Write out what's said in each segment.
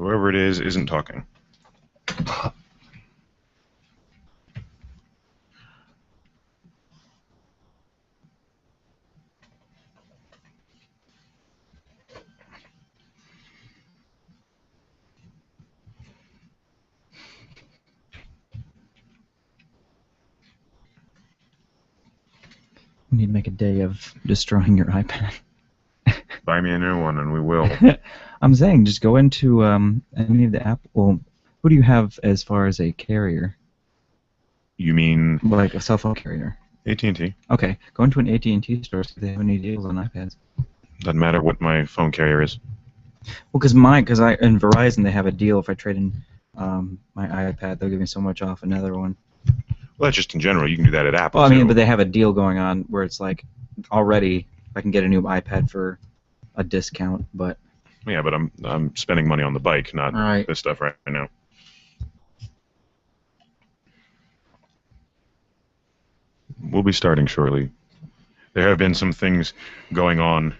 Whoever it is isn't talking. We need to make a day of destroying your iPad. Buy me a new one, and we will. I'm saying, just go into any of the Apple. Well, who do you have as far as a carrier? You mean Like a cell phone carrier? AT&T. Okay, go into an AT&T store see if they have any deals on iPads. Doesn't matter what my phone carrier is. Well, because in Verizon they have a deal. If I trade in my iPad, they'll give me so much off another one. Well, that's just in general. You can do that at Apple. Well, I mean, too. but they have a deal going on where it's like already I can get a new iPad for a discount, but. Yeah, but I'm spending money on the bike, not Right. this stuff right now. We'll be starting shortly. There have been some things going on.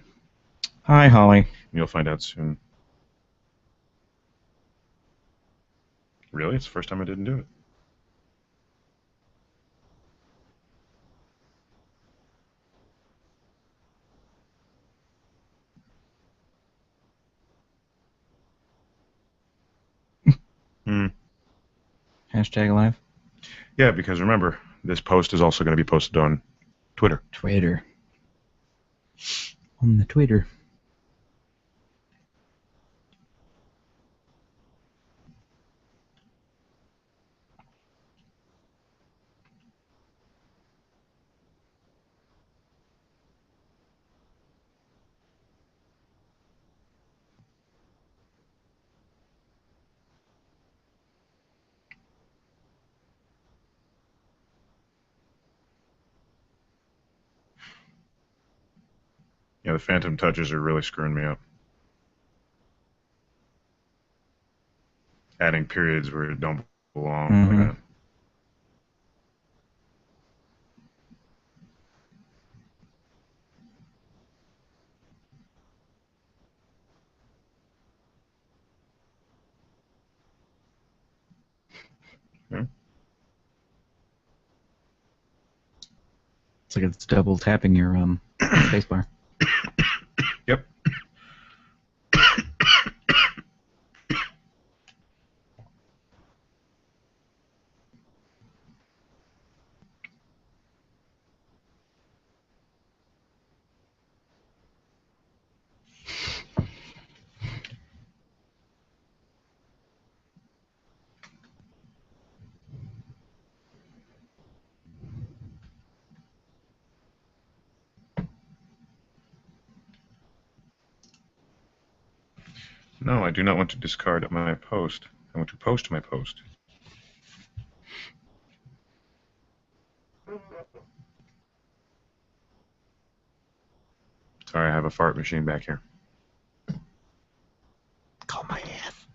Hi, Holly. You'll find out soon. Really? It's the first time I didn't do it. Hashtag live. Yeah, because remember, this post is also going to be posted on Twitter. Twitter. On the Twitter. Yeah, the phantom touches are really screwing me up. Adding periods where it don't belong. Mm-hmm. Like that. Yeah. It's like it's double tapping your spacebar. Yep. No, I do not want to discard my post. I want to post my post. Sorry, I have a fart machine back here. Call my ass.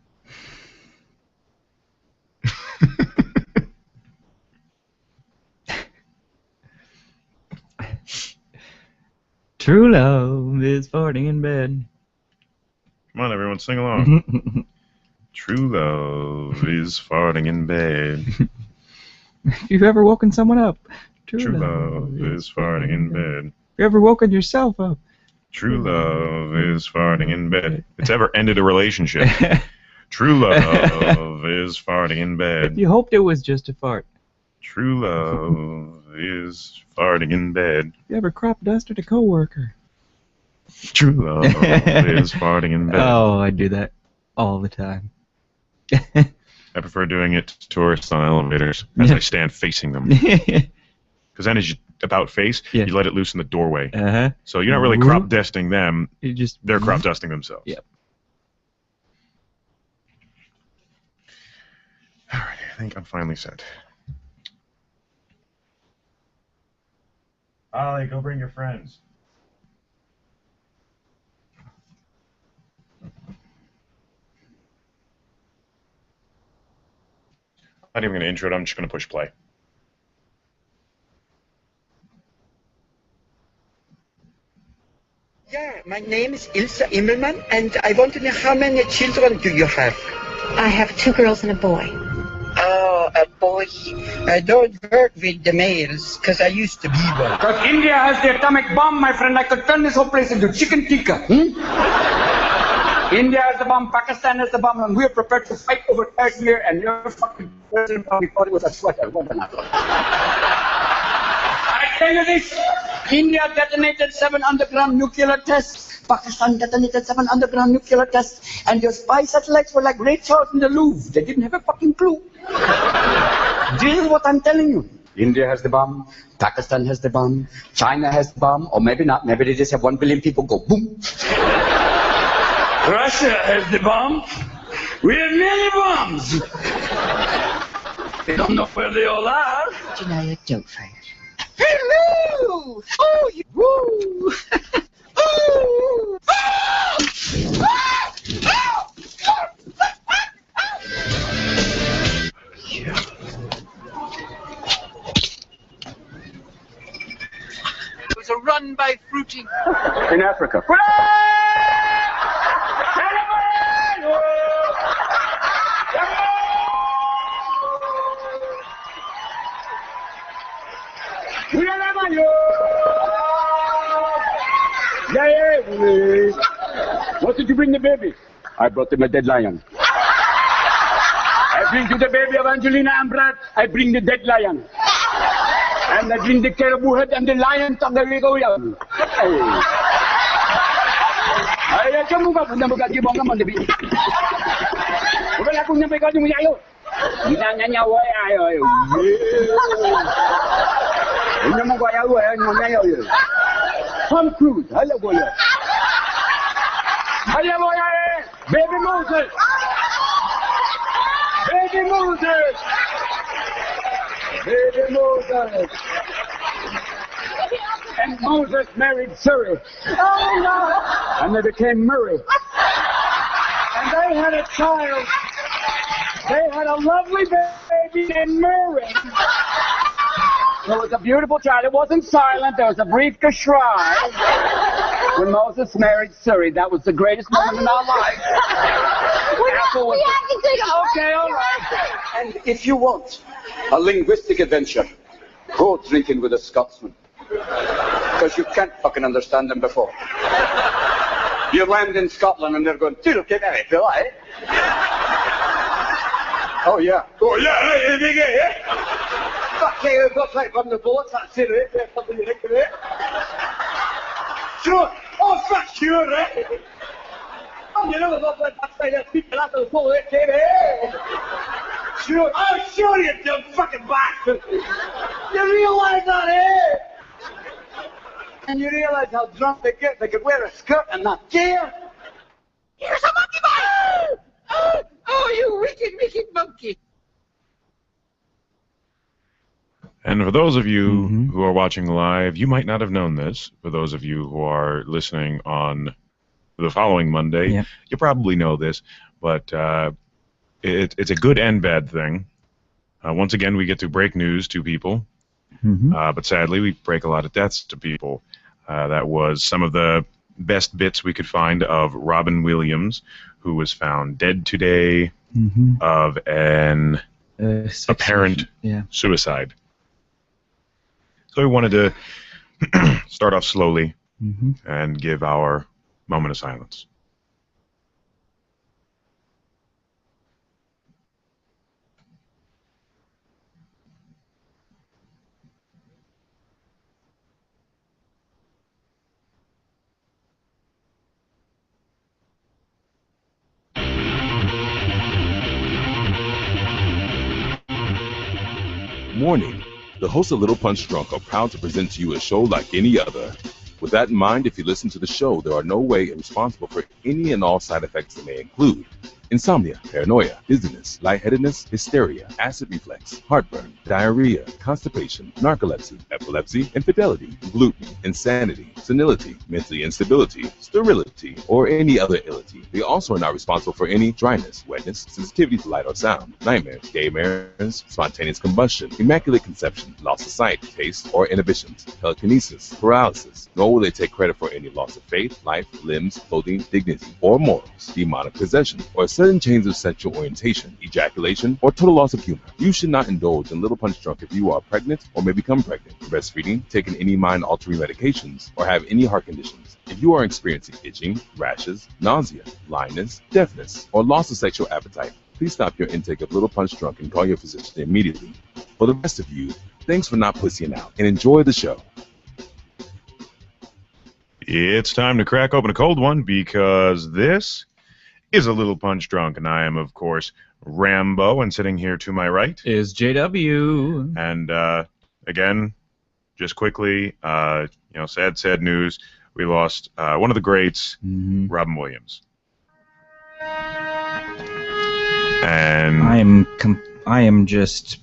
True love is farting in bed. Come on, everyone, sing along. True love is farting in bed. If you've ever woken someone up, True love is farting in bed. If you've ever woken yourself up, True love is farting in bed. If it's ever ended a relationship, true love is farting in bed. If you hoped it was just a fart. True love is farting in bed. If you ever crop dusted a coworker. True love is farting in bed. Oh, I do that all the time. I prefer doing it to tourists on elevators as I stand facing them. Because then as you about face, you let it loose in the doorway. Uh-huh. So you're not really crop dusting them. They're crop dusting themselves. Yep. All right, I think I'm finally set. Ollie, go bring your friends. I'm not even going to intro it. I'm just going to push play. Yeah, my name is Ilse Immelmann, and I want to know how many children do you have? I have 2 girls and a boy. Oh, a boy. I don't work with the males, because I used to be one. Because India has the atomic bomb, my friend. I could turn this whole place into chicken tikka. India has the bomb, Pakistan has the bomb, and we're prepared to fight over Kashmir, and your fucking president probably thought it was a sweater. I tell you this, India detonated 7 underground nuclear tests. Pakistan detonated 7 underground nuclear tests, and your spy satellites were like great stars in the Louvre. They didn't have a fucking clue. This is what I'm telling you. India has the bomb, Pakistan has the bomb, China has the bomb, or maybe not. Maybe they just have 1 billion people go boom. Russia has the bomb. We have many bombs. They don't know where they all are. You know, you joke face. Hello! Oh, you... Woo! Oh! It was a run by Fruity. In Africa. What did you bring the baby? I brought him a dead lion. I bring to the baby of Angelina and Brad, I bring the dead lion. And I bring the caribou head and the lion tongue. There we go. Ay, kamu ka pun buka gibong ka mo debi. Wala ko na ba ka yung yayo. Ginanya wa ayo. Ino mo gaya wa no yayo. Tom Cruise, hello boy. Hello boy. Baby Moses. Baby Moses. Baby Moses. And Moses married Surrey. Oh no! And they became Murray. And they had a child. They had a lovely baby named Murray. It was a beautiful child. It wasn't silent. There was a brief geschrei. When Moses married Surrey, that was the greatest moment in our lives. We have to take a Okay, all right. And if you want a linguistic adventure, go drinking with a Scotsman. Because you can't fucking understand them before. You land in Scotland and they're going, "Dude, get out of here, eh?" Oh, yeah. Oh, yeah, yeah. Fuck yeah, you've got right from the bullets, that's it, eh? There's something you think of it. Sure. Oh, fuck you, right? Oh, you know, the lovely backside of people after the bullet, eh? Sure. Oh, sure, you dumb fucking bastard. You realize that, eh? And you realize how drunk they get, they could wear a skirt and not care. Here's a monkey bite! Oh, you wicked monkey. And for those of you who are watching live, you might not have known this. For those of you who are listening on the following Monday, you probably know this, but it's a good and bad thing. Once again, we get to break news to people, but sadly, we break a lot of deaths to people. That was some of the best bits we could find of Robin Williams, who was found dead today of an apparent suicide. So we wanted to start off slowly and give our moment of silence. Warning, the hosts of Little Punch Drunk are proud to present to you a show like any other. With that in mind, if you listen to the show, there are no way responsible for any and all side effects that may include insomnia, paranoia, dizziness, lightheadedness, hysteria, acid reflux, heartburn, diarrhea, constipation, narcolepsy, epilepsy, infidelity, gluten, insanity, senility, mental instability, sterility, or any other illity. They also are not responsible for any dryness, wetness, sensitivity to light or sound, nightmares, gay mares, spontaneous combustion, immaculate conception, loss of sight, taste, or inhibitions, telekinesis, paralysis, nor will they take credit for any loss of faith, life, limbs, clothing, dignity, or morals, demonic possession, or certain chains of sexual orientation, ejaculation, or total loss of humor. You should not indulge in Little Punch Drunk if you are pregnant or may become pregnant, breastfeeding, taking any mind-altering medications, or have any heart conditions. If you are experiencing itching, rashes, nausea, blindness, deafness, or loss of sexual appetite, please stop your intake of Little Punch Drunk and call your physician immediately. For the rest of you, thanks for not pussying out, and enjoy the show. It's time to crack open a cold one because this is a Little Punch Drunk, and I am, of course, Rambo, and sitting here to my right is JW. And again, just quickly, sad news. We lost one of the greats, Robin Williams. And I am just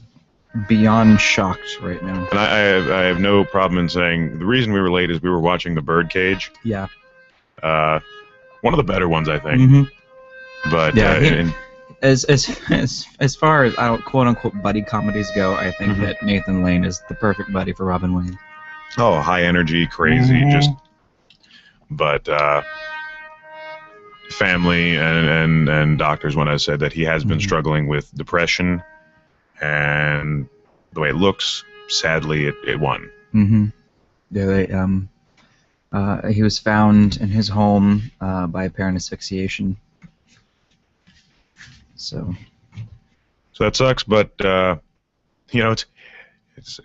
beyond shocked right now. And I have no problem in saying the reason we were late is we were watching The Birdcage. Yeah. One of the better ones, I think. But yeah, as far as quote unquote buddy comedies go, I think that Nathan Lane is the perfect buddy for Robin Williams. Oh, high energy, crazy, but family and doctors when I said that he has been struggling with depression, and the way it looks, sadly, it won. Yeah, he was found in his home by apparent asphyxiation. So that sucks, but it's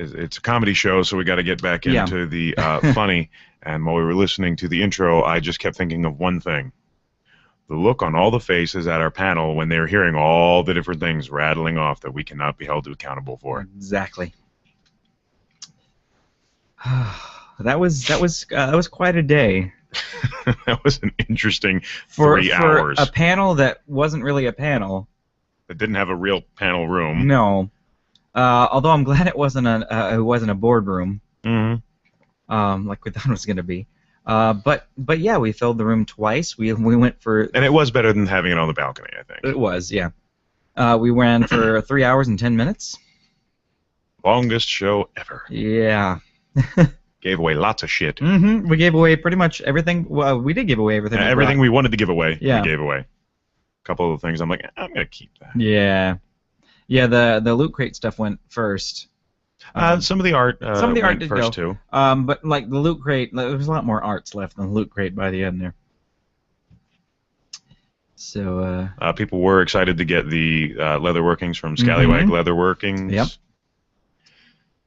a comedy show, so we got to get back into the funny. And while we were listening to the intro, I just kept thinking of one thing: the look on all the faces at our panel when they were hearing all the different things rattling off that we cannot be held accountable for. Exactly. That was quite a day. That was an interesting 3 hours. For a panel that wasn't really a panel. That didn't have a real panel room. No. Although I'm glad it wasn't a boardroom. Like we thought it was going to be. But yeah, we filled the room twice. We went for... And it was better than having it on the balcony, I think. It was, yeah. We ran for 3 hours and 10 minutes. Longest show ever. Yeah. Gave away lots of shit. We gave away pretty much everything. Well, we did give away everything. Everything we wanted to give away, we gave away. A couple of the things I'm like, I'm going to keep that. Yeah. Yeah, the Loot Crate stuff went first. Some of the art did first, too. But, like, the Loot Crate, there was a lot more arts left than the Loot Crate by the end there. So, people were excited to get the leather workings from Scallywag Leather Workings. Yep.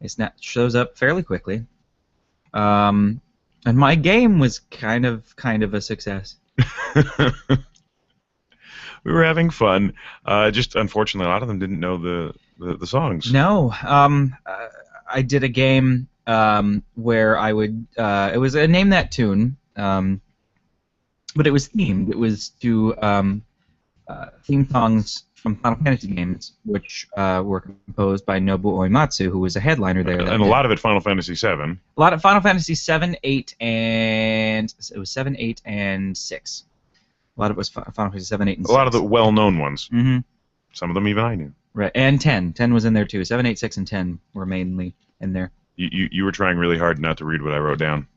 It shows up fairly quickly. And my game was kind of a success. We were having fun. Just unfortunately, a lot of them didn't know the songs. No. I did a game where I would. It was a Name That Tune, but it was themed. It was to theme songs from Final Fantasy games, which were composed by Nobuo Uematsu, who was a headliner there. And a lot of it Final Fantasy VII. A lot of Final Fantasy 7, 8, and... It was 7, 8, and 6. A lot of it was Final Fantasy 7, 8, and 6. A lot of the well-known ones. Some of them even I knew. Right, and 10. 10 was in there, too. 7, 8, 6, and 10 were mainly in there. You were trying really hard not to read what I wrote down.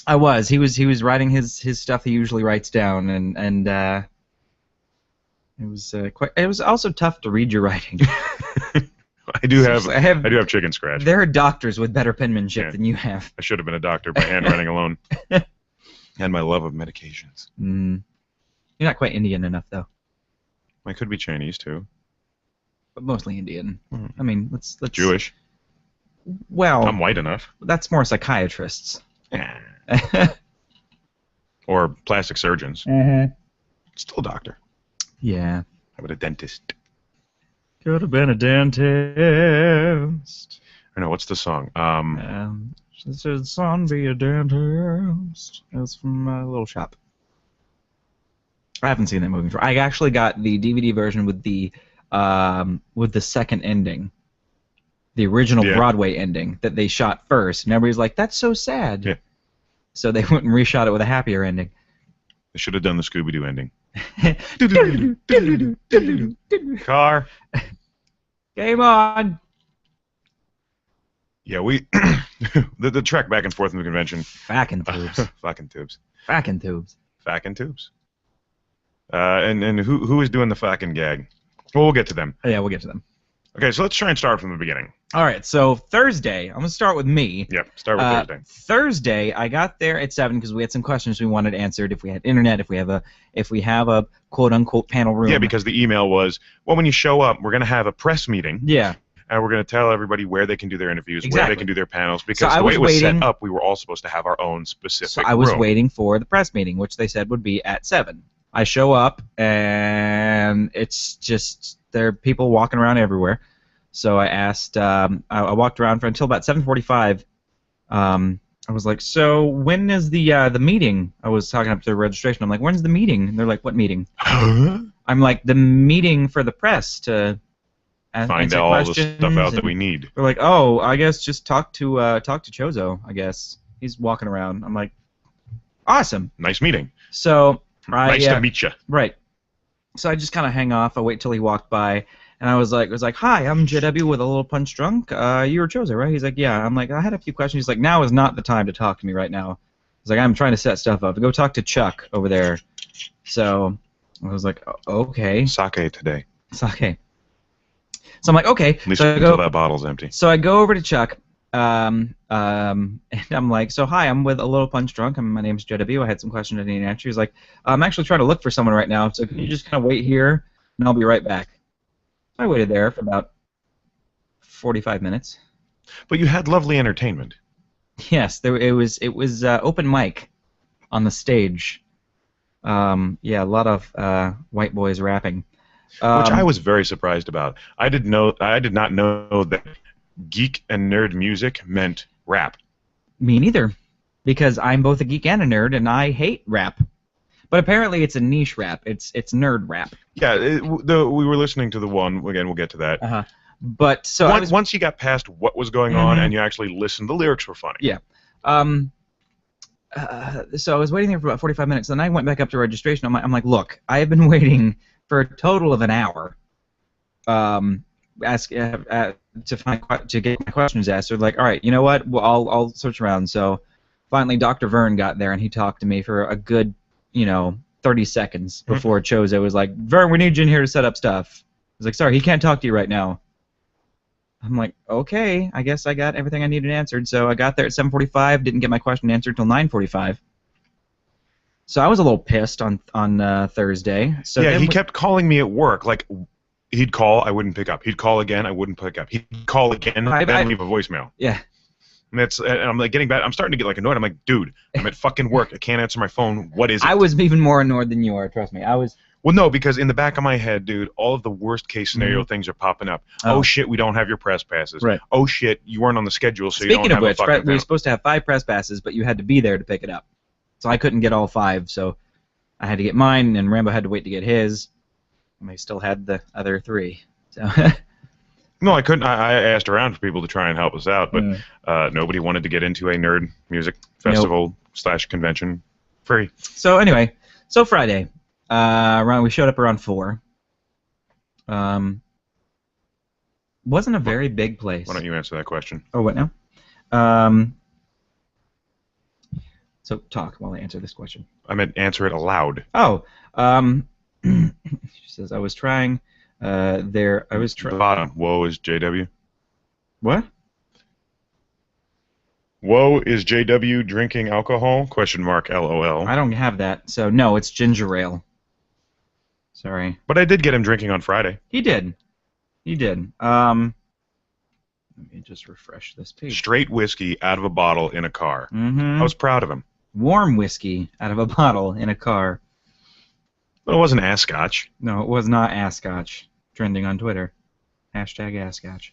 I was. He was writing his stuff he usually writes down, and it was It was also tough to read your writing. I do have chicken scratch. There are doctors with better penmanship than you have. I should have been a doctor by handwriting alone. And my love of medications. You're not quite Indian enough, though. I could be Chinese too. But mostly Indian. I mean, let's. Jewish. Well, I'm white enough. That's more psychiatrists. Or plastic surgeons. Still a doctor. Yeah. How about a dentist? Could have been a dentist. I know, what's the song? She said, son, be a dentist. That's from Little Shop. I haven't seen that movie before. I actually got the DVD version with the second ending. The original Broadway ending that they shot first. And everybody's like, that's so sad. Yeah. So they went and reshot it with a happier ending. They should have done the Scooby-Doo ending. Car. Game on. Yeah, we the trek back and forth in the convention. Fackin' tubes. Fucking tubes. Fackin' tubes. Fackin' tubes. And who is doing the fucking gag? Well, we'll get to them. Yeah, we'll get to them. Okay, so let's try and start from the beginning. All right, so Thursday, I'm going to start with me. Yep, start with Thursday. Thursday, I got there at 7 because we had some questions we wanted answered. If we had internet, if we have a quote unquote panel room. Yeah, because the email was, well, when you show up, we're going to have a press meeting. Yeah. And we're going to tell everybody where they can do their interviews, where they can do their panels, because So the way it was set up, we were all supposed to have our own specific room. I was waiting for the press meeting, which they said would be at 7. I show up, and it's just there are people walking around everywhere. So I asked, I walked around for until about 7:45. I was like, so when is the meeting? I was talking up to the registration. I'm like, when's the meeting? And they're like, what meeting? I'm like, the meeting for the press to find all the stuff out that we need. They're like, oh, I guess just talk to Chozo. I guess he's walking around. I'm like, awesome. Nice meeting. So nice to meet you. Right. So I just kind of hang off. I wait till he walked by. And I was like, hi, I'm JW with a little punch drunk. You were Chozo, right? He's like, yeah. I'm like, I had a few questions. He's like, now is not the time to talk to me right now. He's like, I'm trying to set stuff up. Go talk to Chuck over there. So I was like, okay. Sake today. Sake. So I'm like, okay. At least until that bottle's empty. So I go over to Chuck, and I'm like, so hi, I'm with a little punch drunk. My name's JW. I had some questions I need to answer. He's like, I'm actually trying to look for someone right now. So can you just kind of wait here, and I'll be right back. I waited there for about 45 minutes. But you had lovely entertainment. Yes, it was open mic on the stage. Yeah, a lot of white boys rapping. Which I was very surprised about. I did not know that geek and nerd music meant rap. Me neither, because I'm both a geek and a nerd, and I hate rap. But apparently it's a niche rap. It's nerd rap. Yeah, we were listening to the one. Again, we'll get to that. Uh-huh. But so once you got past what was going on and you actually listened, the lyrics were funny. Yeah. So I was waiting there for about 45 minutes, and I went back up to registration. I'm like, look, I have been waiting for a total of an hour. To get my questions answered. Like, all right, you know what? Well, I'll search around. So finally, Dr. Vern got there, and he talked to me for a good 30 seconds before Chozo was like, Vern, we need you in here to set up stuff. I was like, sorry, he can't talk to you right now. I'm like, okay, I guess I got everything I needed answered. So I got there at 7:45, didn't get my question answered until 9:45. So I was a little pissed on Thursday. So yeah, he kept calling me at work. Like, he'd call, I wouldn't pick up. He'd call again, I wouldn't pick up. He'd call again, then leave a voicemail. Yeah. And I'm like getting bad. I'm starting to get like annoyed. I'm like, dude, I'm at fucking work. I can't answer my phone. What is it? I was even more annoyed than you are. Trust me. I was. Well, no, because in the back of my head, dude, all of the worst case scenario things are popping up. Oh shit, we don't have your press passes. Right. Oh shit, you weren't on the schedule, so Speaking you don't have of which, a fucking we were supposed to have 5 press passes, but you had to be there to pick it up. So I couldn't get all 5, so I had to get mine, and Rambo had to wait to get his. And I still had the other 3. So. No, I couldn't. I asked around for people to try and help us out, but nobody wanted to get into a nerd music festival / convention free. So anyway, Friday, we showed up around 4. Wasn't a very big place. Why don't you answer that question? Oh, what now? So talk while I answer this question. I meant answer it aloud. Oh, she says I was trying. The bottom. Whoa is JW. What? Whoa is JW drinking alcohol? ? LOL. I don't have that, so no, it's ginger ale. Sorry. But I did get him drinking on Friday. He did. Let me just refresh this page. Straight whiskey out of a bottle in a car. Mm-hmm. I was proud of him. Warm whiskey out of a bottle in a car. But it wasn't Ascotch. No, it was not Ascotch. Trending on Twitter. Hashtag Ascotch.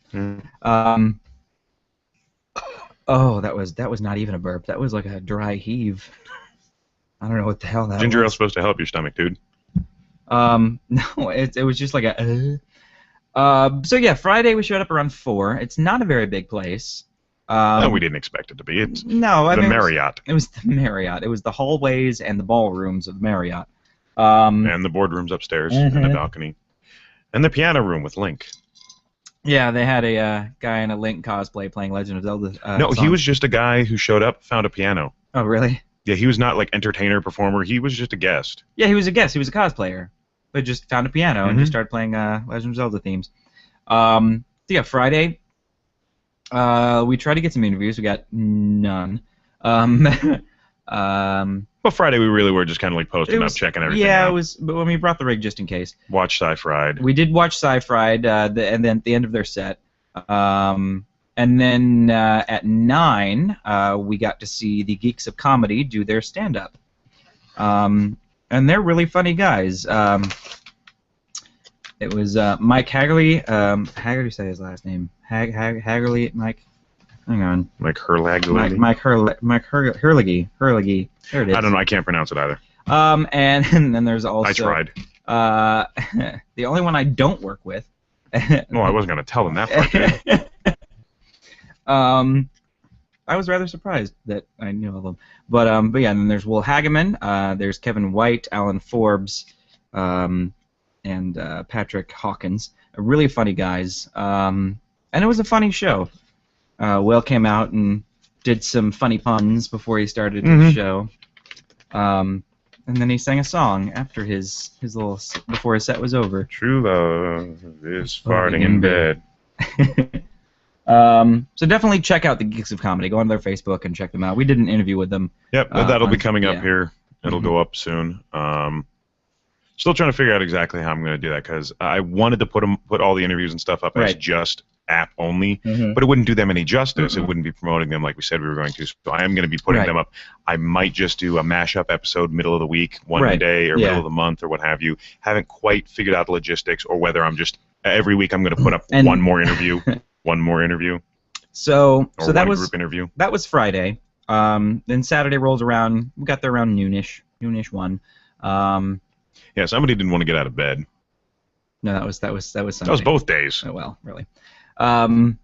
Oh, that was not even a burp. That was like a dry heave. I don't know what the hell that was. Ginger ale's supposed to help your stomach, dude. No, it was just like a. So yeah, Friday we showed up around 4. It's not a very big place. No, we didn't expect it to be. It's the Marriott. It was the Marriott. It was the hallways and the ballrooms of the Marriott. And the boardrooms upstairs and the balcony. And the piano room with Link. Yeah, they had a guy in a Link cosplay playing Legend of Zelda. No, he was just a guy who showed up, found a piano. Oh, really? Yeah, he was not like entertainer, performer. He was just a guest. Yeah, he was a guest. He was a cosplayer. But just found a piano and just started playing Legend of Zelda themes. So yeah, Friday, we tried to get some interviews. We got none. Well, Friday we really were just kind of like posting up, checking everything out. Yeah, it was. But when we brought the rig just in case. Watch Sci-Fried. We did watch Sci-Fried, and then at the end of their set. And then at 9, we got to see the Geeks of Comedy do their stand-up. And they're really funny guys. It was Mike Haggerly. How do you say his last name? Haggerly, Mike. Hang on. Mike Hurlagly. Mike Hurlagly. There it is. I don't know. I can't pronounce it either. And then there's also. I tried. The only one I don't work with. Well, I wasn't going to tell them that part. I was rather surprised that I knew all of them. But yeah, and then there's Will Hageman, there's Kevin White, Alan Forbes, and Patrick Hawkins. Really funny guys. And it was a funny show. Will came out and did some funny puns before he started the show. And then he sang a song after his little before his set was over. True love is farting in bed. So definitely check out the Geeks of Comedy. Go on their Facebook and check them out. We did an interview with them. Yep, that'll be coming up here. It'll go up soon. Still trying to figure out exactly how I'm going to do that because I wanted to put all the interviews and stuff up as just app only, but it wouldn't do them any justice. It wouldn't be promoting them like we said we were going to. So I am going to be putting them up. I might just do a mashup episode middle of the week, one day, or middle of the month, or what have you. Haven't quite figured out the logistics, or whether I'm just every week I'm going to put up one more interview. One more interview. So that was group interview. That was Friday. Then Saturday rolls around. We got there around noonish one. Yeah, somebody didn't want to get out of bed. No, that was Sunday. That was both days. Oh well, really. We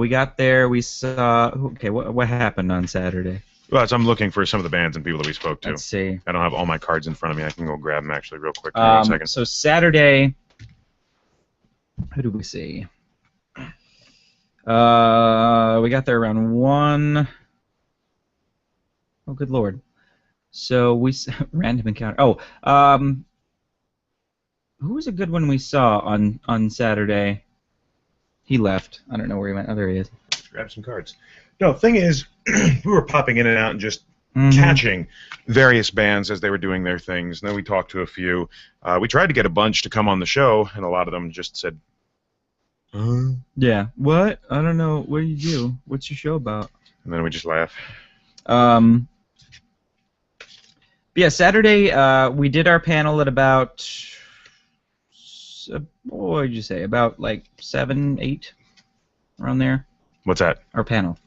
got there. We saw. Okay, what happened on Saturday? Well, I'm looking for some of the bands and people that we spoke to. Let's see. I don't have all my cards in front of me. I can go grab them actually real quick. 1 second. So Saturday. Who do we see? We got there around 1. Oh, good lord. So we random encounter. Oh, who was a good one we saw on Saturday? He left. I don't know where he went. Oh, there he is. Let's grab some cards. No, the thing is, we were popping in and out and just catching various bands as they were doing their things. And then we talked to a few. We tried to get a bunch to come on the show, and a lot of them just said, yeah. What? I don't know. What do you do? What's your show about? And then we just laugh. Yeah, Saturday we did our panel at about what did you say? About like 7, 8, around there. What's that? Our panel.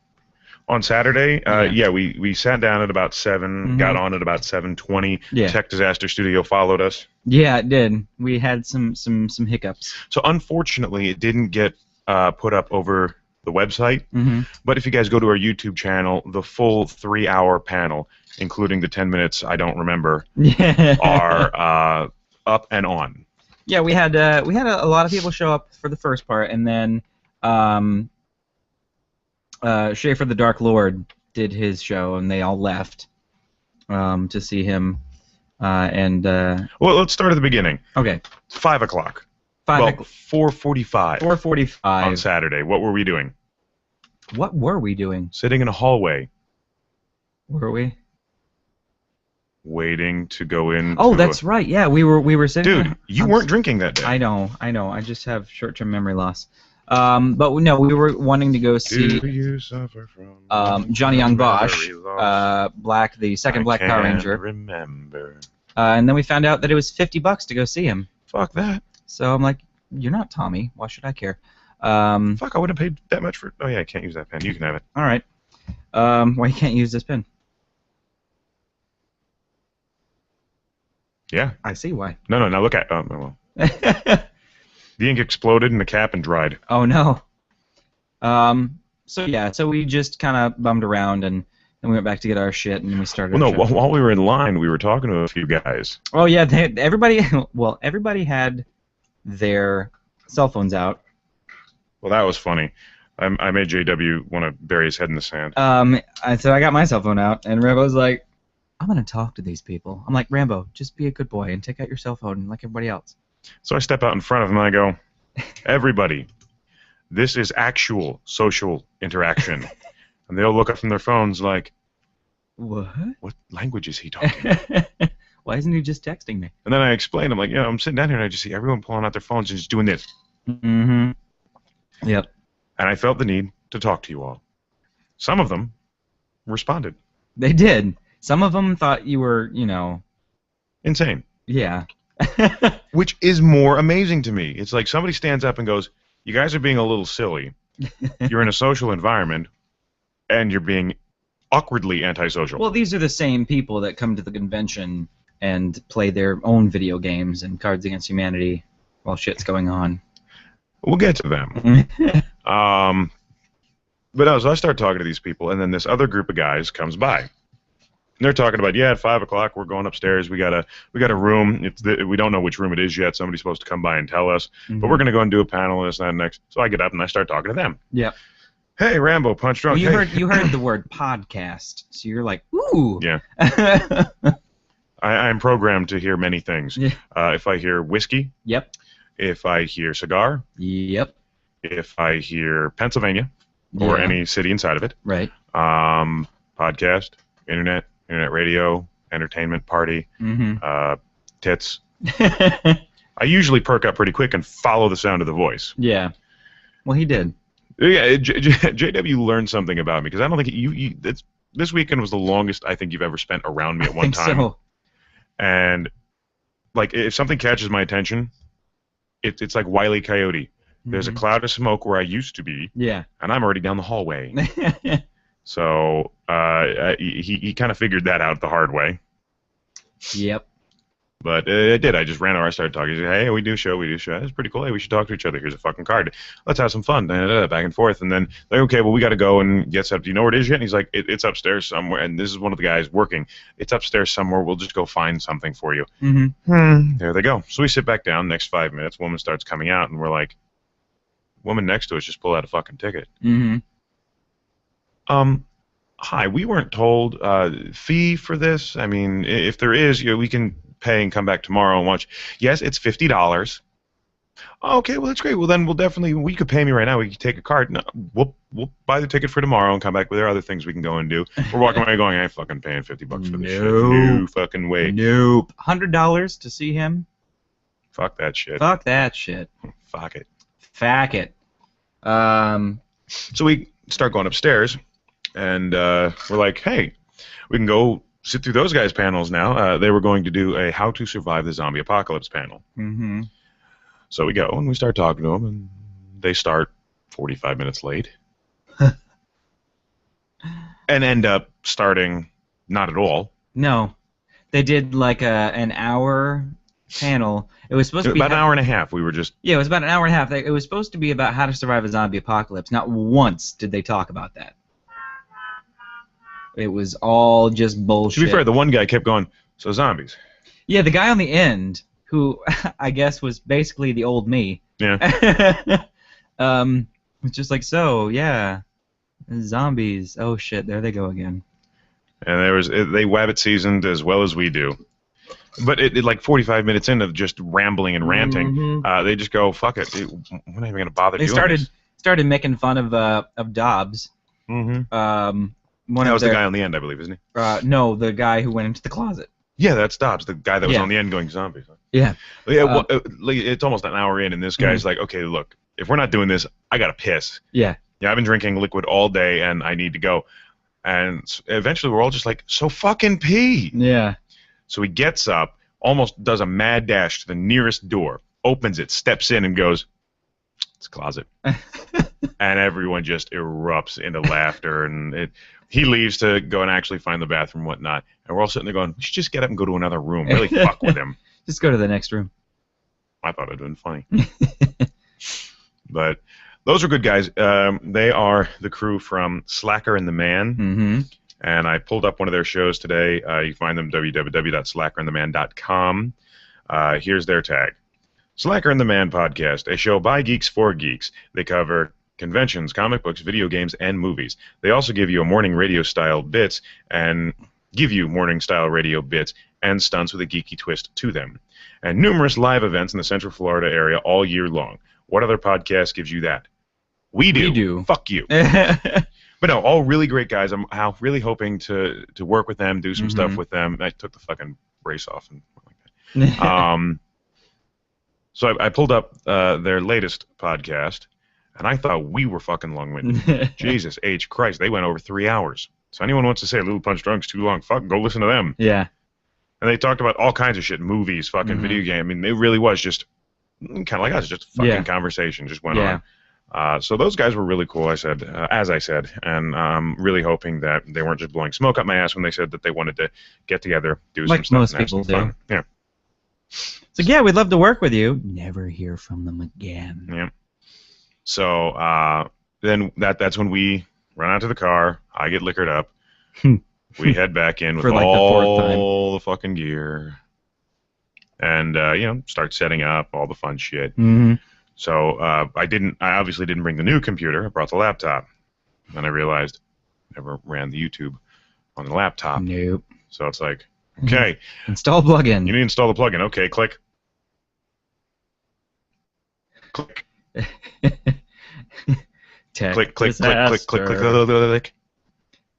On Saturday, we sat down at about 7, got on at about 7:20. Yeah. Tech Disaster Studio followed us. Yeah, it did. We had some hiccups. So unfortunately, it didn't get put up over the website. But if you guys go to our YouTube channel, the full 3-hour panel, including the 10 minutes I don't remember, are up and on. Yeah, we had a lot of people show up for the first part, and then Schaefer the Dark Lord did his show, and they all left to see him. Well, let's start at the beginning. Okay. 5 o'clock. 4:45. 4:45 on Saturday. What were we doing? What were we doing? Sitting in a hallway. Were we? Waiting to go in. Oh, that's right. Yeah, we were sitting. Dude, you weren't drinking that day. I know. I just have short-term memory loss. But no, we were wanting to go see Johnny Young Bosch, Black, the second Black Power Ranger. Remember. And then we found out that it was $50 to go see him. Fuck that. So I'm like, you're not Tommy. Why should I care? Fuck, I wouldn't have paid that much for. Oh yeah, I can't use that pen. You can have it. All right. Why you can't use this pen? Yeah. I see why. No. Now look at. Oh well. The ink exploded in the cap and dried. Oh no. So we just kind of bummed around and then we went back to get our shit and we started. Well, no. While we were in line, we were talking to a few guys. Oh yeah, everybody had their cell phones out. Well, that was funny. I made JW want to bury his head in the sand. So I got my cell phone out, and Rambo's like, I'm going to talk to these people. I'm like, Rambo, just be a good boy and take out your cell phone like everybody else. So I step out in front of him and I go, everybody, this is actual social interaction. And they all look up from their phones like, what language is he talking? Why isn't he just texting me? And then I explained, I'm like, I'm sitting down here and I just see everyone pulling out their phones and just doing this. Mm-hmm. Yep. And I felt the need to talk to you all. Some of them responded. They did. Some of them thought you were, insane. Yeah. Which is more amazing to me. It's like somebody stands up and goes, you guys are being a little silly. You're in a social environment, and you're being awkwardly antisocial. Well, these are the same people that come to the convention and play their own video games and Cards Against Humanity while shit's going on. We'll get to them. But so I start talking to these people, and then this other group of guys comes by. And they're talking about, at 5 o'clock we're going upstairs. We got a room. We don't know which room it is yet. Somebody's supposed to come by and tell us. Mm-hmm. But we're going to go and do a panel and this and that next. So I get up and I start talking to them. Yeah. Hey, Rambo, Punch Drunk. Well, you heard the word podcast, so you're like, ooh. Yeah. I'm programmed to hear many things. Yeah. If I hear whiskey. Yep. If I hear cigar. Yep. If I hear Pennsylvania or any city inside of it. Right. Podcast, internet radio, entertainment party, tits. I usually perk up pretty quick and follow the sound of the voice. Yeah. Well, he did. Yeah, JW learned something about me because I don't think this weekend was the longest I think you've ever spent around me at one time. So. And like if something catches my attention, it's like Wile E. Coyote. There's a cloud of smoke where I used to be. Yeah. And I'm already down the hallway. So he kind of figured that out the hard way. Yep. But it did. I just ran over. I started talking. He said, hey, we do show. It's pretty cool. Hey, we should talk to each other. Here's a fucking card. Let's have some fun. Back and forth. And then, like, okay, well, we got to go and get set up. Do you know where it is yet? And he's like, it's upstairs somewhere. And this is one of the guys working. It's upstairs somewhere. We'll just go find something for you. Mm-hmm. There they go. So we sit back down. Next 5 minutes, woman starts coming out. And we're like, woman next to us just pulled out a fucking ticket. Mm-hmm. Hi, we weren't told fee for this. I mean, if there is, we can pay and come back tomorrow and watch. Yes, it's $50. Okay, well that's great. Well then you could pay me right now. We could take a card. No, we'll buy the ticket for tomorrow and come back with our other things we can go and do. We're walking away going, I ain't fucking paying $50 for this shit. No fucking way. Nope. $100 to see him. Fuck that shit. Fuck that shit. Fuck it. Fuck it. So we start going upstairs, and we're like, hey, we can go sit through those guys' panels now. They were going to do a How to Survive the Zombie Apocalypse panel. Mm-hmm. So we go, and we start talking to them, and they start 45 minutes late. And end up starting not at all. No. They did like an hour panel. It was supposed to be about an hour and a half. We were just... Yeah, it was about an hour and a half. It was supposed to be about how to survive a zombie apocalypse. Not once did they talk about that. It was all just bullshit. To be fair, the one guy kept going, so zombies. Yeah, the guy on the end, who I guess was basically the old me. Yeah. was just like, so, yeah, zombies. Oh, shit, there they go again. And they wabbit seasoned as well as we do. But like 45 minutes into just rambling and ranting, they just go, fuck it. We're not even going to bother doing this. They started making fun of Dobbs. Mm-hmm. That was the guy on the end, I believe, isn't he? No, the guy who went into the closet. Yeah, that's Dobbs, the guy that was on the end going zombies. Yeah. Yeah. It's almost an hour in, and this guy's like, okay, look, if we're not doing this, I got to piss. Yeah. Yeah, I've been drinking liquid all day, and I need to go. And eventually we're all just like, so fucking pee. Yeah. So he gets up, almost does a mad dash to the nearest door, opens it, steps in, and goes, it's a closet. And everyone just erupts into laughter, and he leaves to go and actually find the bathroom and whatnot. And we're all sitting there going, we should just get up and go to another room. Really fuck with him. Just go to the next room. I thought it would have been funny. But those are good guys. They are the crew from Slacker and the Man. Mm-hmm. And I pulled up one of their shows today. You can find them www.slackerandtheman.com. Here's their tag. Slacker and the Man podcast, a show by geeks for geeks. They cover conventions, comic books, video games, and movies. They also give you a morning radio-style bits and give you morning-style radio bits and stunts with a geeky twist to them. And numerous live events in the Central Florida area all year long. What other podcast gives you that? We do. We do. Fuck you. But no, all really great guys. I'm really hoping to work with them, do some stuff with them. I took the fucking brace off and like that. So I pulled up their latest podcast, and I thought we were fucking long-winded. Jesus H. Christ, they went over 3 hours. So anyone wants to say Little Punch Drunk's too long, fucking go listen to them. Yeah. And they talked about all kinds of shit, movies, fucking video game. I mean, it really was just kind of like us, just a fucking conversation just went on. So those guys were really cool, I said, as I said, and I'm really hoping that they weren't just blowing smoke up my ass when they said that they wanted to get together, do some stuff. Like most people do. Fun. Yeah. So yeah, we'd love to work with you. Never hear from them again. Yeah. So then that's when we run out to the car. I get liquored up. We head back in with like all the fucking gear, and start setting up all the fun shit. So I obviously didn't bring the new computer. I brought the laptop. Then I realized I never ran the YouTube on the laptop. Nope. So it's like, okay, install plugin. You need to install the plugin. Okay, click. Click. Click.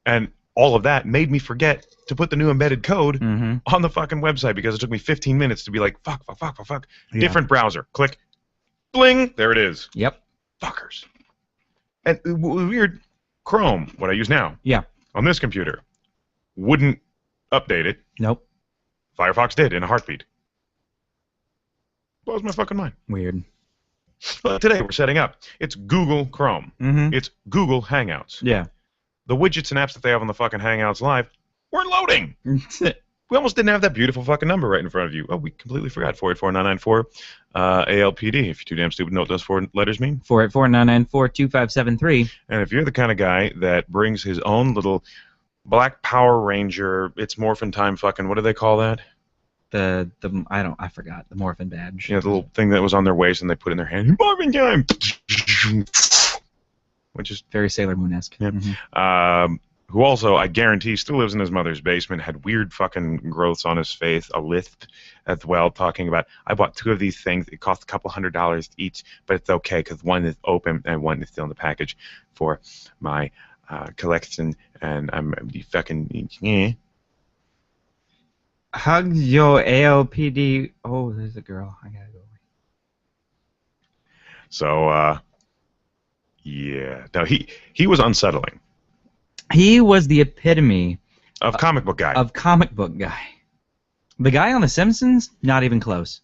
And all of that made me forget to put the new embedded code on the fucking website because it took me 15 minutes to be like, fuck. Yeah. Different browser. Click. Bling. There it is. Yep. Fuckers. And weird, Chrome, what I use now. Yeah. On this computer. Wouldn't update it. Nope. Firefox did in a heartbeat. Blows my fucking mind. Weird. But today we're setting up. It's Google Chrome. It's Google Hangouts. Yeah. The widgets and apps that they have on the fucking Hangouts Live weren't loading. We almost didn't have that beautiful fucking number right in front of you. Oh, we completely forgot. 484-994 ALPD. If you're too damn stupid, know what those 4 letters mean? 484-994-2573. And if you're the kind of guy that brings his own little Black Power Ranger, it's Morphin Time fucking, what do they call that? I forgot. The Morphin badge. Yeah, the little thing that was on their waist and they put in their hand. Morphin Time! Which is very Sailor Moon-esque. Yeah. Who also, I guarantee, still lives in his mother's basement, had weird fucking growths on his face, a lisp as well, talking about, I bought 2 of these things, it cost a couple $100 each, but it's okay because one is open and one is still in the package for my collection, and I'm fucking... Hug your ALPD. Oh, there's a girl. I gotta go. So, yeah. No, he was unsettling. He was the epitome of comic book guy. The guy on The Simpsons, not even close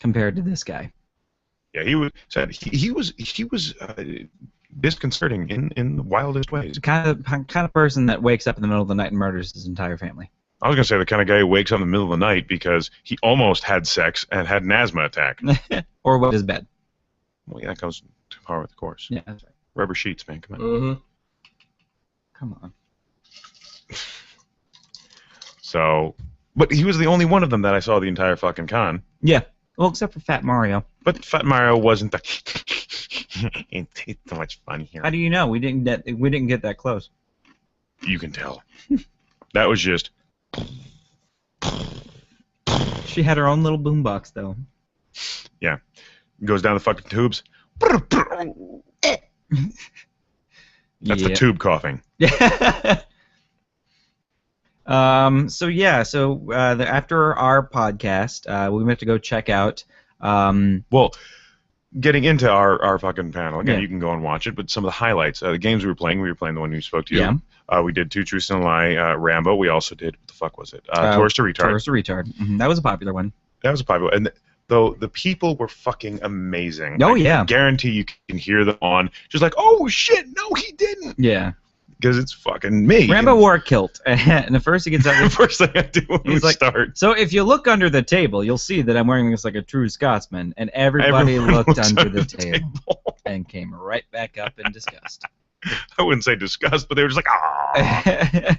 compared to this guy. Yeah, he was disconcerting in the wildest ways. Kind of person that wakes up in the middle of the night and murders his entire family. I was gonna say the kind of guy who wakes up in the middle of the night because he almost had sex and had an asthma attack. Or wet his bed. Well, yeah, that goes too far with the course. Yeah, that's right. Rubber sheets, man. Come on. Come on. So, but he was the only one of them that I saw the entire fucking con. Yeah. Well, except for Fat Mario. But Fat Mario wasn't the. It's so much fun here. How do you know? We didn't get that close. You can tell. That was just. She had her own little boombox, though. Yeah. Goes down the fucking tubes. That's the tube coughing. So after our podcast, we went to go check out. Well, getting into our fucking panel again, you can go and watch it. But some of the highlights, the games we were playing the one who spoke to you. Yeah. We did Two Truths and a Lie, Rambo. We also did what the fuck was it? Tourist to Retard. Tourist to Retard. That was a popular one. That was a popular, and though the people were fucking amazing. Oh, I guarantee you can hear them on, just like, oh shit, no, he didn't. Yeah. Because it's fucking me. Rambo wore a kilt, and the first he gets out, the first thing I do when we start. So if you look under the table, you'll see that I'm wearing this like a true Scotsman, and everybody looked under the table and came right back up in disgust. I wouldn't say disgust, but they were just like, ah.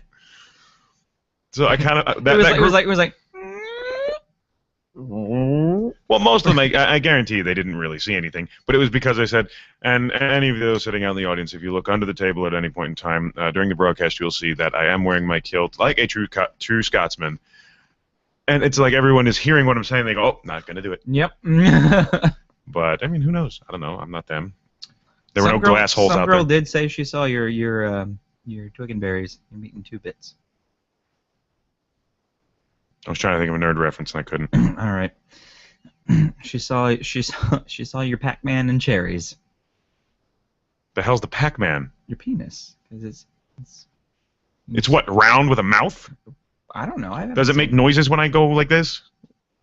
So I kind of it was like. Well, Well, most of them, I guarantee you, they didn't really see anything. But it was because I said, and any of those sitting out in the audience, if you look under the table at any point in time during the broadcast, you'll see that I am wearing my kilt like a true Scotsman. And it's like everyone is hearing what I'm saying. They go, oh, not going to do it. Yep. But, I mean, who knows? I don't know. I'm not them. There were no glass holes out there. Some girl did say she saw your twig and berries. You're eating 2 bits. I was trying to think of a nerd reference, and I couldn't. All right. She saw your Pac-Man and cherries. The hell's the Pac-Man? Your penis, because it's what, round with a mouth? I don't know. Does it make noises when I go like this?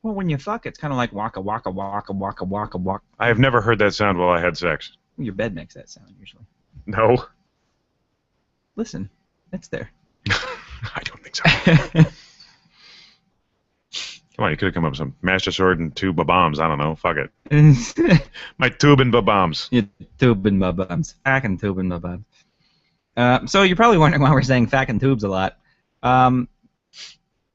Well, when you fuck, it's kind of like waka waka waka waka waka waka. I have never heard that sound while I had sex. Your bed makes that sound usually. No. Listen, it's there. I don't think so. Come on, you could have come up with some Master Sword and 2 bombs. I don't know. Fuck it. My tube and bombs. Your tube and bombs. Fucking tube and bombs. So you're probably wondering why we're saying fucking tubes a lot.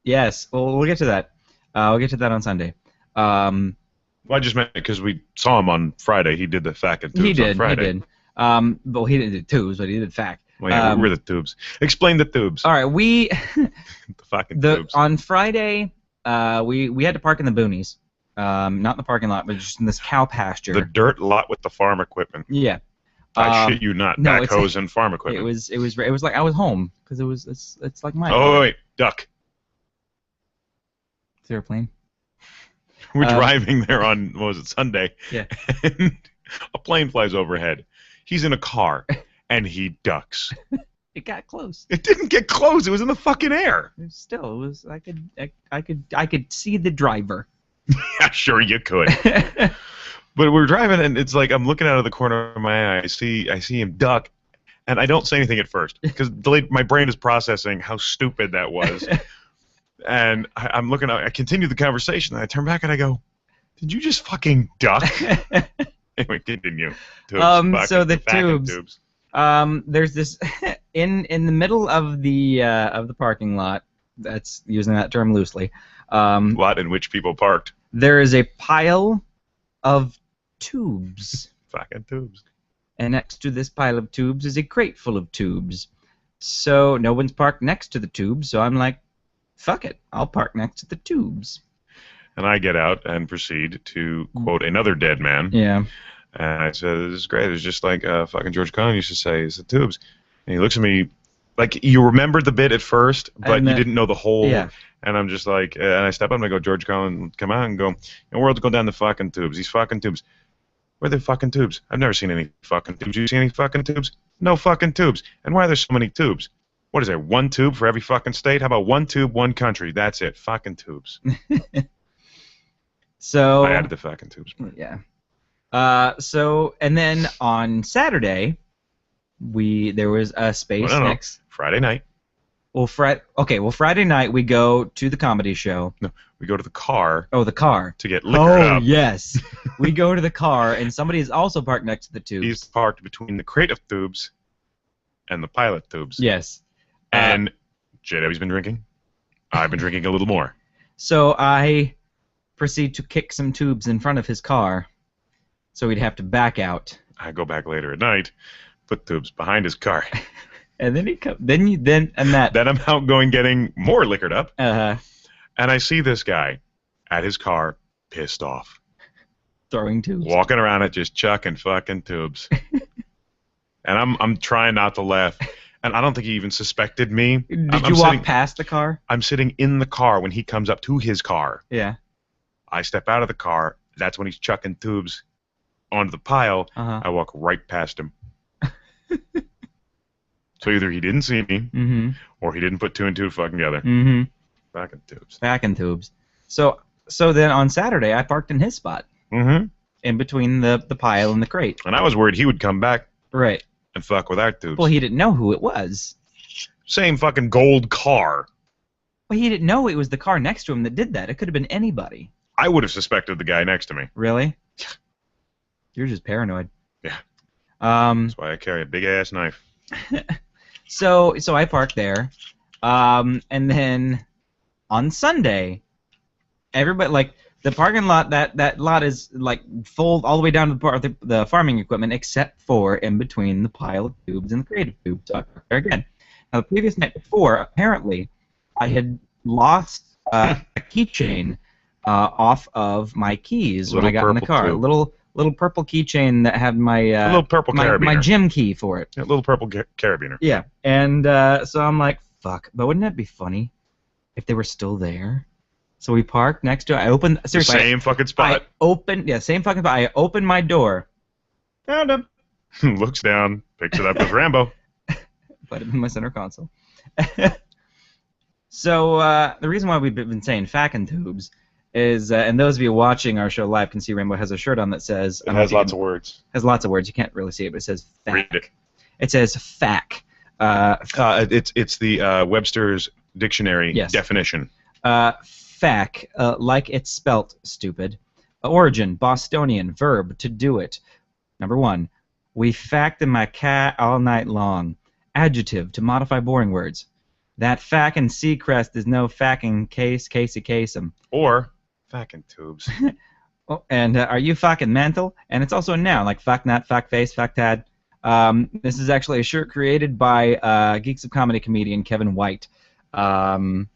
Yes. Well, we'll get to that. We'll get to that on Sunday. Well, I just meant because we saw him on Friday. He did the fact and tubes on Friday. He did. Well, he didn't do tubes, but he did fact. Well, yeah, we're the tubes. Explain the tubes. All right, the fucking tubes. On Friday, we had to park in the boonies. Not in the parking lot, but just in this cow pasture. The dirt lot with the farm equipment. Yeah. I shit you not. Backhoes and farm equipment. It was like I was home because it's like my. Oh wait, duck. Is there a plane? We're driving there on, what was it, Sunday? Yeah. And a plane flies overhead. He's in a car, and he ducks. It got close. It didn't get close. It was in the fucking air. Still, it was. I could see the driver. Yeah, sure you could. But we're driving, and it's like I'm looking out of the corner of my eye. I see him duck, and I don't say anything at first because my brain is processing how stupid that was. And I'm looking out. I continue the conversation, and I turn back and I go, "Did you just fucking duck?" Anyway, continue. Tubes, so the tubes. There's this in the middle of the parking lot. That's using that term loosely. Lot in which people parked. There is a pile of tubes. Fucking tubes. And next to this pile of tubes is a crate full of tubes. So no one's parked next to the tubes. So I'm like, fuck it, I'll park next to the tubes. And I get out and proceed to quote another dead man. Yeah. And I said, this is great. It's just like fucking George Carlin used to say, it's the tubes. And he looks at me like you remembered the bit at first, but you didn't know the whole. Yeah. And I'm just like, and I step up and I go, George Carlin, come out and go, the world's going down the fucking tubes. These fucking tubes. Where are the fucking tubes? I've never seen any fucking tubes. You see any fucking tubes? No fucking tubes. And why are there so many tubes? What is there, 1 tube for every fucking state? How about 1 tube, 1 country? That's it. Fucking tubes. So I added the fucking tubes. Yeah. So and then on Saturday, there was a space next. Friday night. Well, Friday night we go to the comedy show. No, we go to the car. Oh, the car. To get liquored up. Oh, yes. We go to the car, and somebody is also parked next to the tubes. He's parked between the crate of tubes and the pilot tubes. Yes. And JW's been drinking. I've been drinking a little more. So I proceed to kick some tubes in front of his car, so he'd have to back out. I go back later at night, put tubes behind his car. And then Then I'm out going getting more liquored up. Uh-huh. And I see this guy at his car, pissed off. Throwing tubes. Walking around it, just chucking fucking tubes. And I'm trying not to laugh. And I don't think he even suspected me. Did you walk past the car? I'm sitting in the car when he comes up to his car. Yeah. I step out of the car. That's when he's chucking tubes onto the pile. Uh-huh. I walk right past him. So either he didn't see me, or he didn't put 2 and 2 fucking together. Mm-hmm. Fucking tubes. Fucking tubes. So then on Saturday, I parked in his spot. Mm-hmm. In between the pile and the crate. And I was worried he would come back. Right. And fuck with our tubes. Well, he didn't know who it was. Same fucking gold car. Well, he didn't know it was the car next to him that did that. It could have been anybody. I would have suspected the guy next to me. Really? You're just paranoid. Yeah. That's why I carry a big-ass knife. So I parked there. And then on Sunday, everybody, like, The parking lot, that lot is like full all the way down to the farming equipment, except for in between the pile of tubes and the creative tubes. So I parked there again. Now the previous night before, apparently, I had lost a keychain off of my keys when I got in the car. A little purple keychain that had my a little purple carabiner. My gym key for it. A little purple carabiner. Yeah, and so I'm like, fuck. But wouldn't that be funny if they were still there? So we parked next to it. I opened seriously. Same fucking spot. Same fucking spot. I opened my door. Found him. Looks down, picks it up as Rambo. Put it in my center console. So the reason why we've been saying Fackin' Tubes is, and those of you watching our show live can see Rainbow has a shirt on that says... It has lots of words. Has lots of words. You can't really see it, but it says FAC. Read it. It says FAC. It's the Webster's Dictionary definition. FAC, like it's spelt, stupid. Origin, Bostonian, verb, to do it. Number 1, we facked in my cat all night long. Adjective, to modify boring words. That fackin' Seacrest is no fackin' Casey Kasem. Or fackin' tubes. Oh, and are you fucking mental? And it's also a noun, like fuck nut, fuck face, fuck tad. This is actually a shirt created by Geeks of Comedy comedian Kevin White. He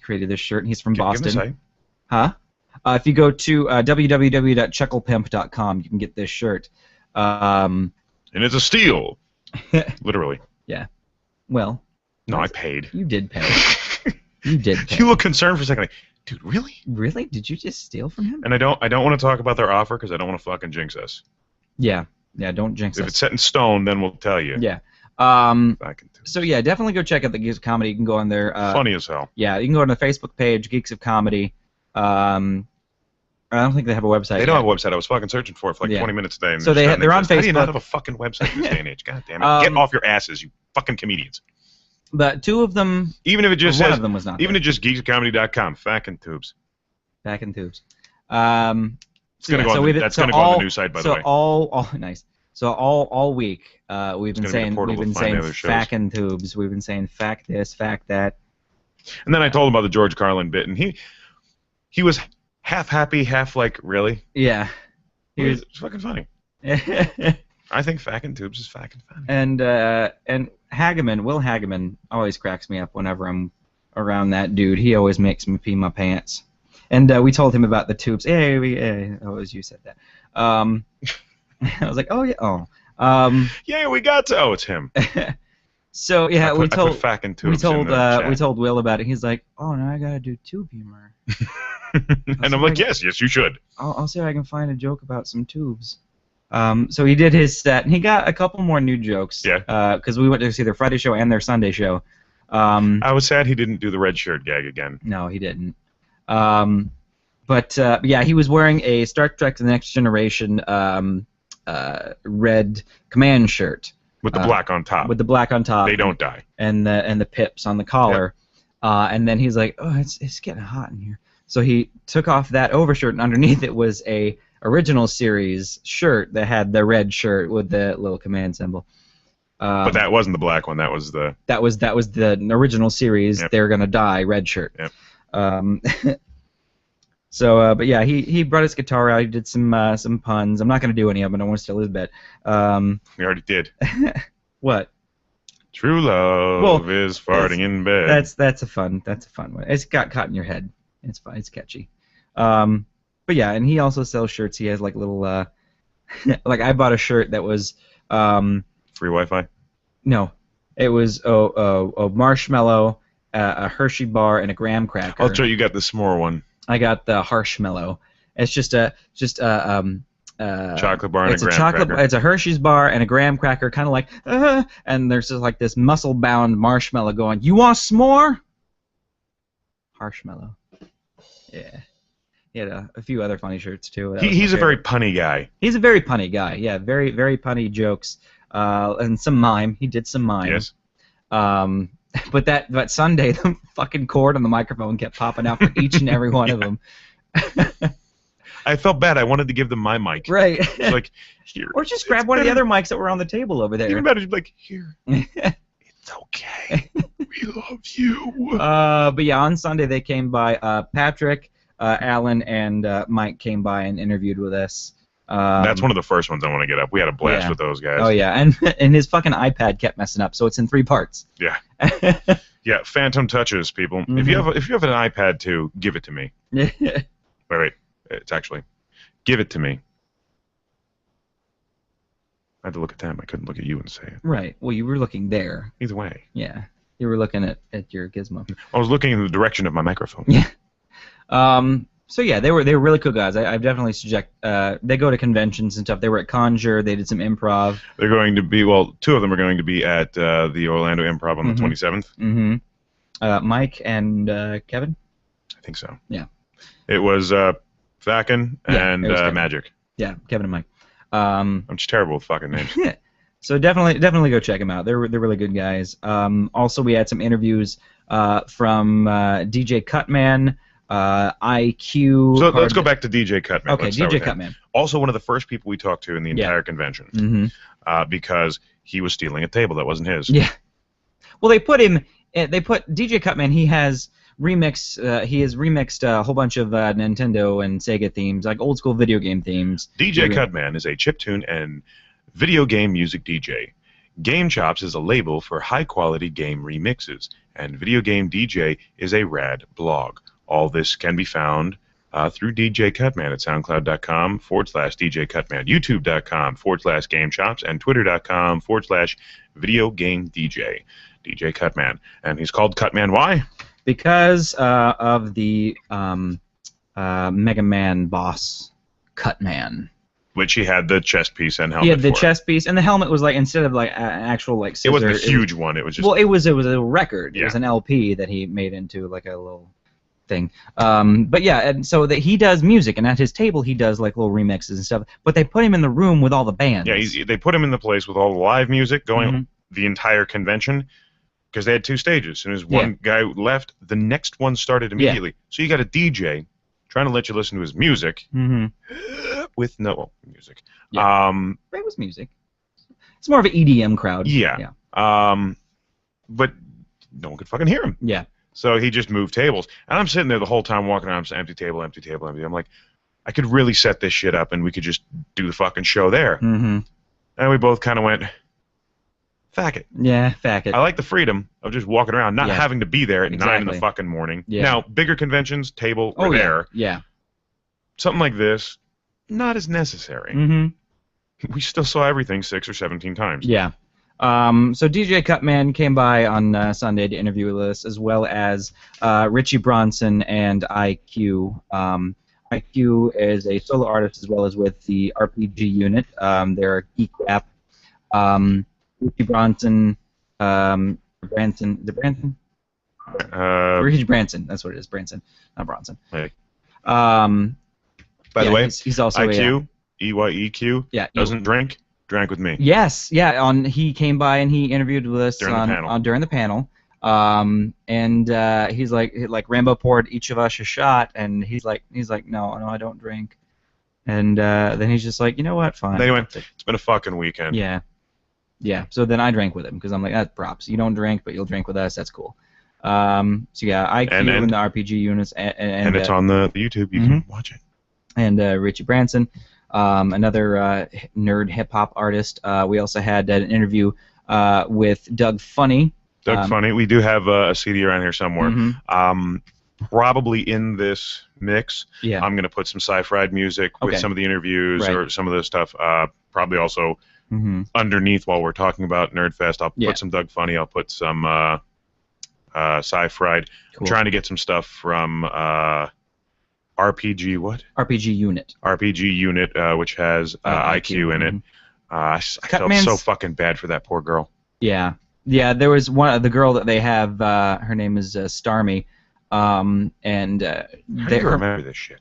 created this shirt, and he's from Boston. Huh? If you go to www.chucklepimp.com, you can get this shirt. And it's a steal. Literally. Yeah. Well. No, I paid. You did pay. You did pay. You look concerned for a second. Like, dude, really? Really? Did you just steal from him? And I don't want to talk about their offer because I don't want to fucking jinx us. Yeah. Yeah, don't jinx us. If it's set in stone, then we'll tell you. Yeah. So yeah, definitely go check out the Geeks of Comedy. You can go on there. Funny as hell. Yeah, you can go on the Facebook page, Geeks of Comedy. I don't think they have a website. They don't have a website. I was fucking searching for it for like 20 minutes a day. And so they're on Facebook. How do you not have a fucking website in this day and age? God damn it! Get off your asses, you fucking comedians. But two of them. Even if it just one says, of them was not. Even if just geeksofcomedy.com, Fackin' Tubes. Fackin' Tubes. It's gonna go on. That's gonna go on the new site, by the way. Nice. So all week we've been saying Fackin' Tubes. We've been saying fact this, fact that. And then I told him about the George Carlin bit, and he was half happy, half like, really? Yeah. It's fucking funny. I think Fackin' Tubes is fucking funny. And Hageman, Will Hageman, always cracks me up whenever I'm around that dude. He always makes me pee my pants. And we told him about the tubes. Hey, as you said that. I was like, oh yeah, yeah, we got to. Oh, it's him. So yeah, we told Will about it. He's like, oh, now I gotta do tube humor. And I'm like, yes, you should. I'll see if I can find a joke about some tubes. So he did his set, and he got a couple more new jokes. Yeah. Because we went to see their Friday show and their Sunday show. I was sad he didn't do the red shirt gag again. No, he didn't. But yeah, he was wearing a Star Trek: The Next Generation red command shirt. With the black on top. With the black on top. They don't die. And the pips on the collar. Yep. And then he's like, oh, it's getting hot in here. So he took off that overshirt, and underneath it was a original series shirt that had the red shirt with the little command symbol. But that wasn't the black one. That was the. That was the original series. Yep. They're gonna die red shirt. Yep. So, but yeah, he brought his guitar out. He did some puns. I'm not gonna do any of them. I don't want to steal his bit. We already did. What? True love is farting in bed. That's a fun one. It's got caught in your head. It's fun. It's catchy. But yeah, and he also sells shirts. He has like little like I bought a shirt that was free Wi-Fi. No, it was a marshmallow, a Hershey bar, and a graham cracker. I'll show you got the s'more one. I got the Harshmallow. It's just a chocolate bar and a graham cracker. It's a Hershey's bar and a graham cracker, kind of like, and there's just like this muscle-bound marshmallow going, you want s'more? Harshmallow. Yeah. He had a few other funny shirts, too. He's a very punny guy. He's a very punny guy, yeah. Very, very punny jokes. And some mime. He did some mime. Yes. But that Sunday, the fucking cord on the microphone kept popping out for each and every one of them. I felt bad. I wanted to give them my mic. Right. Like, here. Or just grab one of the other mics that were on the table over there. Even better, like, here. It's okay. We love you. But yeah, on Sunday they came by Patrick, Alan and Mike came by and interviewed with us. That's one of the first ones I want to get up. We had a blast with those guys. Oh yeah, and his fucking iPad kept messing up, so it's in 3 parts. Yeah. Yeah, phantom touches, people. If you have an iPad too, give it to me. wait, it's actually, give it to me. I had to look at them. I couldn't look at you and say it. Right. Well, you were looking there. Either way. Yeah. You were looking at your gizmo. I was looking in the direction of my microphone. Yeah. So yeah, they were really cool guys. I definitely suggest. They go to conventions and stuff. They were at Conjure. They did some improv. They're going to be 2 of them are going to be at the Orlando Improv on the 27th. Mm-hmm. Mike and Kevin. I think so. Yeah. It was Thacken and Magic. Yeah, Kevin and Mike. I'm just terrible with fucking names. Yeah. So definitely go check them out. They're really good guys. Also, we had some interviews from DJ Cutman. IQ. So let's go back to DJ Cutman. Okay, DJ Cutman. Also, one of the first people we talked to in the entire convention, because he was stealing a table that wasn't his. Yeah. Well, they put DJ Cutman. He has remixed a whole bunch of Nintendo and Sega themes, like old school video game themes. DJ Cutman is a chiptune and video game music DJ. Game Chops is a label for high quality game remixes, and Video Game DJ is a rad blog. All this can be found through DJ Cutman at SoundCloud.com/DJ Cutman, YouTube.com/Game Chops, and Twitter.com/Video Game DJ. DJ Cutman. And he's called Cutman. Why? Because of the Mega Man boss, Cutman. Which he had the chest piece and helmet. He had the chest piece, and the helmet was like, instead of like an actual like scissor, it wasn't a huge one. It was just. Well, it was a record. Yeah. It was an LP that he made into like a little thing. But yeah, and so that he does music, and at his table he does like little remixes and stuff. But they put him in the room with all the bands. Yeah, they put him in the place with all the live music going the entire convention, because they had 2 stages. As soon as one guy left, the next one started immediately. So you got a DJ trying to let you listen to his music with no music. Yeah. It was music. It's more of an EDM crowd. Yeah. But no one could fucking hear him. Yeah. So he just moved tables. And I'm sitting there the whole time walking around, empty table, empty table, empty. I'm like, I could really set this shit up and we could just do the fucking show there. And we both kind of went, fuck it. Yeah, fuck it. I like the freedom of just walking around, not having to be there at 9 in the fucking morning. Yeah. Now, bigger conventions, table, we're there. Yeah. Something like this, not as necessary. We still saw everything 6 or 17 times. Yeah. So DJ Cutman came by on Sunday to interview with us, as well as Richie Bronson and IQ. IQ is a solo artist as well as with the RPG unit. They're a geek rap. Richie Bronson, Branson, is it Branson? Richie Branson, that's what it is, Branson, not Bronson. Hey. By the way, he's also IQ, EYEQ, doesn't drink, drank with me. Yes, yeah. He came by and he interviewed with us during the panel. And he's like Rambo poured each of us a shot, and he's like, no, I don't drink. And then he's just like, you know what, fine. Then he went, it's been a fucking weekend. Yeah. Yeah, so then I drank with him, because I'm like, that's props. You don't drink, but you'll drink with us. That's cool. So yeah, IQ and the RPG units. And it's on the YouTube. You can watch it. And Richie Branson, another nerd hip-hop artist. We also had an interview with Doug Funny. Doug Funny. We do have a CD around here somewhere. Probably in this mix, I'm going to put some sci-fi music with some of the interviews or some of the stuff. Probably also underneath while we're talking about Nerdfest, I'll put some Doug Funny. I'll put some sci-fi. Cool. I'm trying to get some stuff from RPG. What? RPG Unit. RPG Unit, which has IQ in it. I felt so fucking bad for that poor girl. Yeah. Yeah, there was the girl that they have. Her name is Starmy. And how do you remember this shit?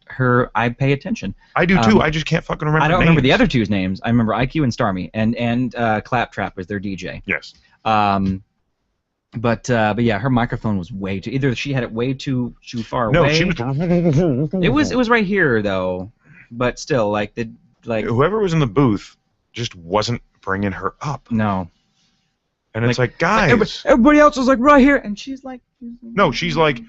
I pay attention. I do too. I just can't fucking remember. I don't remember the other two's names. I remember IQ and Starmy, and Claptrap was their DJ. Yes. But yeah, her microphone was way too. Either she had it way too far away. No, she was. It was right here though, but still, like whoever was in the booth just wasn't bringing her up. No. And it's like, guys. Everybody else was like right here, and she's like. No, she's like.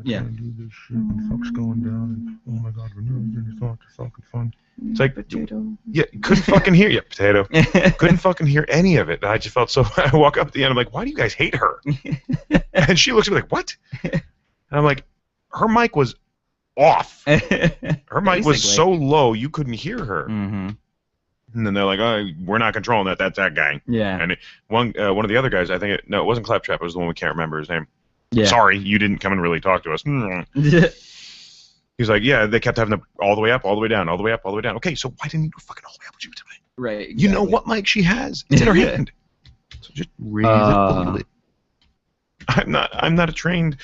Yeah. shit, and the fuck's going down, and oh my god, we're nervous, and it's all fucking fun. It's like, Potato. Yeah, couldn't fucking hear you, potato. Couldn't fucking hear any of it. I just felt so. I walk up at the end. I'm like, why do you guys hate her? And she looks at me like, what? And I'm like, her mic was off. Her mic was so low you couldn't hear her. Mm-hmm. And then they're like, oh, we're not controlling that. That's that guy. Yeah. And one of the other guys, I think it wasn't Claptrap. It was the one we can't remember his name. Yeah. Sorry, you didn't come and really talk to us. He's like, yeah, they kept having the all the way up, all the way down, all the way up, all the way down. Okay, so why didn't you go fucking all the way up? Right. Exactly. You know what mic she has? It's in her hand. So just raise it a little bit. I'm not a trained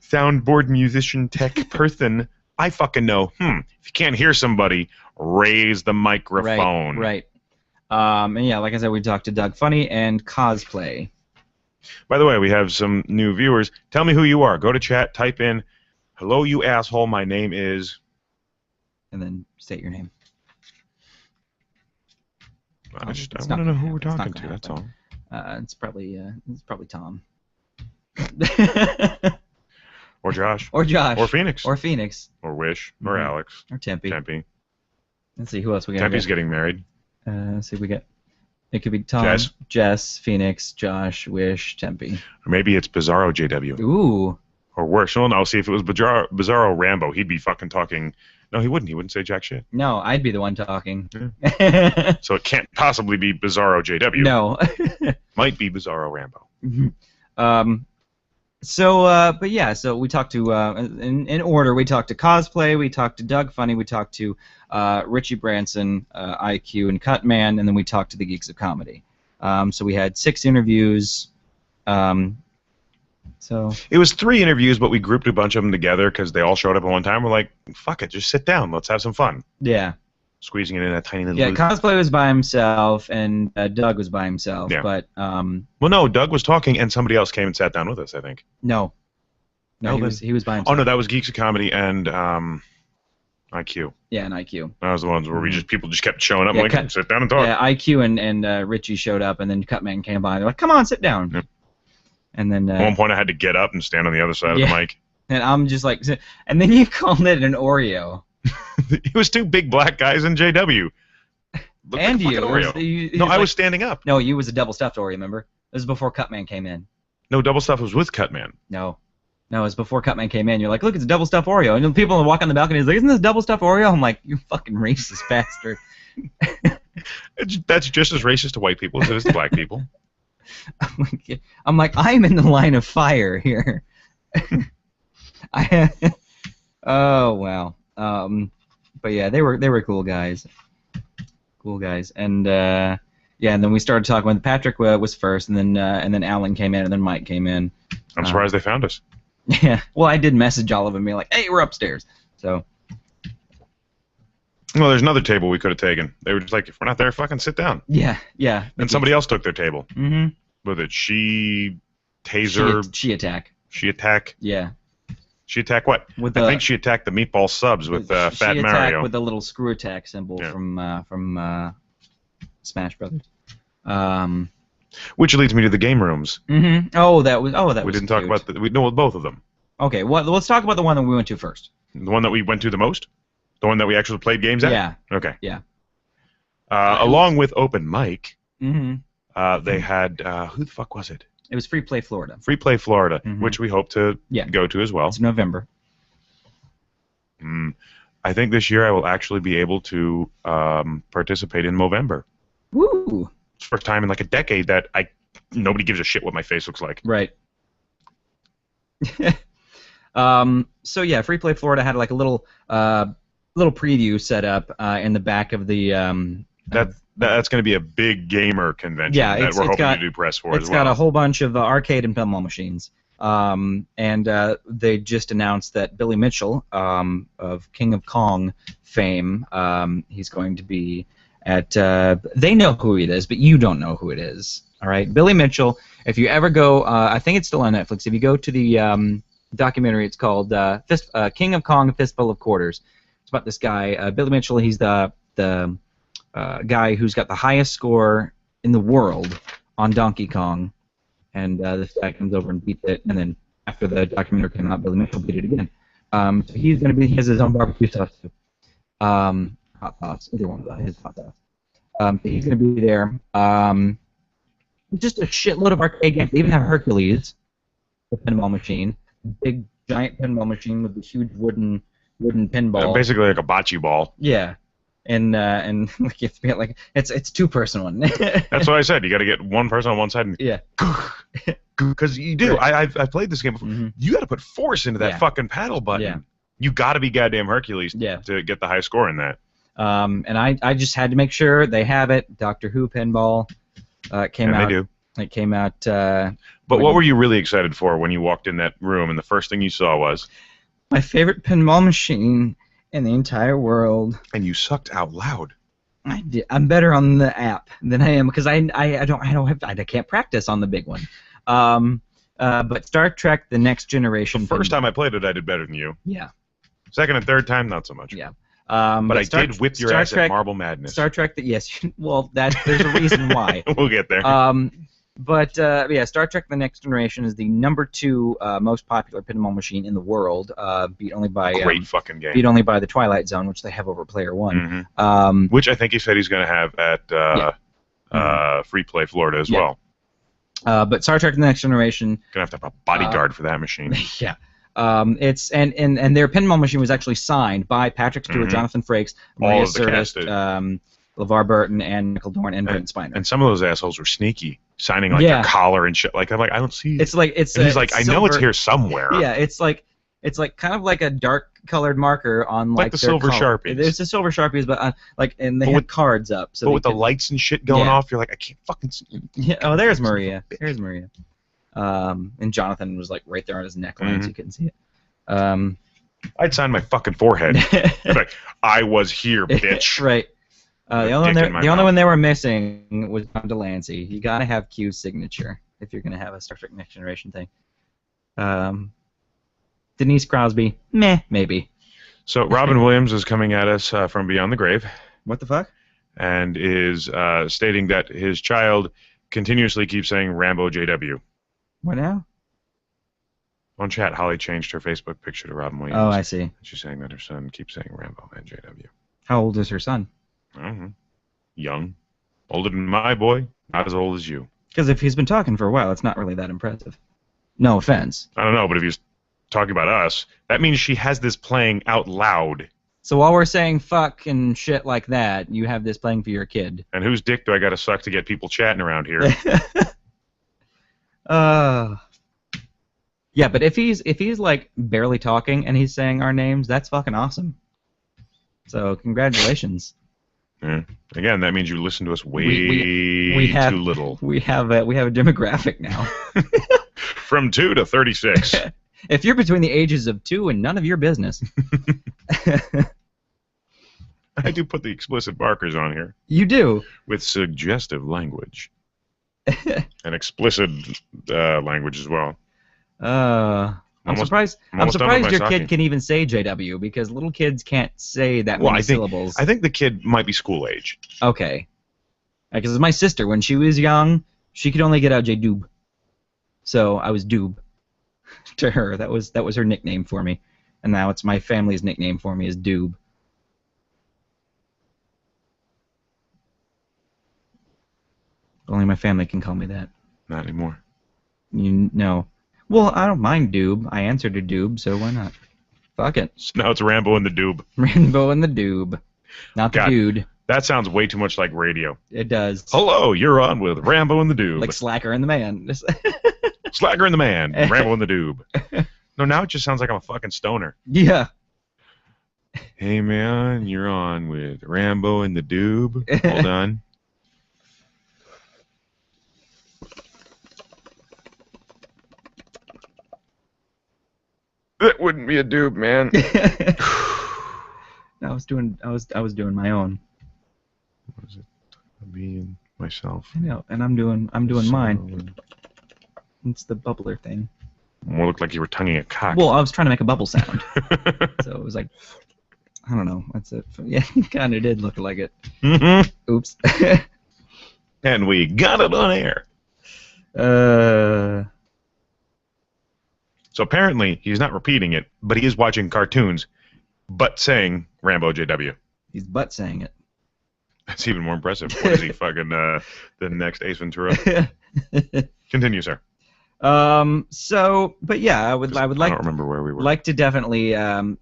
soundboard musician tech person. I fucking know. If you can't hear somebody, raise the microphone. Right. And yeah, like I said, we talked to Doug Funny and Cosplay. By the way, we have some new viewers. Tell me who you are. Go to chat, type in, hello, you asshole, my name is... And then state your name. I want to know who we're talking to, that's all. It's probably Tom. Or Josh. Or Josh. Or Phoenix. Or Phoenix. Or Wish. Or Alex. Or Tempe. Tempe. Let's see, who else we got? Tempe's getting married. Let's see, we got... It could be Tom, Jess, Phoenix, Josh, Wish, Tempe. Or maybe it's Bizarro JW. Ooh. Or worse. Well, no, see, if it was Bizarro Rambo, he'd be fucking talking... No, he wouldn't. He wouldn't say jack shit. No, I'd be the one talking. Yeah. So it can't possibly be Bizarro JW. No. Might be Bizarro Rambo. But yeah, so we talked to, in order, we talked to Cosplay, we talked to Doug Funny, we talked to Richie Branson, IQ, and Cutman, and then we talked to the Geeks of Comedy. So we had 6 interviews. So it was 3 interviews, but we grouped a bunch of them together because they all showed up at one time. We're like, fuck it, just sit down. Let's have some fun. Yeah. Squeezing it in a tiny little booth. Cosplay was by himself, and Doug was by himself. Yeah. But well, no, Doug was talking, and somebody else came and sat down with us, I think. No, he was by himself. Oh, no, that was Geeks of Comedy and IQ. Yeah, and IQ. That was the ones where people just kept showing up, like, sit down and talk. Yeah, IQ and Richie showed up, and then Cutman came by. They're like, come on, sit down. Yeah. And then at one point I had to get up and stand on the other side of the mic. And I'm just like, and then you called it an Oreo. It was 2 big black guys in JW. And you. No, I was standing up. No, you was a double stuffed Oreo, remember? This was before Cutman came in. No, double stuff was with Cutman. No, it was before Cutman came in. You're like, look, it's a double stuffed Oreo. And then people walk on the balcony and like, isn't this double stuffed Oreo? I'm like, you fucking racist bastard. That's just as racist to white people as it is to black people. I'm like, I'm in the line of fire here. Oh wow. But yeah, they were cool guys. And and then we started talking when Patrick was first, and then Alan came in, and then Mike came in. I'm surprised they found us. Yeah. Well, I did message all of them, being like, hey, we're upstairs. So. Well, there's another table we could have taken. They were just like, if we're not there, fucking sit down. Yeah. And somebody else took their table. Mm-hmm. With it, Taser. She attack. She attack. Yeah. She attack what? I think she attacked the meatball subs with Fat Mario. She attacked with the little screw attack symbol from Smash Brothers. Which leads me to the game rooms. Mm-hmm. That was. We didn't talk about both of them. Okay, well, let's talk about the one that we went to first. The one that we went to the most? The one that we actually played games at? Yeah. Okay. Yeah. Along with Open Mic, mm-hmm. they had who the fuck was it? It was Free Play Florida. Free Play Florida, which we hope to go to as well. It's November. I think this year I will actually be able to participate in Movember. Woo! It's the first time in like a decade that nobody gives a shit what my face looks like. Right. So yeah, Free Play Florida had like a little preview set up in the back of the. That's going to be a big gamer convention that we're hoping to do press for as well. It's got a whole bunch of arcade and pinball machines. And they just announced that Billy Mitchell of King of Kong fame, he's going to be at. They know who it is, but you don't know who it is. All right, Billy Mitchell. If you ever go, I think it's still on Netflix. If you go to the documentary, it's called King of Kong: Fistful of Quarters. It's about this guy, Billy Mitchell. He's the guy who's got the highest score in the world on Donkey Kong, and this guy comes over and beats it, and then after the documentary came out, Billy Mitchell beat it again. So he's gonna be. He has his own barbecue sauce too. Hot sauce. Either one of his hot sauce. So he's gonna be there. Just a shitload of arcade games. They even have Hercules, the pinball machine, big giant pinball machine with the huge wooden pinball. Basically like a bocce ball. Yeah, and like you have to be like it's a two-person one. That's what I said. You got to get one person on one side and yeah. Because you do. Right. I've played this game before. Mm-hmm. You got to put force into that fucking paddle button. Yeah. You got to be goddamn Hercules to get the high score in that. And I just had to make sure they have it. Doctor Who pinball came out. They do. It came out. But what were you really excited for when you walked in that room and the first thing you saw was? My favorite pinball machine in the entire world. And you sucked out loud. I did. I'm better on the app than I am because I can't practice on the big one. But Star Trek: The Next Generation. The first time I played it, I did better than you. Yeah. Second and third time, not so much. Yeah. But I did whip your ass Trek, at Marble Madness. Star Trek. Yes. Well, there's a reason why. We'll get there. But yeah, Star Trek: The Next Generation is the #2 most popular pinball machine in the world, beat only by great fucking game. Beat only by the Twilight Zone, which they have over Player One. Mm-hmm. Which I think he said he's going to have at Free Play Florida as well. But Star Trek: The Next Generation. Gonna have to have a bodyguard for that machine. Yeah. It's and their pinball machine was actually signed by Patrick Stewart, Jonathan Frakes, Maria Sirtis, LeVar Burton, and Michael Dorn, and Brent Spiner. And some of those assholes were sneaky, signing like their collar and shit. Like I'm like, I don't see. It's like and he's like, I know it's here somewhere. Yeah, it's like kind of like a dark colored marker on like the silver Sharpies. It's the silver Sharpies, but and they had cards up. So but with the lights and shit going off, you're like, I can't fucking see. Yeah. Oh, there's Maria. There's Maria. And Jonathan was like right there on his neckline, so you couldn't see it. I'd sign my fucking forehead. Like, I was here, bitch. Right. The only one they were missing was John Delancey. You gotta have Q's signature if you're gonna have a Star Trek Next Generation thing. Denise Crosby, maybe. So Robin Williams is coming at us from beyond the grave. What the fuck? And is stating that his child continuously keeps saying Rambo JW. What now? On chat, Holly changed her Facebook picture to Robin Williams. Oh, I see. She's saying that her son keeps saying Rambo and JW. How old is her son? Young. Older than my boy, not as old as you. Because if he's been talking for a while, it's not really that impressive. No offense. I don't know, but if he's talking about us, that means she has this playing out loud. So while we're saying fuck and shit like that, you have this playing for your kid. And whose dick do I gotta suck to get people chatting around here? Yeah, but if he's like barely talking and he's saying our names, that's fucking awesome. So congratulations. Yeah. Again, that means you listen to us way too little. We have a demographic now. From 2 to 36. If you're between the ages of 2 and none of your business. I do put the explicit markers on here. You do. With suggestive language. And explicit language as well. I'm surprised your kid can even say JW because little kids can't say that many syllables. I think the kid might be school age. Okay. Because my sister, when she was young, she could only get out J-Doob. So I was Doob to her. That was her nickname for me. And now it's my family's nickname for me is Doob. Only my family can call me that. Not anymore. No. Well, I don't mind Doob. I answered to Doob, so why not? Fuck it. So now it's Rambo and the Doob. Rambo and the Doob. Not the dude. That sounds way too much like radio. It does. Hello, you're on with Rambo and the Doob. Like Slacker and the Man. Slacker and the Man, Rambo and the Doob. No, now it just sounds like I'm a fucking stoner. Yeah. Hey, man, you're on with Rambo and the Doob. Hold on. That wouldn't be a Doob, man. I was doing my own. What was it? Me and myself. I know, and I'm doing mine. It's the bubbler thing. More looked like you were tonguing a cock. Well, I was trying to make a bubble sound. So it was like, I don't know. That's it. Yeah, it kind of did look like it. Mm-hmm. Oops. And we got it on air. So apparently he's not repeating it, but he is watching cartoons, but saying Rambo JW. He's butt saying it. That's even more impressive. What is he fucking the next Ace Ventura? Continue, sir. So, but yeah, I would like. I don't remember where we were. Like to definitely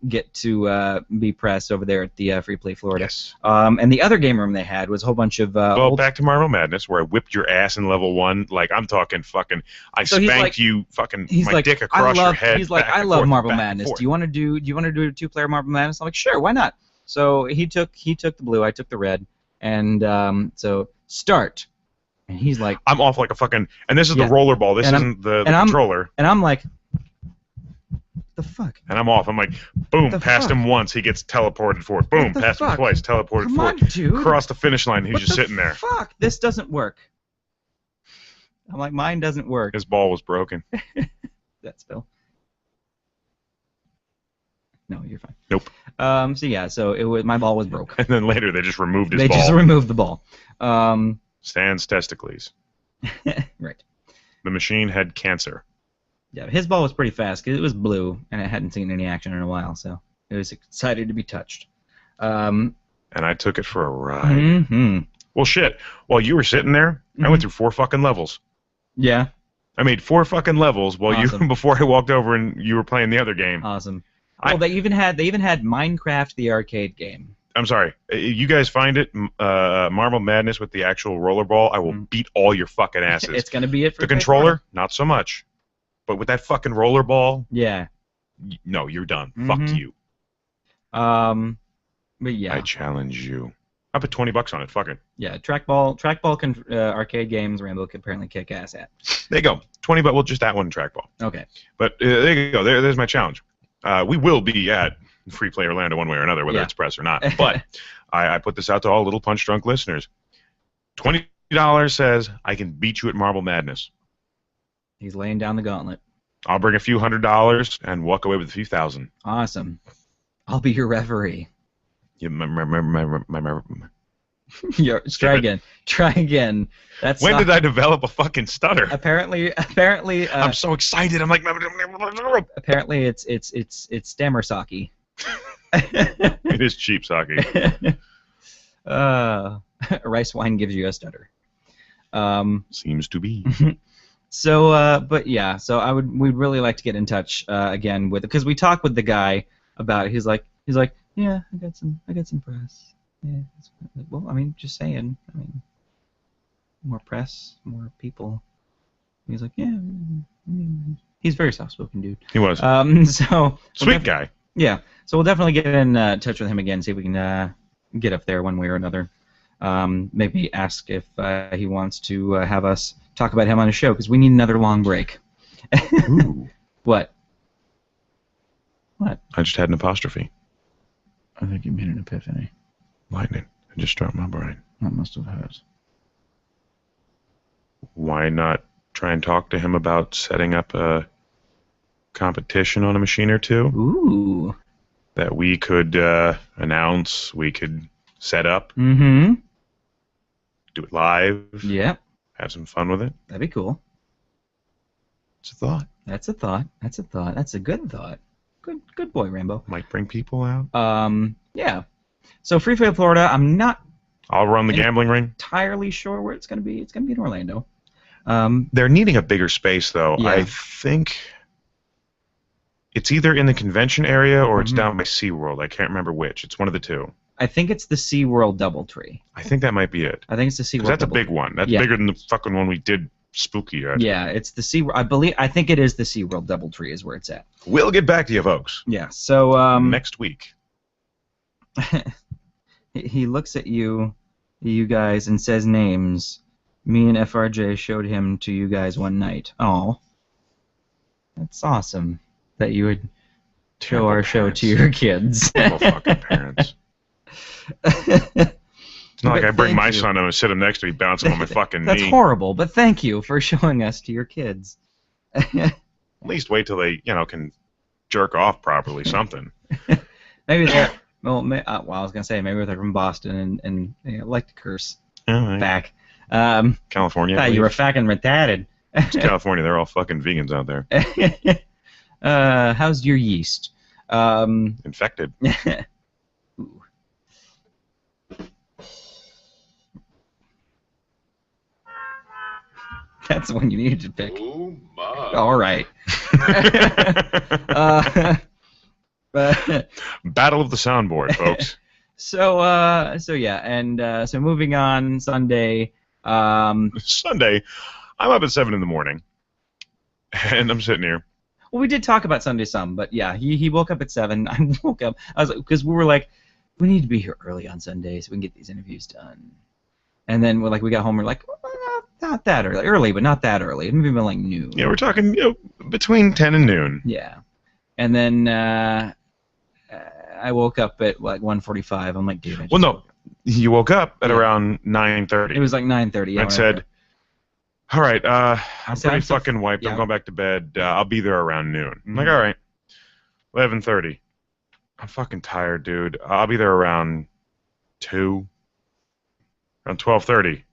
get to be press over there at the Free Play Florida. Yes. And the other game room they had was a whole bunch of. Well, back to Marvel Madness, where I whipped your ass in level 1. Like I'm talking fucking. I spanked you fucking my dick across your head. He's like, I love Marvel Madness. Do you want to do a 2-player Marvel Madness? I'm like, sure, why not? So he took the blue, I took the red, and so start. And he's like, I'm off like a fucking, and this is the rollerball. This isn't the controller. And I'm like, the fuck? And I'm off. I'm like, boom, past him once, he gets teleported forward. Boom, past him twice, teleported forward. Come on, dude. Across the finish line, he's just sitting there. Fuck, this doesn't work. I'm like, mine doesn't work. His ball was broken. That's Phil. No, you're fine. Nope. So yeah, my ball was broke. And then later they just removed his ball. They just removed the ball. Stan's testicles. Right. The machine had cancer. Yeah, his ball was pretty fast because it was blue and it hadn't seen any action in a while, so it was excited to be touched. And I took it for a ride. Mm-hmm. Well, shit. While you were sitting there, I went through 4 fucking levels. Yeah. I made 4 fucking levels while you before I walked over and you were playing the other game. Awesome. Well, they even had Minecraft the arcade game. I'm sorry. You guys find it, Marvel Madness with the actual rollerball, I will beat all your fucking asses. It's going to be it for the controller, not so much. But with that fucking rollerball, yeah. No, you're done. Fuck you. But yeah. I challenge you. I put $20 on it. Fuck it. Yeah, trackball arcade games Rambo can apparently kick ass at. There you go. $20, well, just that one trackball. Okay. But there you go. There's my challenge. We will be at Free Play Orlando one way or another, whether it's press or not. But I put this out to all little punch drunk listeners. $20 says I can beat you at Marble Madness. He's laying down the gauntlet. I'll bring a few $100 and walk away with a few thousand. Awesome. I'll be your referee. Try again. Try again. When did I develop a fucking stutter? Apparently. I'm so excited. I'm like. Apparently, it's stammer sake. It is cheap sake. Rice wine gives you a stutter. Seems to be. So, but yeah. So we'd really like to get in touch again because we talked with the guy about it. He's like, yeah, I got some press. Yeah. Well, I mean, just saying. I mean, more press, more people. He's like, yeah. He's a very soft-spoken dude. He was. So sweet guy. Yeah. So we'll definitely get in touch with him again, see if we can get up there one way or another. Maybe ask if he wants to have us talk about him on a show because we need another long break. Ooh. What? What? I just had an apostrophe. I think you made an epiphany. Lightning. I just struck my brain. That must have hurt. Why not try and talk to him about setting up a competition on a machine or two? Ooh. That we could announce, we could set up. Mm-hmm. Do it live. Yep. Have some fun with it. That'd be cool. It's a thought. That's a thought. That's a thought. That's a good thought. Good boy, Rambo. Might bring people out. Yeah. So Free Play Florida, I'm not. I'll run the gambling ring. Entirely sure where it's gonna be. It's gonna be in Orlando. They're needing a bigger space, though. Yeah. I think it's either in the convention area or it's down by SeaWorld. I can't remember which. It's one of the two. I think it's the SeaWorld DoubleTree. I think that might be it. I think it's the SeaWorld. That's a big one. That's bigger than the fucking one we did spooky at. Yeah, it's the SeaWorld. I think it is the SeaWorld DoubleTree is where it's at. We'll get back to you, folks. Yeah. So next week. He looks at you guys, and says names. Me and FRJ showed him to you guys one night. Oh, that's awesome that you would show our show to your kids. Terrible fucking parents. It's not like I bring my son and sit him next to me, bounce him on my fucking knee. That's horrible, but thank you for showing us to your kids. At least wait till they, can jerk off properly, something. Maybe they're... Well, I was going to say, maybe they're from Boston and they like to curse. Right. Back. California. You were fucking retarded. It's California. They're all fucking vegans out there. How's your yeast? Infected. Ooh. That's the one you needed to pick. Oh my. All right. Battle of the soundboard, folks. So yeah, and so moving on, Sunday. Sunday, I'm up at 7 in the morning, and I'm sitting here. Well, we did talk about Sunday some, but yeah, he woke up at 7. I woke up. I was like, because we were like, we need to be here early on Sunday so we can get these interviews done. And then we got home. We're like, well, not that early, but not that early. Maybe like noon. Yeah, we're talking between 10 and noon. Yeah, and then I woke up at like 1:45. I'm like, dude. Well, no, you woke up at around 9:30. It was like 9:30. Yeah, and said, all right, I'm pretty still- fucking wiped. yeah. I'm going back to bed. I'll be there around noon. I'm like, Mhm. all right, 11:30. I'm fucking tired, dude. I'll be there around 2. Around 12:30.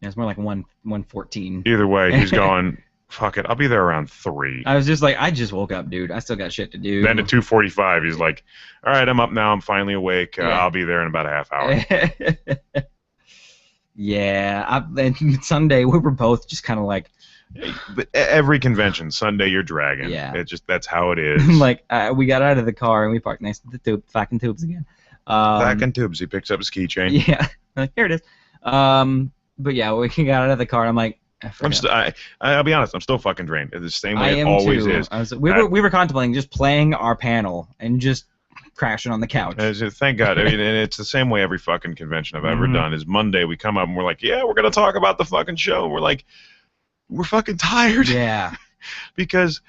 Yeah, it's more like 1:14. Either way, he's going, fuck it, I'll be there around 3. I was just like, I just woke up, dude. I still got shit to do. Then at 2:45, he's like, all right, I'm up now. I'm finally awake. Yeah. I'll be there in about a half hour. Yeah, and Sunday we were both just kind of like, But every convention, Sunday you're dragging. Yeah. That's how it is. like we got out of the car and we parked next to the fucking tubes again. Back in tubes, he picks up his keychain. Yeah, like, here it is. But yeah, we got out of the car. And I'm like, I'll be honest, I'm still fucking drained. It's the same I way it am always too. is. We were contemplating just playing our panel and just crashing on the couch. Thank God. I mean, and it's the same way every fucking convention I've ever Mhm. done. Is Monday we come up and we're like, yeah, we're gonna talk about the fucking show. And we're like, we're fucking tired. Yeah, Because,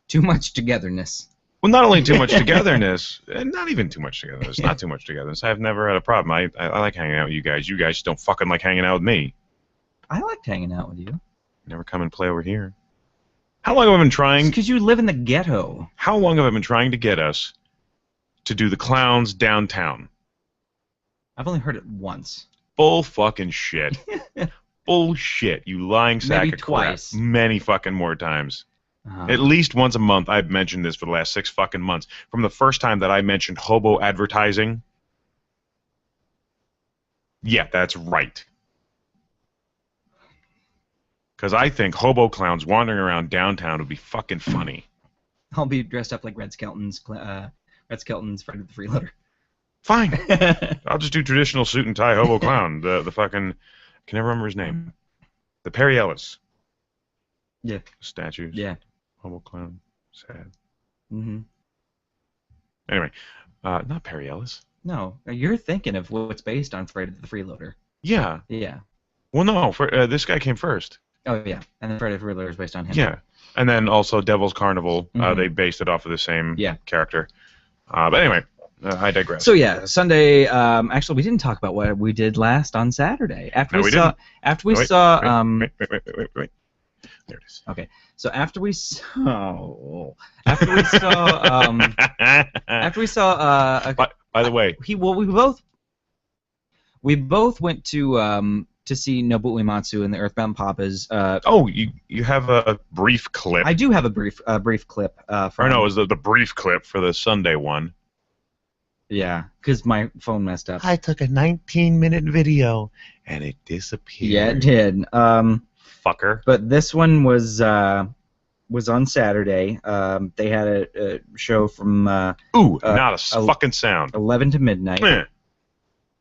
too much togetherness. well, not only too much togetherness, and not even too much togetherness, not too much togetherness. I've never had a problem. I like hanging out with you guys. You guys don't fucking like hanging out with me. I liked hanging out with you. Never come and play over here. How long have I been trying? Because you live in the ghetto. How long have I been trying to get us to do the clowns downtown? I've only heard it once. Bull fucking shit. Bullshit, you lying sack Maybe of crap. twice. Many fucking more times. Uh-huh. At least once a month. I've mentioned this for the last 6 fucking months. From the first time that I mentioned hobo advertising. Yeah, that's right. Because I think hobo clowns wandering around downtown would be fucking funny. I'll be dressed up like Red Skelton's Friday the Freeloader. Fine. I'll just do traditional suit and tie hobo clown. The fucking... I can never remember his name. The Perry Ellis. Yeah. Statues. Yeah. Hobo clown. Sad. Mm-hmm. Anyway, not Perry Ellis. No, you're thinking of what's based on Friday the Freeloader. Yeah. Yeah. Well, no. this guy came first. Oh yeah, and then Friday the Freeloader is based on him. Yeah. And then also Devil's Carnival. Mhm. They based it off of the same Yeah. character. But anyway, I digress. So yeah, Sunday. Actually, we didn't talk about what we did last on Saturday. After No, we we saw, didn't. after we Wait, saw, Wait. There it is. Okay, so after we saw, after we saw, By the way, we both went to see Nobuo Uematsu and the Earthbound Papas. you have a brief clip. I do have a brief clip. From, Or no, it was the brief clip for the Sunday one. Yeah, because my phone messed up. I took a 19-minute video and it disappeared. Yeah, it did. Fucker. But this one was on Saturday. They had a show from Not a fucking sound. 11 to midnight. Eh.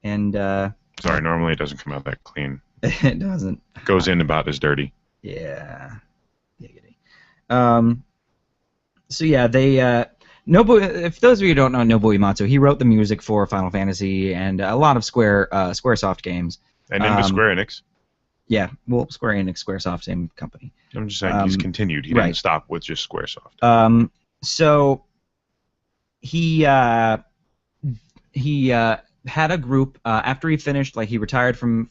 And Sorry, normally it doesn't come out that clean. it doesn't. Goes in about as dirty. Yeah. Giggity. So yeah, they Nobuo. If those of you who don't know Nobuo Uematsu, he wrote the music for Final Fantasy and a lot of SquareSoft games. And then with Square Enix. Yeah, well, Square Enix, SquareSoft, same company. I'm just saying he's continued. He right. didn't stop with just SquareSoft. So he had a group after he finished, like he retired from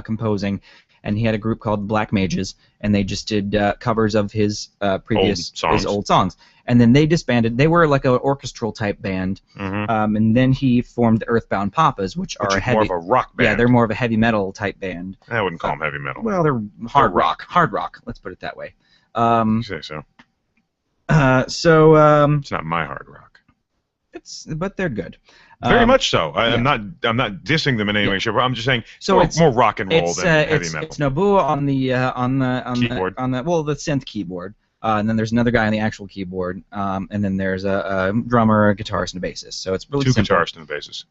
composing, and he had a group called Black Mages, and they just did covers of his previous old songs. And then they disbanded. They were like an orchestral type band, and then he formed the Earthbound Papas, which are a heavy, more of a rock band. Yeah, they're more of a heavy metal type band. I wouldn't call them heavy metal. Well, they're hard rock. Hard rock. Let's put it that way. You say so. It's not my hard rock. But they're good. Very much so. I'm not dissing them in any way, shape. I'm just saying it's more rock and roll than heavy metal. It's Nobuo on the keyboard. The synth keyboard, and then there's another guy on the actual keyboard, and then there's a drummer, a guitarist, and a bassist. So it's really simple. 2 guitarists and a bassist.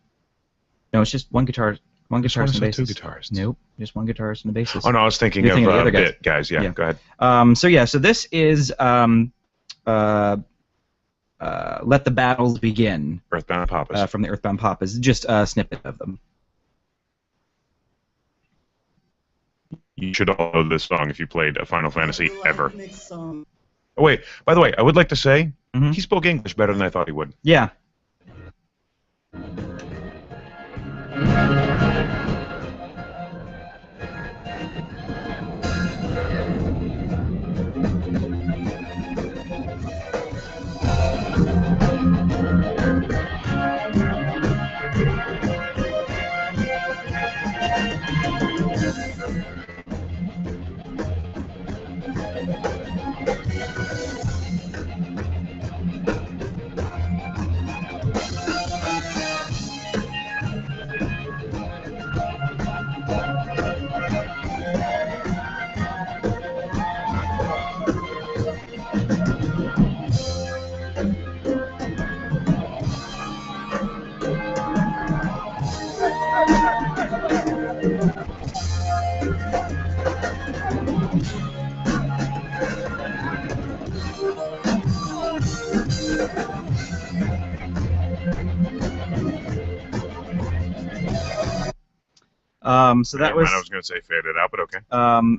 No, it's just one guitarist and a bassist. 2 guitarists. Nope, just one guitarist and a bassist. Oh no, I was thinking of the other guys. Yeah, go ahead. So this is Let the Battles Begin. Earthbound Papas. From the Earthbound Papas. Just a snippet of them. You should all know this song if you played a Final Fantasy ever. Oh, wait, by the way, I would like to say he spoke English better than I thought he would. Yeah. So that was. I was going to say fade it out, but okay.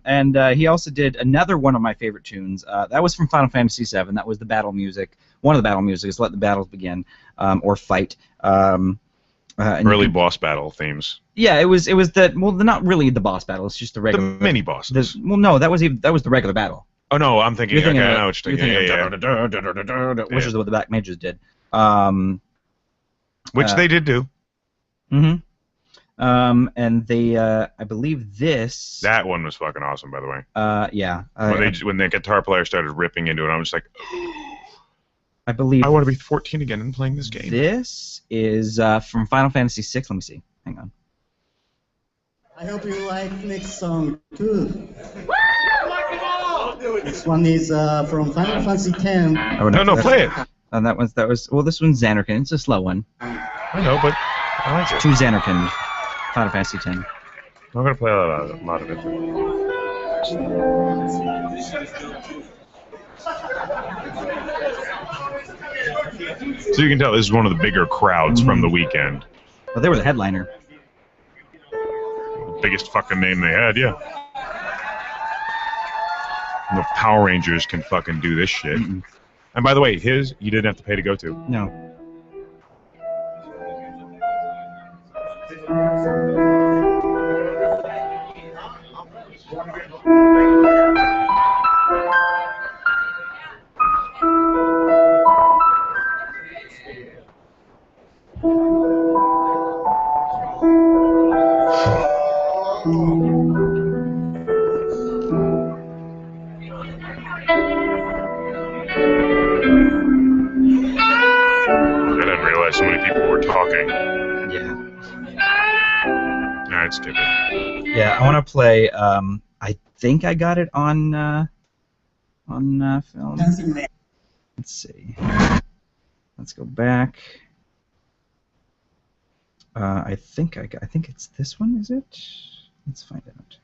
And he also did another one of my favorite tunes. That was from Final Fantasy VII. That was the battle music. One of the battle music is "Let the Battles Begin" or "Fight." Early boss battle themes. Yeah, it was the not really the boss battle. It's just the regular. The mini bosses. No, that was the regular battle. Oh no, I'm thinking. I know what you're thinking. Which is what the Black Mages did. Which they did do. Mm-hmm. And they, I believe this. That one was fucking awesome, by the way. Yeah. When the guitar player started ripping into it, I was just like, I believe. I want to be 14 again and playing this game. This is from Final Fantasy VI. Let me see. Hang on. I hope you like next song too. This one is from Final Fantasy X. No, play it. And that was well, this one's Xanarkand. It's a slow one. I know, but I like it. To Xanarkand. Final Fantasy X. I'm gonna play a lot of it. So you can tell this is one of the bigger crowds from the weekend. Well, they were the headliner. The biggest fucking name they had, yeah. The Power Rangers can fucking do this shit. Mm-mm. And by the way, you didn't have to pay to go to. No. So many people were talking. Yeah. Alright, skip it. Yeah, I want to play. I think I got it on film. Let's see. Let's go back. I think it's this one. Is it? Let's find out.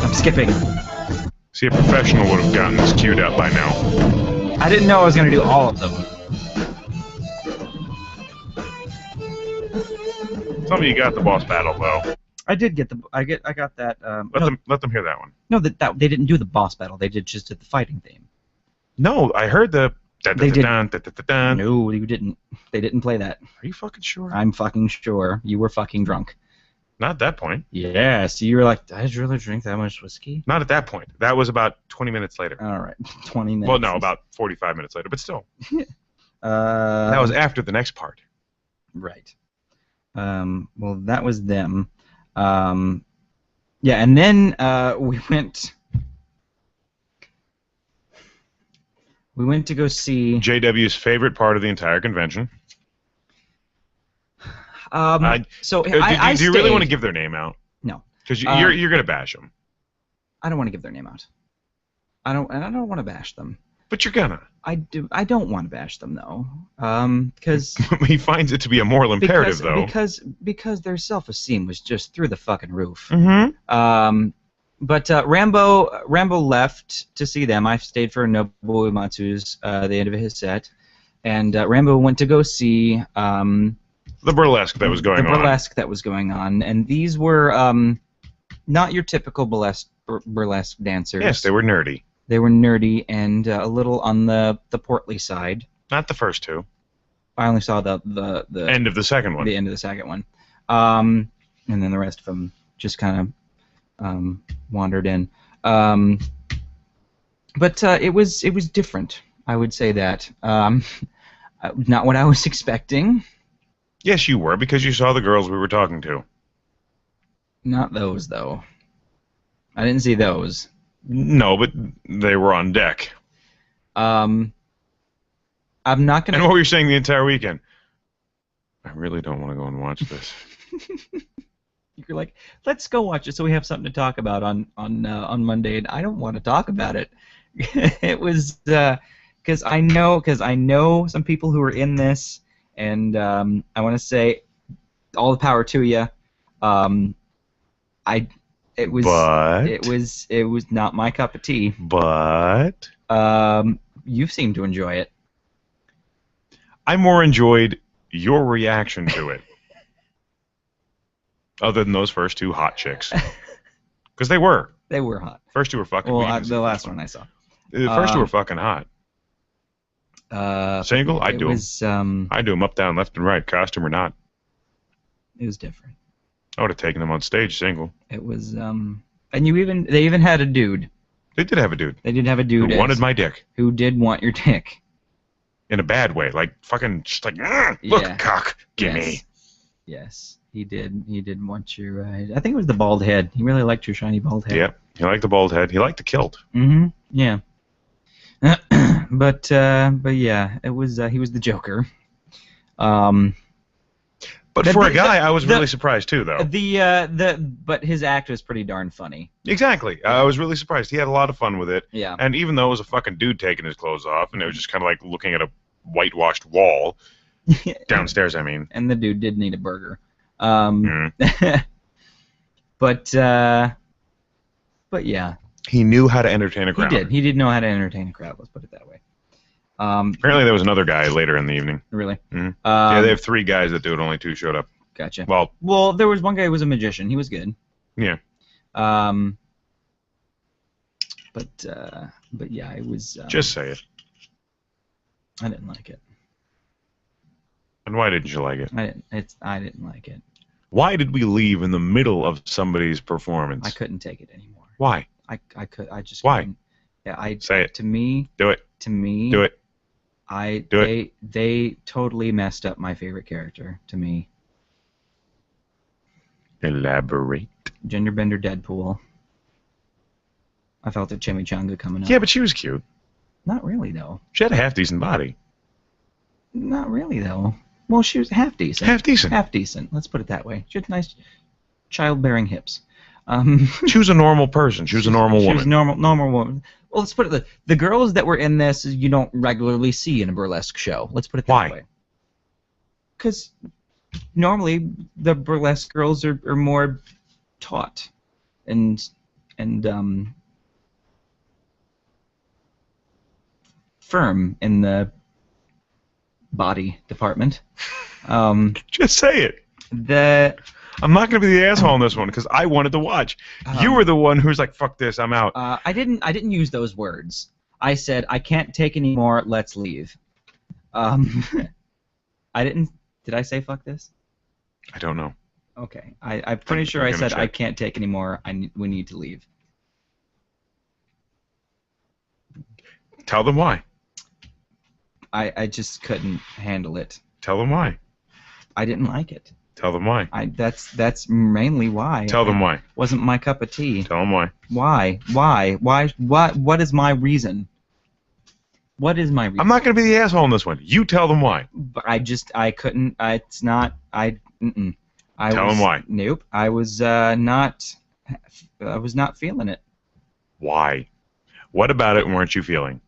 I'm skipping. See, a professional would have gotten this queued up by now. I didn't know I was going to do all of them. Tell me you got the boss battle though. I did get the. I got that. Let them hear that one. No, that they didn't do the boss battle. They just did the fighting theme. No, I heard the. They did. No, you didn't. They didn't play that. Are you fucking sure? I'm fucking sure. You were fucking drunk. Not at that point. Yes, you were like, did I really drink that much whiskey? Not at that point. That was about 20 minutes later. All right, 20 minutes. Well, no, about 45 minutes later, but still. That was after the next part. Right. Well, that was them. Yeah, and then we went to go see JW's favorite part of the entire convention. So do you really want to give their name out? No. Because you're gonna bash them. I don't want to give their name out. I don't want to bash them. But you're gonna. I don't want to bash them though, because he finds it to be a moral imperative though. Because their self-esteem was just through the fucking roof. Mm-hmm. But Rambo left to see them. I stayed for Nobuo Uematsu's the end of his set, and Rambo went to go see the burlesque that was going on. The burlesque that was going on, and these were not your typical burlesque dancers. Yes, they were nerdy. They were nerdy and a little on the portly side. Not the first two. I only saw the end of the second one. The end of the second one, and then the rest of them just kind of wandered in. But it was different. I would say that. Not what I was expecting. Yes, you were, because you saw the girls we were talking to. Not those, though. I didn't see those. No, but they were on deck. I'm not gonna. And what were you saying the entire weekend? I really don't want to go and watch this. You're like, let's go watch it so we have something to talk about on Monday, and I don't want to talk about it. It was because I know some people who are in this, and I want to say all the power to you. It was not my cup of tea. But you seem to enjoy it. I more enjoyed your reaction to it. Other than those first two hot chicks. Because they were. They were hot. First two were fucking the last one I saw. The first two were fucking hot. Single? I'd do them. I'd do them up, down, left, and right, costume or not. It was different. I would have taken them on stage single. It was, and they even had a dude. They did have a dude. They did have a dude who wanted my dick. Who did want your dick. In a bad way, like fucking just like, look, cock, gimme. Yes, he did. He did want your. I think it was the bald head. He really liked your shiny bald head. Yeah, he liked the bald head. He liked the kilt. Mm-hmm. Yeah. But yeah, it was. He was the Joker. But for a guy, I was really surprised too, though. But his act was pretty darn funny. Exactly. I was really surprised. He had a lot of fun with it. Yeah. And even though it was a fucking dude taking his clothes off, and it was just kind of like looking at a whitewashed wall downstairs. I mean. And the dude did need a burger. But yeah. He knew how to entertain a crowd. He did. He did know how to entertain a crowd. Let's put it that way. Apparently there was another guy later in the evening. Really? Mm-hmm. Yeah, they have 3 guys that do it. Only 2 showed up. Gotcha. Well, there was one guy who was a magician. He was good. Yeah. But yeah, it was. Just say it. I didn't like it. And why didn't you like it? I didn't like it. Why did we leave in the middle of somebody's performance? I couldn't take it anymore. Why? I just. Why? Couldn't. Yeah, say it. To me. Do it. To me. Do it. They totally messed up my favorite character. To me. Elaborate. Genderbender Deadpool. I felt a chimichanga coming up. Yeah, but she was cute. Not really, though. She had a half-decent body. Not really, though. Well, she was half-decent. Half-decent. Half-decent. Let's put it that way. She had nice childbearing hips. She was a normal person. She was a normal woman. She was normal woman. Well, let's put it the girls that were in this you don't regularly see in a burlesque show. Let's put it that way. Because normally the burlesque girls are more taut and firm in the body department. Just say it. I'm not going to be the asshole in this one because I wanted to watch. You were the one who's like, "Fuck this, I'm out." I didn't use those words. I said, "I can't take any more. Let's leave." I didn't. Did I say "fuck this"? I don't know. Okay, I'm pretty sure I said, "I can't take any more. We need to leave." Tell them why. I just couldn't handle it. Tell them why. I didn't like it. Tell them why. That's mainly why. Tell them why. Wasn't my cup of tea. Tell them why. Why? What is my reason? What is my reason? I'm not going to be the asshole in this one. You tell them why. But I couldn't. It's not. I. Mm-mm. Tell them why. Nope. I was not feeling it. Why? What about it weren't you feeling?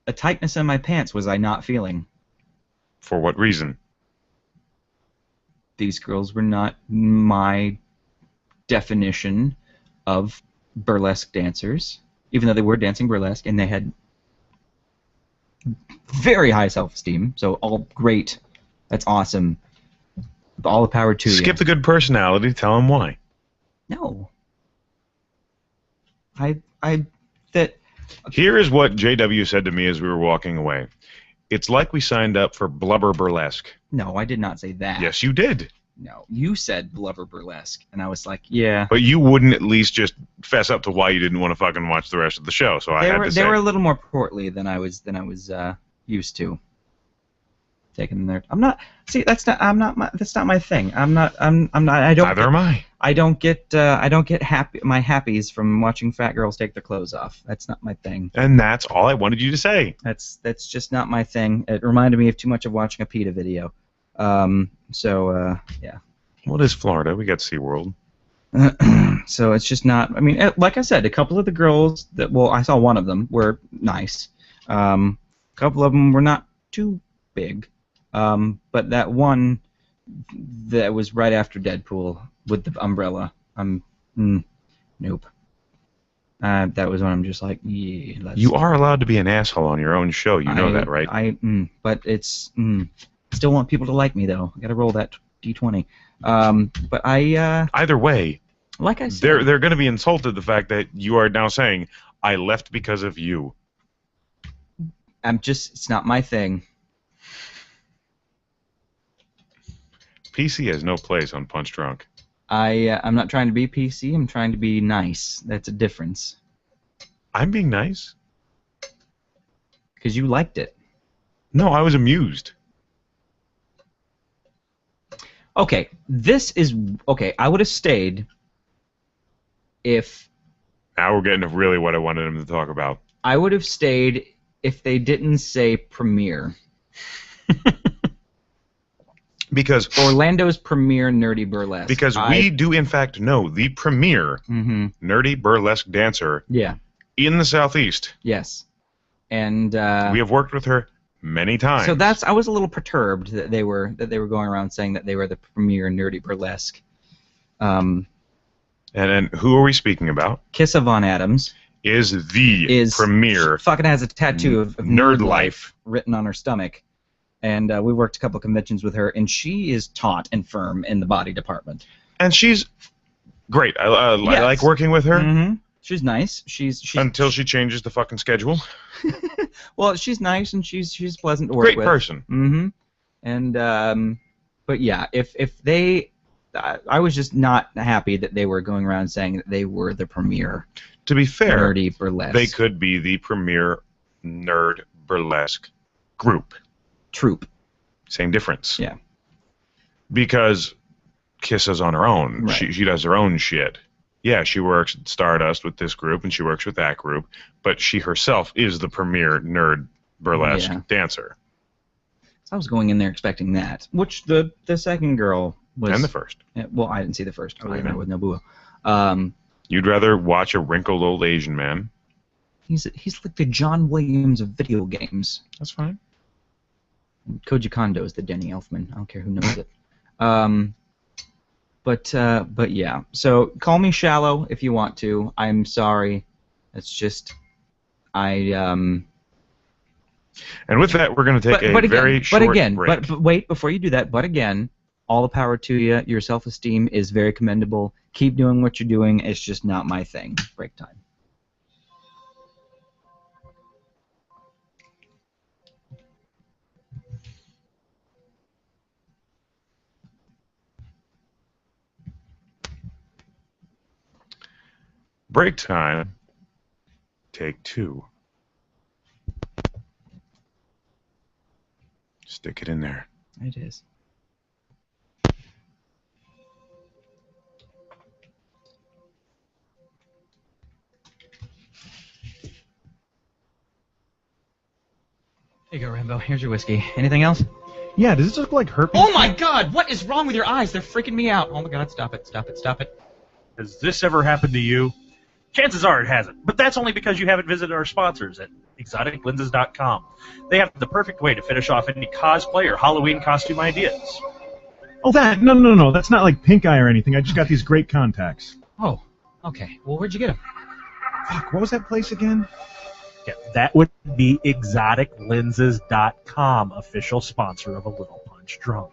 A tightness in my pants was I not feeling. For what reason? These girls were not my definition of burlesque dancers, even though they were dancing burlesque and they had very high self-esteem. So all great. That's awesome. All the power to you. Skip the good personality. Tell them why. No. That. Here is what JW said to me as we were walking away. It's like we signed up for Blubber Burlesque. No, I did not say that. Yes, you did. No, you said Blubber Burlesque, and I was like, yeah. But you wouldn't at least just fess up to why you didn't want to fucking watch the rest of the show. So I had to say. They were a little more portly than I was used to. Taking their. I'm not. See, that's not my thing. I don't. Neither am I. I don't get my happies from watching fat girls take their clothes off. That's not my thing. And that's all I wanted you to say. That's just not my thing. It reminded me of too much of watching a PETA video. Yeah. What is Florida? We got SeaWorld. So it's just not. I mean, like I said, a couple of the girls I saw one of them were nice. A couple of them were not too big. But that one that was right after Deadpool with the umbrella, nope. That was when I'm just like, yeah. You are allowed to be an asshole on your own show. You know that, right? But it's still want people to like me though. I gotta roll that d20. But either way, like I said, they're going to be insulted the fact that you are now saying I left because of you. It's not my thing. PC has no place on Punch Drunk. I'm not trying to be PC. I'm trying to be nice. That's a difference. I'm being nice. Because you liked it. No, I was amused. Okay, I would have stayed if... Now we're getting to really what I wanted him to talk about. I would have stayed if they didn't say premiere. Because Orlando's premier nerdy burlesque. Because we do in fact know the premier nerdy burlesque dancer in the Southeast. Yes. And we have worked with her many times. So I was a little perturbed that they were going around saying that they were the premier nerdy burlesque. And who are we speaking about? Kissa Von Adams is premier. Fucking has a tattoo of Nerd Life written on her stomach. And we worked a couple conventions with her, and she is taut and firm in the body department. And she's great. I like working with her. Mm-hmm. She's nice. She's until she changes the fucking schedule. Well, she's nice and she's pleasant to work with. Great person. Mm-hmm. And but yeah, if they, I was just not happy that they were going around saying that they were the premier. To be fair, nerdy burlesque. They could be the premier nerd burlesque group. Troupe. Same difference. Yeah. Because Kissa's on her own. Right. She does her own shit. Yeah, she works at Stardust with this group, and she works with that group, but she herself is the premier nerd burlesque dancer. So I was going in there expecting that, which the second girl was... And the first. Well, I didn't see the first. I was there with Nobuo. You'd rather watch a wrinkled old Asian man? He's like the John Williams of video games. That's fine. Koji Kondo is the Denny Elfman. I don't care who knows it. But yeah. So call me shallow if you want to. I'm sorry. It's just And with that, we're going to take a very short break. But wait, before you do that. But again, all the power to you. Your self-esteem is very commendable. Keep doing what you're doing. It's just not my thing. Break time. Break time. Take 2. Stick it in there. It is. go, Rambo. Here's your whiskey. Anything else? Yeah, does this look like herpes? Oh my God! What is wrong with your eyes? They're freaking me out. Oh my God! Stop it! Stop it! Stop it! Has this ever happened to you? Chances are it hasn't, but that's only because you haven't visited our sponsors at exoticlenses.com. They have the perfect way to finish off any cosplay or Halloween costume ideas. Oh, that? No. That's not like pink eye or anything. I just got these great contacts. Oh, okay. Well, where'd you get them? Fuck, what was that place again? Yeah, that would be exoticlenses.com, official sponsor of A Little Punch Drunk.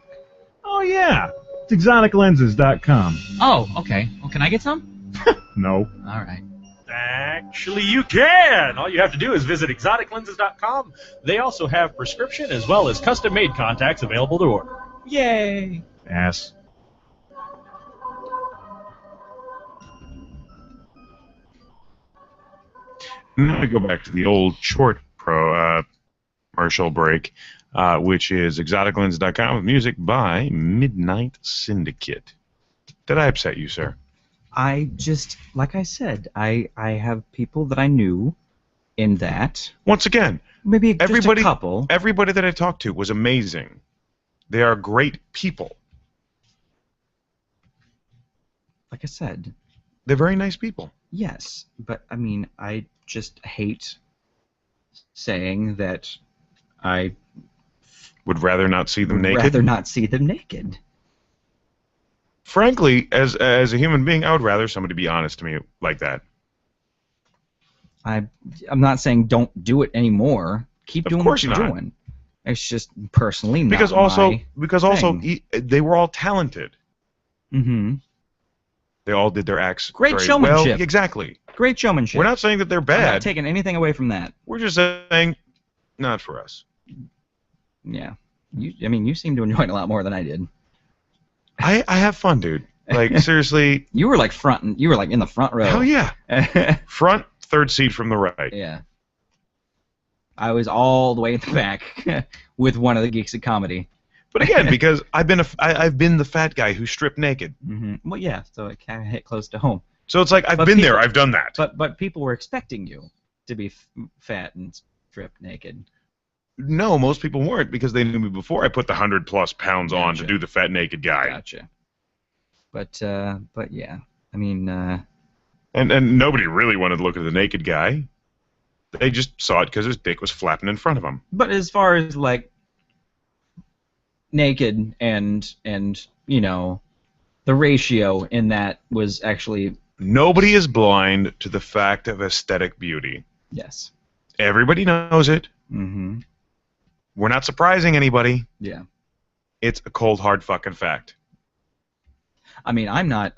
Oh, yeah. It's exoticlenses.com. Oh, okay. Well, can I get some? No. All right. Actually, you can! All you have to do is visit exoticlenses.com. They also have prescription as well as custom-made contacts available to order. Yay! Ass. Now I go back to the old short commercial break, which is exoticlens.com with music by Midnight Syndicate. Did I upset you, sir? I just, like I said, I have people that I knew in that. Once again, maybe just everybody, a couple. Everybody that I talked to was amazing. They are great people. Like I said. They're very nice people. Yes, but I mean, I just hate saying that I would rather not see them naked. Rather not see them naked. Frankly, as a human being, I would rather somebody be honest to me like that. I'm not saying don't do it anymore. Keep doing what you're doing. It's just personally not because also they were all talented. Mm-hmm. They all did their acts great very showmanship. Well. Exactly. Great showmanship. We're not saying that they're bad. I'm not taking anything away from that. We're just saying, not for us. Yeah. You seem to enjoy it a lot more than I did. I have fun, dude. Like, seriously. You were like you were like in the front row. Hell yeah. Front, third seat from the right. Yeah. I was all the way in the back with one of the geeks of comedy. But again, because I've been the fat guy who stripped naked. Mm-hmm. Well, yeah, so it kind of hit close to home. So it's like I've been there, I've done that. But people were expecting you to be fat and stripped naked. No, most people weren't because they knew me before I put the 100+ pounds on to do the fat naked guy. Gotcha. But yeah, I mean. And nobody really wanted to look at the naked guy. They just saw it because his dick was flapping in front of them. But as far as like naked and the ratio in that was actually. Nobody is blind to the fact of aesthetic beauty. Yes. Everybody knows it. Mm-hmm. We're not surprising anybody. Yeah. It's a cold, hard fucking fact. I mean, I'm not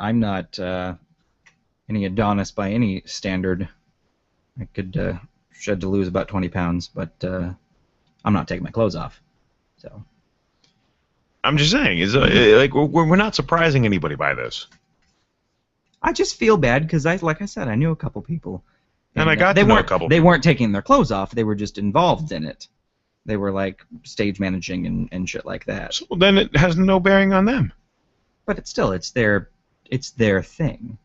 any Adonis by any standard. I could shed to lose about 20 pounds, but I'm not taking my clothes off. So. I'm just saying, like we're not surprising anybody by this. I just feel bad because like I said, I knew a couple people. And I got to know a couple. They weren't taking their clothes off. They were just involved in it. They were like stage managing and shit like that. So then it has no bearing on them. But it's their thing.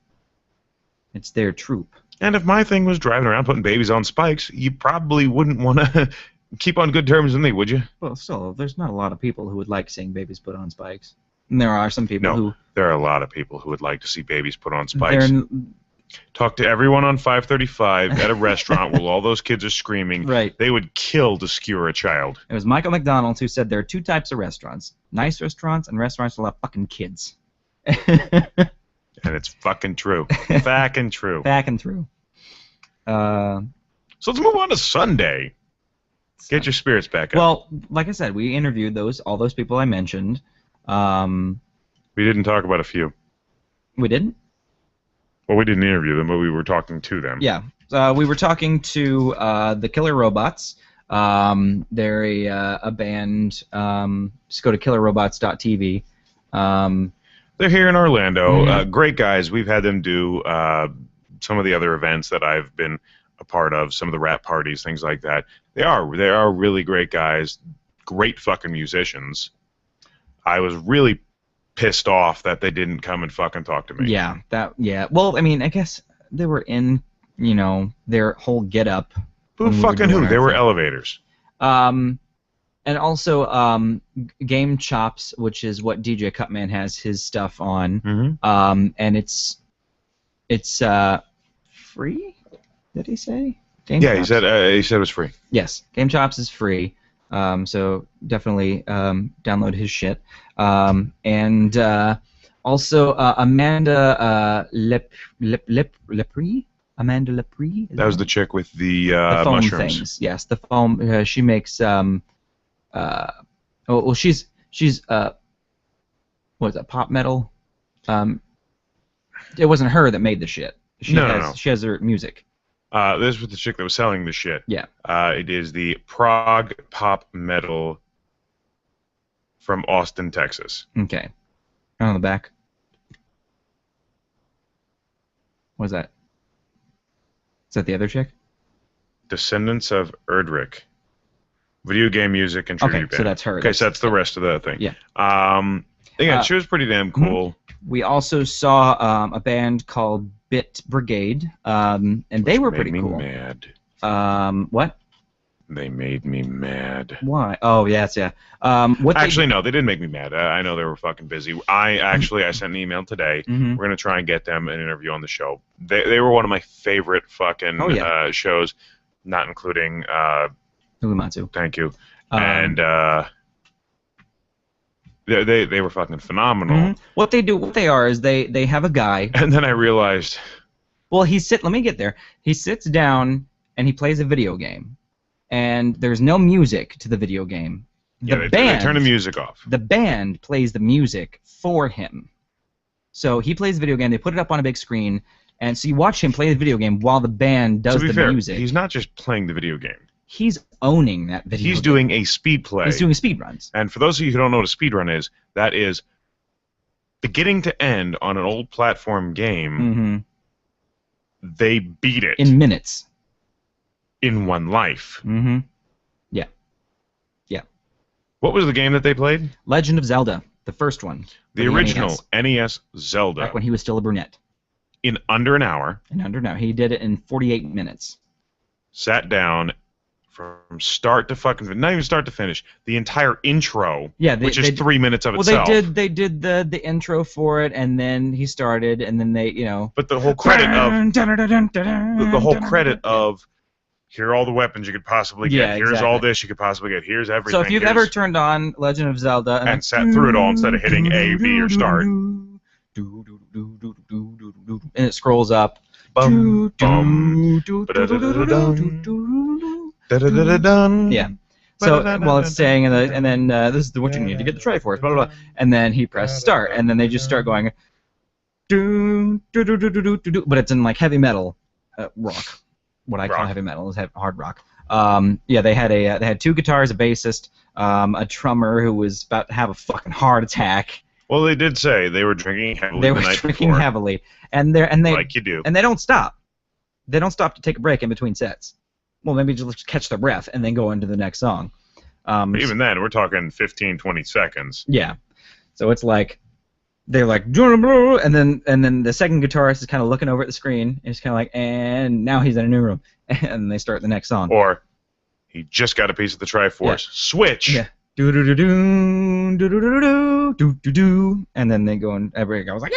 It's their troupe. And if my thing was driving around putting babies on spikes, you probably wouldn't want to keep on good terms with me, would you? Well, still, there's not a lot of people who would like seeing babies put on spikes. And there are some people who... there are a lot of people who would like to see babies put on spikes. Talk to everyone on 535 at a restaurant while all those kids are screaming. Right. They would kill to skewer a child. It was Michael McDonald who said there are two types of restaurants. Nice restaurants and restaurants that have fucking kids. And it's fucking true. Fucking true. Fucking true. So let's move on to Sunday. Get your spirits back up. Well, like I said, we interviewed all those people I mentioned. We didn't talk about a few. We didn't? Well, we didn't interview them, but we were talking to them. Yeah. We were talking to the Killer Robots. They're a band. Just go to killerrobots.tv. They're here in Orlando. Mm-hmm. Great guys. We've had them do some of the other events that I've been a part of, some of the rap parties, things like that. They are really great guys. Great fucking musicians. I was really pissed off that they didn't come and fucking talk to me. Yeah, Well, I mean, I guess they were in, their whole get-up. Who fucking who? They were elevators. And also, Game Chops, which is what DJ Cutman has his stuff on, and it's free. Did he say? Game Yeah, Chops. he said it was free. Yes, Game Chops is free, so definitely download his shit. And also Amanda Lepre. Amanda Lepre. That was the chick with the foam mushrooms. things. Yes, the foam. She makes she's what is that? Pop metal. It wasn't her that made the shit. No. She has her music. This was the chick that was selling the shit. Yeah. It is the prog pop metal from Austin, Texas. Okay. On the back. What's that? Is that the other chick? Descendants of Erdrich. Video game music and tribute band. So that's her. Okay, so that's the rest of the thing. Yeah. She was pretty damn cool. We also saw a band called Bit Brigade, and they were pretty cool. Made me mad. What? They made me mad. Why? Oh, yes, yeah. Actually, no, they didn't make me mad. I know they were fucking busy. I sent an email today. Mm-hmm. We're going to try and get them an interview on the show. They were one of my favorite fucking shows, not including... Uematsu. Thank you. And they were fucking phenomenal. Mm-hmm. What they are is they have a guy... And then I realized... Well, let me get there. He sits down and he plays a video game. And there's no music to the video game. They turn the music off. The band plays the music for him. So he plays the video game, they put it up on a big screen, and so you watch him play the video game while the band does the music. He's not just playing the video game. He's owning that video game. He's doing a speed play. He's doing speed runs. And for those of you who don't know what a speed run is, that is beginning to end on an old platform game, they beat it. In minutes. In one life. Mm-hmm. Yeah. Yeah. What was the game that they played? Legend of Zelda, the first one. The original NES Zelda. Back when he was still a brunette. In under an hour. He did it in 48 minutes. Sat down from start to fucking... Not even start to finish. The entire intro, which is 3 minutes of itself. Well, they did the intro for it, and then he started, and then they, But the whole credit of... Here are all the weapons you could possibly get. Yeah, Here's all this you could possibly get. Here's everything. So if you've ever turned on Legend of Zelda and sat through it all instead of hitting A, B, or start, and it scrolls up. Yeah. So while it's saying, and then this is what you need to get the Triforce, blah blah blah, and then he pressed start, and then they just start going, but it's in like heavy metal rock. What I call heavy metal is hard rock. They had two guitars, a bassist, a drummer who was about to have a fucking heart attack. Well, they did say they were drinking heavily. They were drinking heavily, and they like you do, and they don't stop. They don't stop to take a break in between sets. Well, maybe just catch their breath and then go into the next song. But even then, we're talking 15, 20 seconds. Yeah, so it's like. They're like, and then the second guitarist is kind of looking over at the screen, and he's kind of like, and now he's in a new room, and they start the next song. Or he just got a piece of the Triforce. Yeah. Switch. Yeah. Do do do do do do do do do do, and then they go and everybody goes like,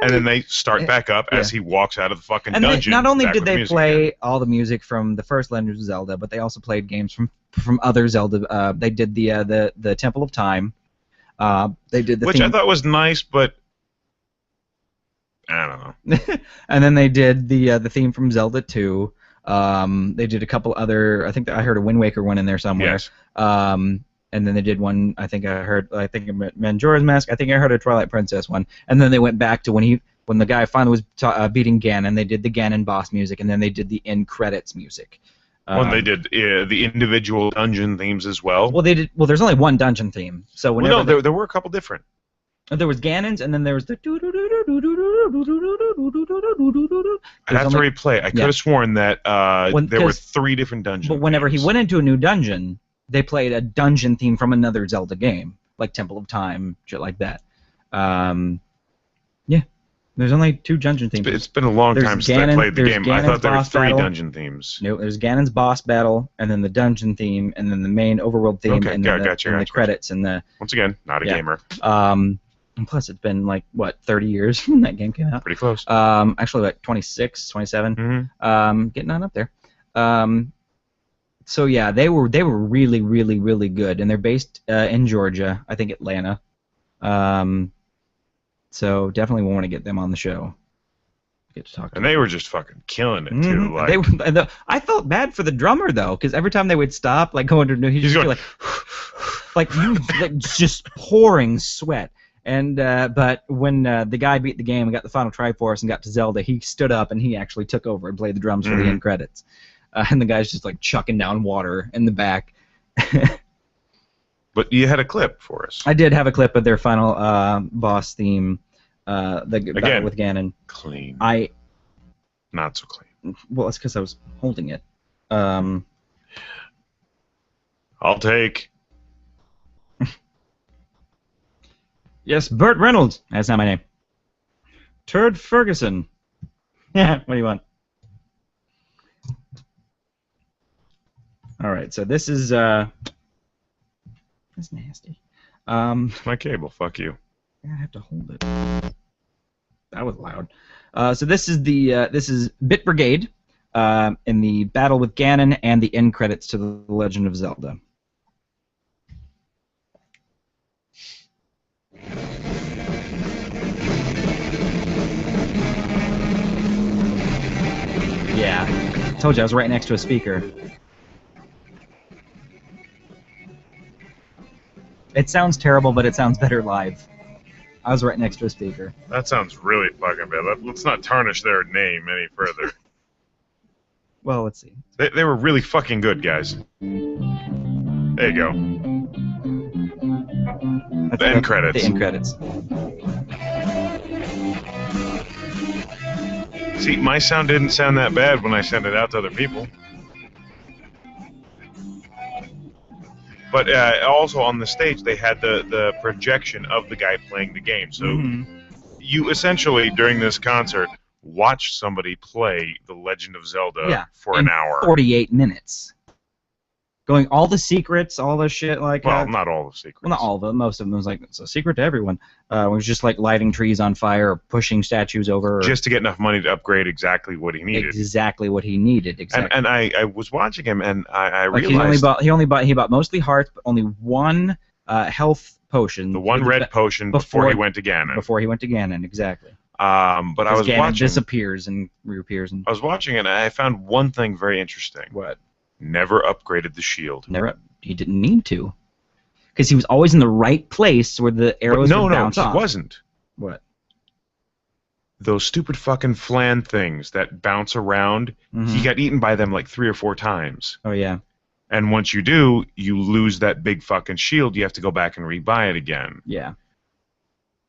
and then they start back up as he walks out of the fucking dungeon. Not only did they play all the music from the first Legend of Zelda, but they also played games from other Zelda. They did the Temple of Time. They did the which theme. I thought was nice, but I don't know. And then they did the theme from Zelda 2. They did a couple other. I think I heard a Wind Waker one in there somewhere. Yes. And then they did one. I think Majora's Mask. I think I heard a Twilight Princess one. And then they went back to when the guy finally was beating Ganon. They did the Ganon boss music, and then they did the end credits music. Well, they did the individual dungeon themes as well. Well, they did. Well, there's only one dungeon theme, so whenever there were a couple different. There was Ganon's, and then there was the. I'd have to replay. I could have sworn that there were 3 different dungeons. But whenever he went into a new dungeon, they played a dungeon theme from another Zelda game, like Temple of Time, shit like that. Yeah. There's only 2 dungeon themes. It's been a long time since I played the game. I thought there were 3 dungeon themes. No, there's Ganon's boss battle, and then the dungeon theme, and then the main overworld theme, and then the credits, and the... Once again, not a gamer. And plus, it's been, like, what, 30 years when that game came out? Pretty close. Actually, like, 26, 27. Getting on up there. So, yeah, they were really, really, really good, and they're based in Georgia, I think Atlanta. So definitely want to get them on the show. Get to talk to them. They were just fucking killing it too. Like I felt bad for the drummer though, because every time they would stop, like go under, he'd just be like just pouring sweat. And but when the guy beat the game and got the final Triforce and got to Zelda, he stood up and he actually took over and played the drums for the end credits. And the guy's just like chucking down water in the back. But you had a clip for us. I did have a clip of their final boss theme, the battle with Ganon. Clean. Not so clean. Well, it's because I was holding it. I'll take. Yes, Burt Reynolds. That's not my name. Turd Ferguson. Yeah, what do you want? All right, so this is that's nasty. My cable. Fuck you. I have to hold it. That was loud. So this is Bit Brigade in the battle with Ganon and the end credits to The Legend of Zelda. Yeah, I told you I was right next to a speaker. It sounds terrible, but it sounds better live. I was right next to a speaker. That sounds really fucking bad. Let's not tarnish their name any further. Well, let's see. They were really fucking good, guys. There you go. The end credits. The end credits. See, my sound didn't sound that bad when I sent it out to other people. But also on the stage, they had the projection of the guy playing the game. So you essentially, during this concert, watched somebody play The Legend of Zelda for an hour. 48 minutes. Going all the secrets, all the shit like well, not all the secrets. Well, not all of them. Most of them was like, it's a secret to everyone. It was just like lighting trees on fire or pushing statues over. Just to get enough money to upgrade exactly what he needed. Exactly what he needed. Exactly. And I was watching him, and I realized... He bought mostly hearts, but only one health potion. The one red potion before he went to Ganon. Before he went to Ganon, exactly. But I was Ganon watching... disappears and reappears. And... I was watching it, and I found one thing very interesting. What? Never upgraded the shield. Never. He didn't need to, because he was always in the right place where the arrows would bounce off. No, he wasn't. What? Those stupid fucking flan things that bounce around. He got eaten by them like 3 or 4 times. Oh yeah. And once you do, you lose that big fucking shield. You have to go back and rebuy it again. Yeah.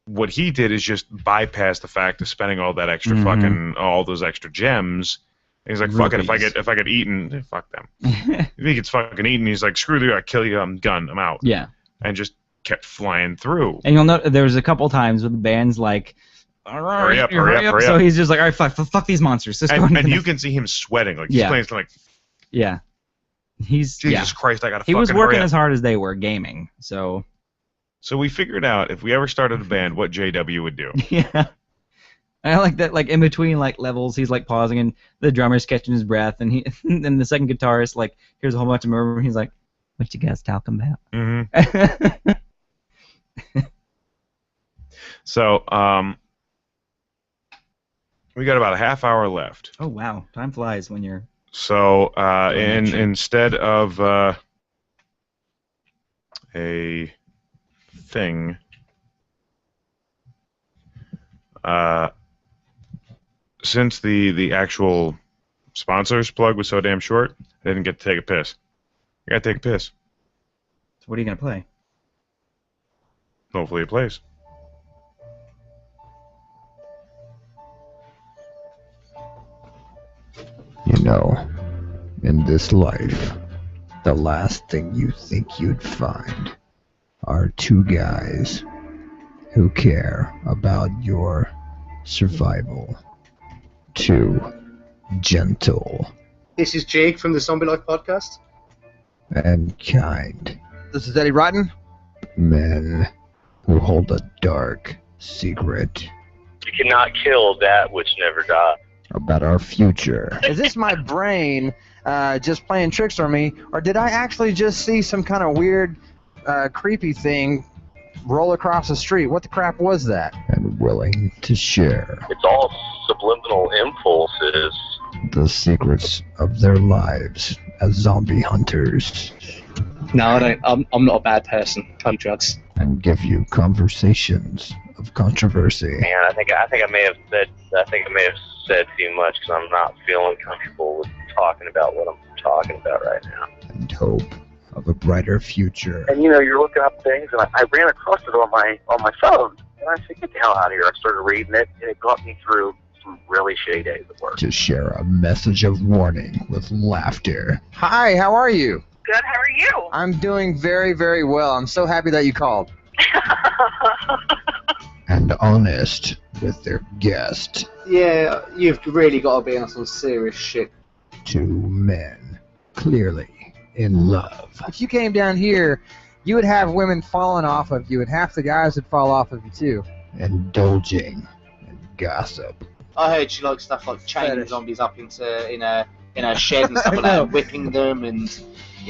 What he did is just bypass the fact of spending all that extra fucking all those extra gems. He's like, fuck it, if I get eaten, fuck them. If he gets fucking eaten, he's like, screw you, I kill you, I'm done, I'm out. Yeah. And just kept flying through. And you'll note there was a couple times with the band's like, all right, hurry up. So he's just like, all right, fuck these monsters. And you can see him sweating, like he's playing like. Yeah. Jesus Christ, I gotta. He was working as hard as they were gaming, so. So we figured out if we ever started a band, what JW would do. Yeah. I like that, like in between like levels, he's like pausing, and the drummer's catching his breath, and and the second guitarist like hears a whole bunch of murmur, and he's like, "What you guys talking about?" So we got about a half hour left. Oh wow, time flies when you're. So instead of a thing. Since the actual sponsors plug was so damn short, I didn't get to take a piss. I gotta take a piss. So what are you gonna play? Hopefully it plays. You know, in this life, the last thing you think you'd find are 2 guys who care about your survival. 2, gentle. This is Jake from the Zombie Life podcast. And kind. This is Eddie Rotten. Men who hold a dark secret. You cannot kill that which never dies. About our future. Is this my brain just playing tricks on me, or did I actually just see some kind of weird, creepy thing roll across the street? What the crap was that? And willing to share. It's all subliminal impulses. The secrets of their lives as zombie hunters. No, I don't. I'm not a bad person. I'm drugs. And give you conversations of controversy. Man, I think I may have said too much because I'm not feeling comfortable with talking about what I'm talking about right now. And hope of a brighter future. And you're looking up things, and I ran across it on my phone, and I said, "Get the hell out of here!" I started reading it, and it got me through some really shitty days at work. To share a message of warning with laughter. Hi, how are you? Good, how are you? I'm doing very, very well. I'm so happy that you called. And honest with their guest. Yeah, you've really got to be on some serious shit. 2 men, clearly in love. If you came down here, you would have women falling off of you, and half the guys would fall off of you too. Indulging in gossip. I heard she likes stuff like chaining zombies up in a shed and stuff like that, whipping them, and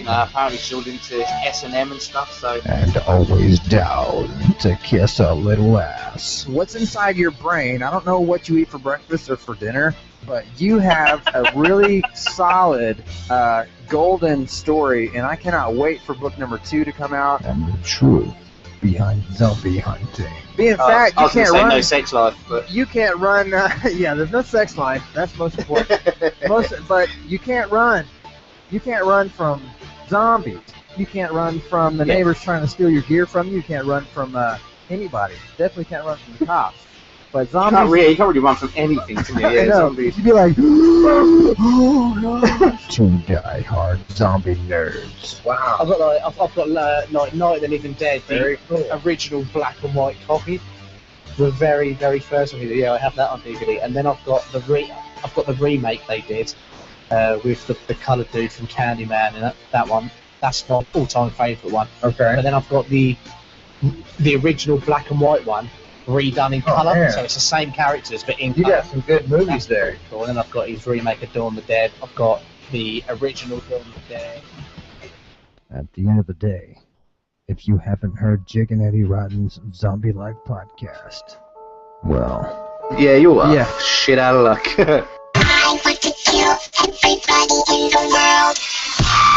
apparently she's all into S&M and stuff. So. And always down to kiss a little ass. What's inside your brain? I don't know what you eat for breakfast or for dinner, but you have a really solid golden story, and I cannot wait for book number 2 to come out. And the truth behind zombie hunting. Being fat, you can't run. No sex life, but you can't run. Yeah, there's no sex life. That's most important. But you can't run. You can't run from zombies. You can't run from the neighbors trying to steal your gear from you. You can't run from anybody. Definitely can't run from the cops. But zombies. You can't really run from anything to me. Yeah, zombies. You'd be like, oh no. 2 die-hard zombie nerds. Wow. I've got Night of the Living Dead, the original black and white copy, the very, very first one. Yeah, I have that on DVD, and then I've got the remake they did with the coloured dude from Candyman, and that one. That's my all-time favourite one. Okay. And then I've got the original black and white one. Redone in colour, so it's the same characters but in colour. You got some good movies there. Cool. And then I've got his remake of Dawn of the Dead. I've got the original Dawn of the Dead. At the end of the day, if you haven't heard Jake and Eddie Rotten's Zombie Life podcast, well... Yeah, you are. Yeah. Shit out of luck. I want to kill everybody in the world.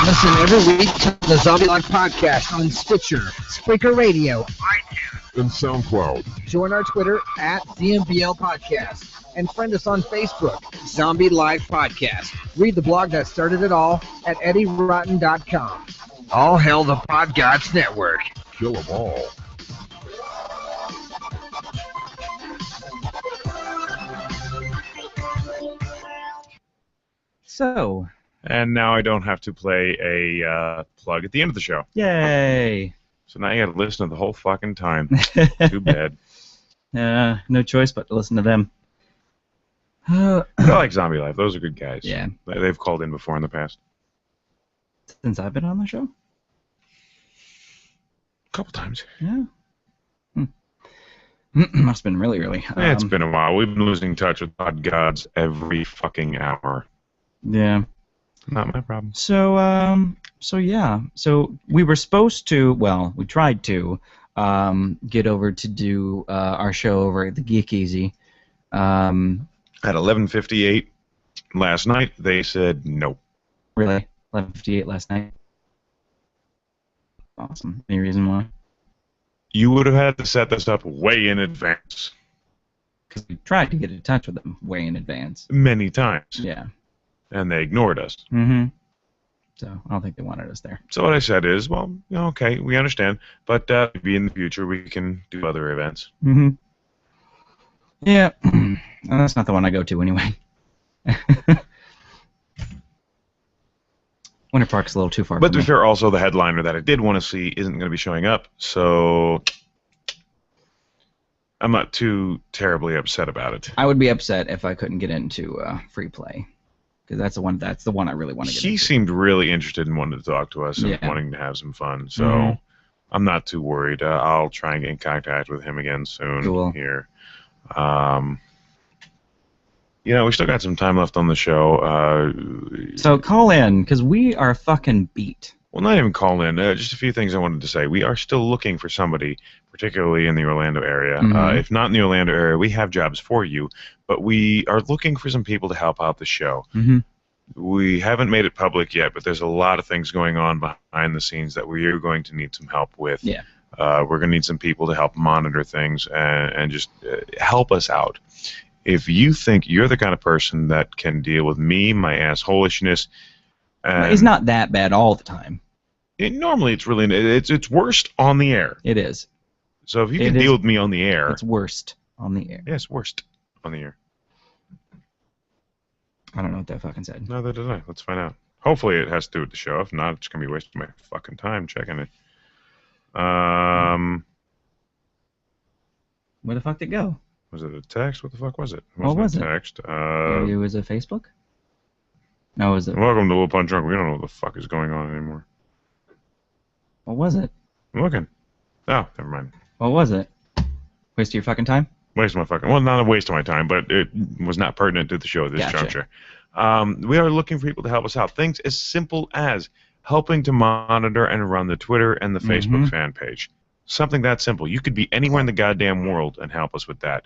Listen every week to the Zombie Life podcast on Stitcher, Spreaker Radio, iTunes, and SoundCloud. Join our Twitter at ZMBL Podcast, and friend us on Facebook, Zombie Life Podcast. Read the blog that started it all at eddierotten.com. All hail the Podgods Network. Kill them all. So. And now I don't have to play a plug at the end of the show. Yay! So now you got to listen to the whole fucking time. Too bad. No choice but to listen to them. I like Zombie Life. Those are good guys. Yeah. They've called in before in the past. Since I've been on the show? A couple times. Yeah. Must have been really early. Yeah, it's been a while. We've been losing touch with Podgods every fucking hour. Yeah. Not my problem. So yeah. So we were supposed to, well, we tried to get over to do our show over at the Geek Easy. At 11:58 last night, they said no. Really? 11:58 last night? Awesome. Any reason why? You would have had to set this up way in advance. Because we tried to get in touch with them way in advance. Many times. Yeah. And they ignored us. Mm-hmm. So I don't think they wanted us there. So what I said is, well, okay, we understand, but maybe in the future we can do other events. Mm-hmm. Yeah. Well, that's not the one I go to anyway. Winter Park's a little too far. But to be fair, also the headliner that I did want to see isn't going to be showing up, so I'm not too terribly upset about it. I would be upset if I couldn't get into free play, because that's the one I really want to get into. He seemed really interested and wanted to talk to us and wanting to have some fun, so I'm not too worried. I'll try and get in contact with him again soon here. We still got some time left on the show. So call in, because we are fucking beat. Well, not even call in. Just a few things I wanted to say. We are still looking for somebody, particularly in the Orlando area. If not in the Orlando area, we have jobs for you, but we are looking for some people to help out the show. We haven't made it public yet, but there's a lot of things going on behind the scenes that we're going to need some help with. Yeah. We're going to need some people to help monitor things and just help us out. If you think you're the kind of person that can deal with me, my assholishness... It's not that bad all the time. Normally, it's worst on the air. It is. So if you can deal with me on the air... It's worst on the air. Yes, worst on the air. I don't know what that fucking said. Neither did I. Let's find out. Hopefully it has to do with the show. If not, it's going to be wasting my fucking time checking it. Where the fuck did it go? Was it a text? What the fuck was it? What was it? Text. Maybe it was a Facebook? No, was it? Welcome to Little Punch Drunk. We don't know what the fuck is going on anymore. What was it? I'm looking. Oh, never mind. What was it? Waste of your fucking time? Waste of my fucking... Well, not a waste of my time, but it was not pertinent to the show at this juncture. We are looking for people to help us out. Things as simple as helping to monitor and run the Twitter and the Facebook fan page. Something that simple. You could be anywhere in the goddamn world and help us with that.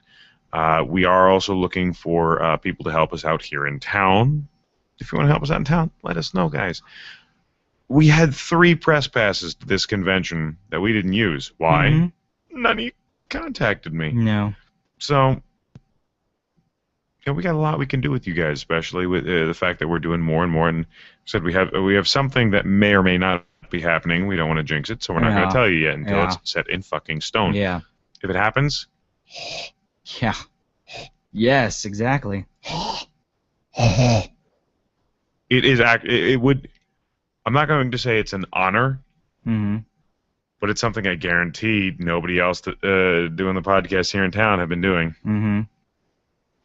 We are also looking for people to help us out here in town. If you want to help us out in town, let us know, guys. We had 3 press passes to this convention that we didn't use. Why? None of you contacted me. No. So, we got a lot we can do with you guys, especially with the fact that we're doing more and more. And said we have something that may or may not be happening. We don't want to jinx it, so we're not going to tell you yet until it's set in fucking stone. Yeah. If it happens, yeah. Yes, exactly. It would. I'm not going to say it's an honor, but it's something I guarantee nobody else doing the podcast here in town have been doing.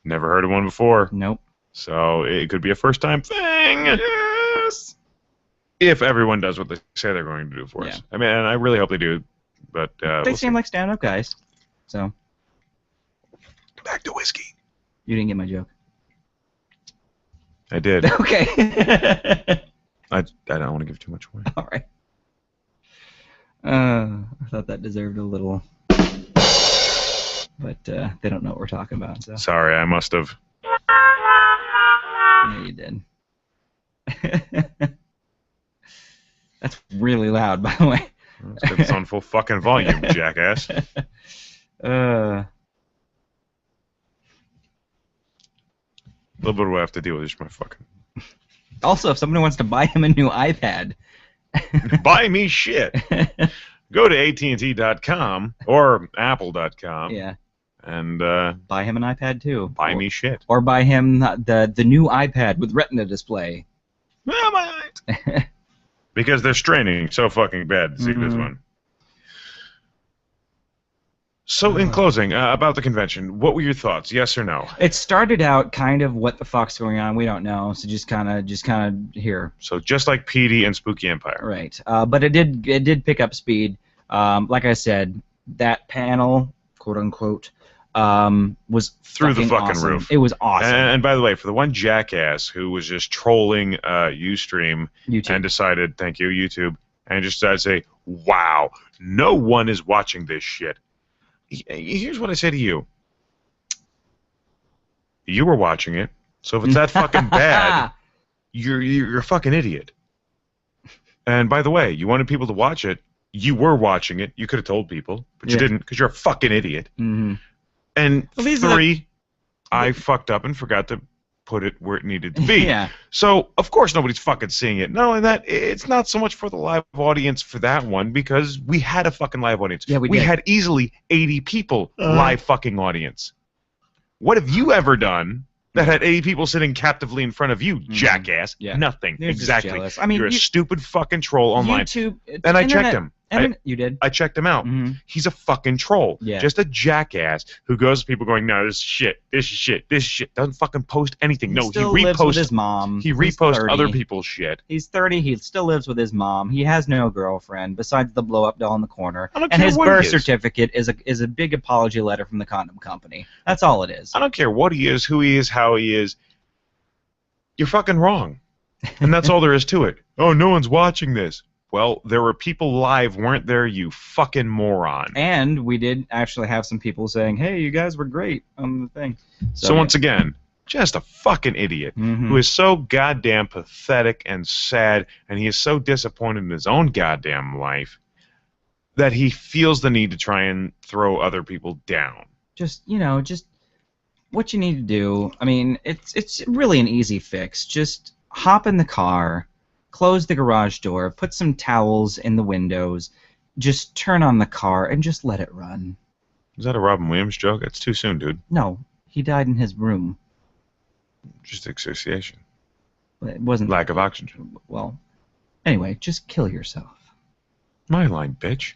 Never heard of one before. Nope. So it could be a first-time thing. Yes. If everyone does what they say they're going to do for us. I mean, and I really hope they do. But they seem like stand-up guys. So. Back to whiskey. You didn't get my joke. I did. Okay. I don't want to give too much away. All right. I thought that deserved a little, but they don't know what we're talking about. So. Sorry, I must have. Yeah, you did. That's really loud, by the way. Let's get this on full fucking volume, jackass. A little bit of what I have to deal with is my fucking... Also, if somebody wants to buy him a new iPad... Buy me shit! Go to AT&T.com or Apple.com. Yeah. And buy him an iPad, too. Buy me shit. Or buy him the new iPad with Retina display. Oh, my eyes! Because they're straining so fucking bad to see this one. So, in closing, about the convention, what were your thoughts? Yes or no? It started out kind of what the fuck's going on. We don't know. So just kind of here. So just like PD and Spooky Empire. Right. But it did pick up speed. Like I said, that panel, quote unquote, was through the fucking awesome. roof. It was awesome. And by the way, for the one jackass who was just trolling Ustream and decided, thank you, YouTube, and just decided to say, wow, no one is watching this shit. Here's what I say to you. You were watching it, so if it's that fucking bad, you're a fucking idiot. And by the way, you wanted people to watch it. You were watching it. You could have told people, but you didn't because you're a fucking idiot. And 3, I fucked up and forgot to put it where it needed to be. So, of course, nobody's fucking seeing it. Not only that, it's not so much for the live audience for that one because we had a fucking live audience. Yeah, we did. had easily 80 people live fucking audience. What have you ever done that had 80 people sitting captively in front of you, jackass? Nothing. They're exactly. just jealous. I mean, you're a stupid fucking troll online. YouTube, and I checked him. You did. I checked him out. Mm-hmm. He's a fucking troll. Yeah. Just a jackass who goes to people going, no, this is shit. This is shit. This is shit. Doesn't fucking post anything. He still lives with his mom. He He's reposts 30. other people's shit. He's 30. He still lives with his mom. He has no girlfriend besides the blow-up doll in the corner. I don't and care his what he birth is. certificate is a big apology letter from the condom company. That's all it is. I don't care what he is, who he is, how he is. You're fucking wrong. And that's all there is to it. Oh, no one's watching this. Well, there were people live, weren't there, you fucking moron? And we did actually have some people saying, hey, you guys were great on the thing. So once again, just a fucking idiot who is so goddamn pathetic and sad, and he is so disappointed in his own goddamn life that he feels the need to try and throw other people down. Just what you need to do. I mean, it's really an easy fix. Just hop in the car, close the garage door, put some towels in the windows, just turn on the car, and just let it run. Is that a Robin Williams joke? That's too soon, dude. No, he died in his room. Just asphyxiation. It wasn't lack of oxygen. Well, anyway, just kill yourself. My line, bitch.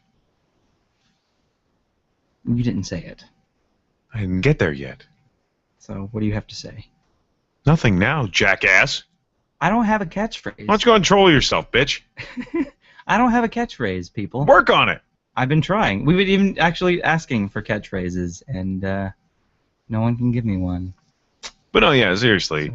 You didn't say it. I didn't get there yet. So what do you have to say? Nothing now, jackass. I don't have a catchphrase. Why don't you go and troll yourself, bitch? I don't have a catchphrase, people. Work on it. I've been trying. We've been even actually asking for catchphrases, and no one can give me one. But no, yeah, seriously.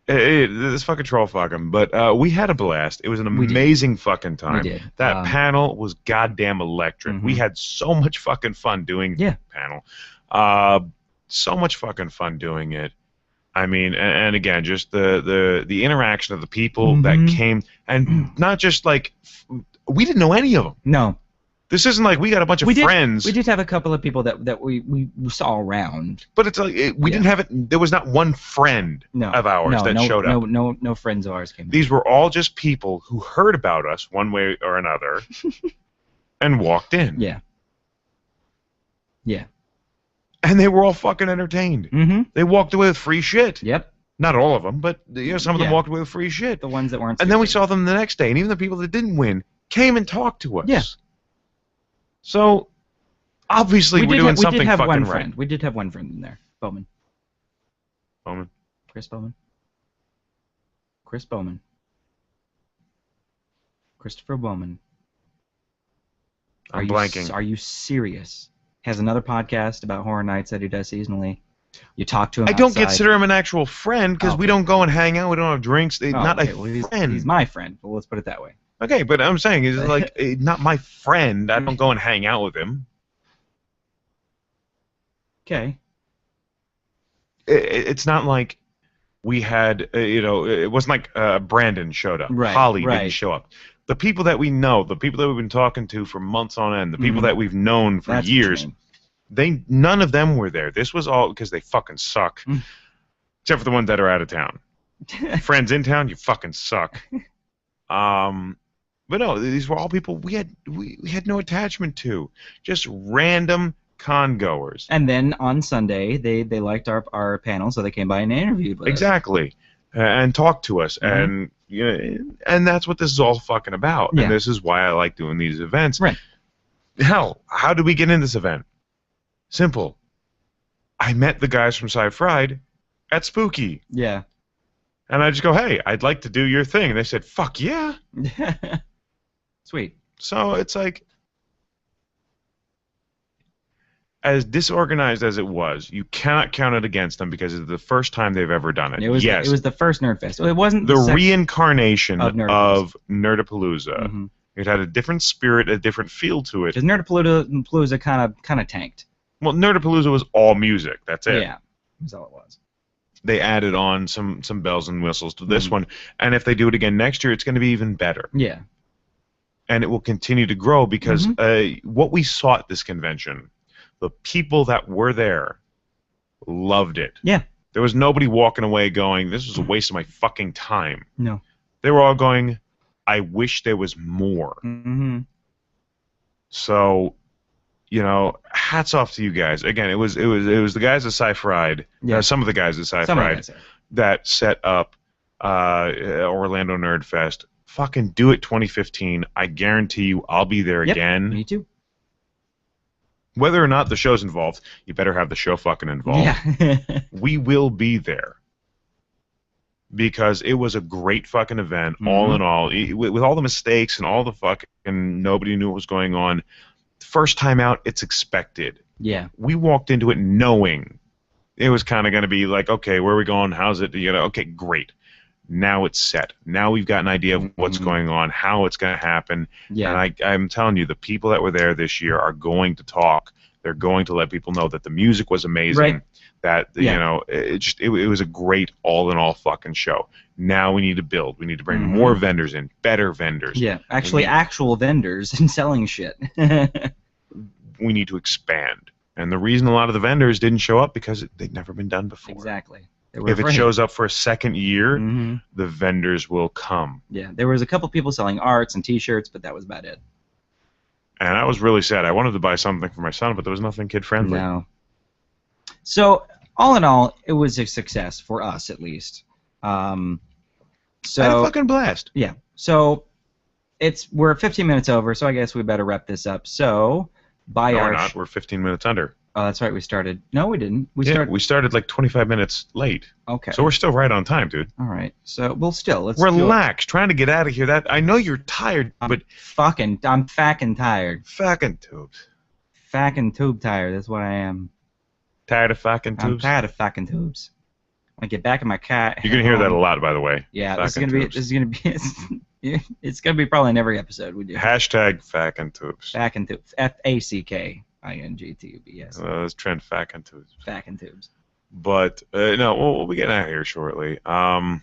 This fucking troll fucking. But we had a blast. It was an amazing fucking time. We did. That panel was goddamn electric. We had so much fucking fun doing the panel. So much fucking fun doing it. I mean, and again, just the interaction of the people that came, and not just like we didn't know any of them. No, this isn't like we got a bunch of friends. We did have a couple of people that we saw around, but it's like we didn't have it. There was not one friend of ours that showed up. No friends of ours came. These were all just people who heard about us one way or another, and walked in. Yeah. Yeah. And they were all fucking entertained. They walked away with free shit. Yep. Not all of them, but some of them Yeah. walked away with free shit. The ones that weren't. And then we saw them the next day, and even the people that didn't win came and talked to us. Yeah. So obviously we're doing something fucking one right. friend. We did have one friend in there. Bowman. Chris Bowman. Christopher Bowman. I'm blanking. Are you serious? Has another podcast about horror nights that he does seasonally. You talk to him. I don't outside. consider him an actual friend because we don't go and hang out. We don't have drinks. Not a friend. He's my friend. Well, let's put it that way. Okay, but I'm saying he's like not my friend. I don't go and hang out with him. Okay. It's not like we had, it wasn't like Brandon showed up. Right, Holly right. didn't show up. The people that we know, the people that we've been talking to for months on end, the people that we've known for That's years, none of them were there. This was all because they fucking suck. Except for the ones that are out of town. Friends in town, you fucking suck. But no, these were all people we had no attachment to. Just random con-goers. And then on Sunday, they liked our panel, so they came by and interviewed with us. Exactly. And talked to us. And and that's what this is all fucking about. Yeah. And this is why I like doing these events. Right. Hell, how did we get in this event? Simple. I met the guys from Sci-Fried at Spooky. Yeah. And I just go, hey, I'd like to do your thing. And they said, fuck yeah. Sweet. So it's like, as disorganized as it was, you cannot count it against them because it's the first time they've ever done it. It was the first Nerdfest. It wasn't the reincarnation of Nerdapalooza. Mm-hmm. It had a different spirit, a different feel to it. Because Nerdapalooza kind of tanked. Well, Nerdapalooza was all music. That's it. Yeah, that's all it was. They added on some bells and whistles to this one, and if they do it again next year, it's going to be even better. Yeah. And it will continue to grow because what we saw at this convention, the people that were there loved it. Yeah. There was nobody walking away going, this was a waste of my fucking time. No. They were all going, I wish there was more. Mm-hmm. So, hats off to you guys. Again, it was the guys at Sci-Fried, some of the guys at Sci-Fried that set up Orlando Nerdfest fucking do it 2015. I guarantee you I'll be there again. Me too. Whether or not the show's involved, you better have the show fucking involved. Yeah. We will be there. Because it was a great fucking event, all in all. With all the mistakes and all the fucking nobody knew what was going on. First time out, it's expected. Yeah. We walked into it knowing it was kind of going to be like, okay, where are we going? How's it? Okay, great. Now it's set. Now we've got an idea of what's going on, how it's going to happen. Yeah. And I'm telling you, the people that were there this year are going to talk. They're going to let people know that the music was amazing. Right. That it was a great all-in-all fucking show. Now we need to build. We need to bring more vendors in, better vendors. Yeah, actually, actual vendors and selling shit. We need to expand. And the reason a lot of the vendors didn't show up because they'd never been done before. Exactly. If it shows up for a second year, the vendors will come. Yeah, there was a couple people selling arts and T-shirts, but that was about it. And I was really sad. I wanted to buy something for my son, but there was nothing kid-friendly. No. So, all in all, it was a success for us, at least. I had a fucking blast. Yeah. So, we're 15 minutes over, so I guess we better wrap this up. So, by no, our... we're not. We're 15 minutes under. Oh, that's right. We started... No, we didn't. We started like 25 minutes late. Okay. So we're still right on time, dude. All right. So, well, still, let's relax. Trying to get out of here. I know you're tired, but... I'm fucking tired. Fucking tubes. Fucking tube tired. That's what I am. Tired of fucking tubes? I'm tired of fucking tubes. I get back in my car. You're gonna hear that a lot, by the way. Yeah, this is gonna be. It's gonna be probably in every episode we do. Hashtag fucking tubes. Fucking tubes. FACKINGTUB. Yes. Let's trend fucking tubes. Fucking tubes. But no, we'll be getting out of here shortly. Are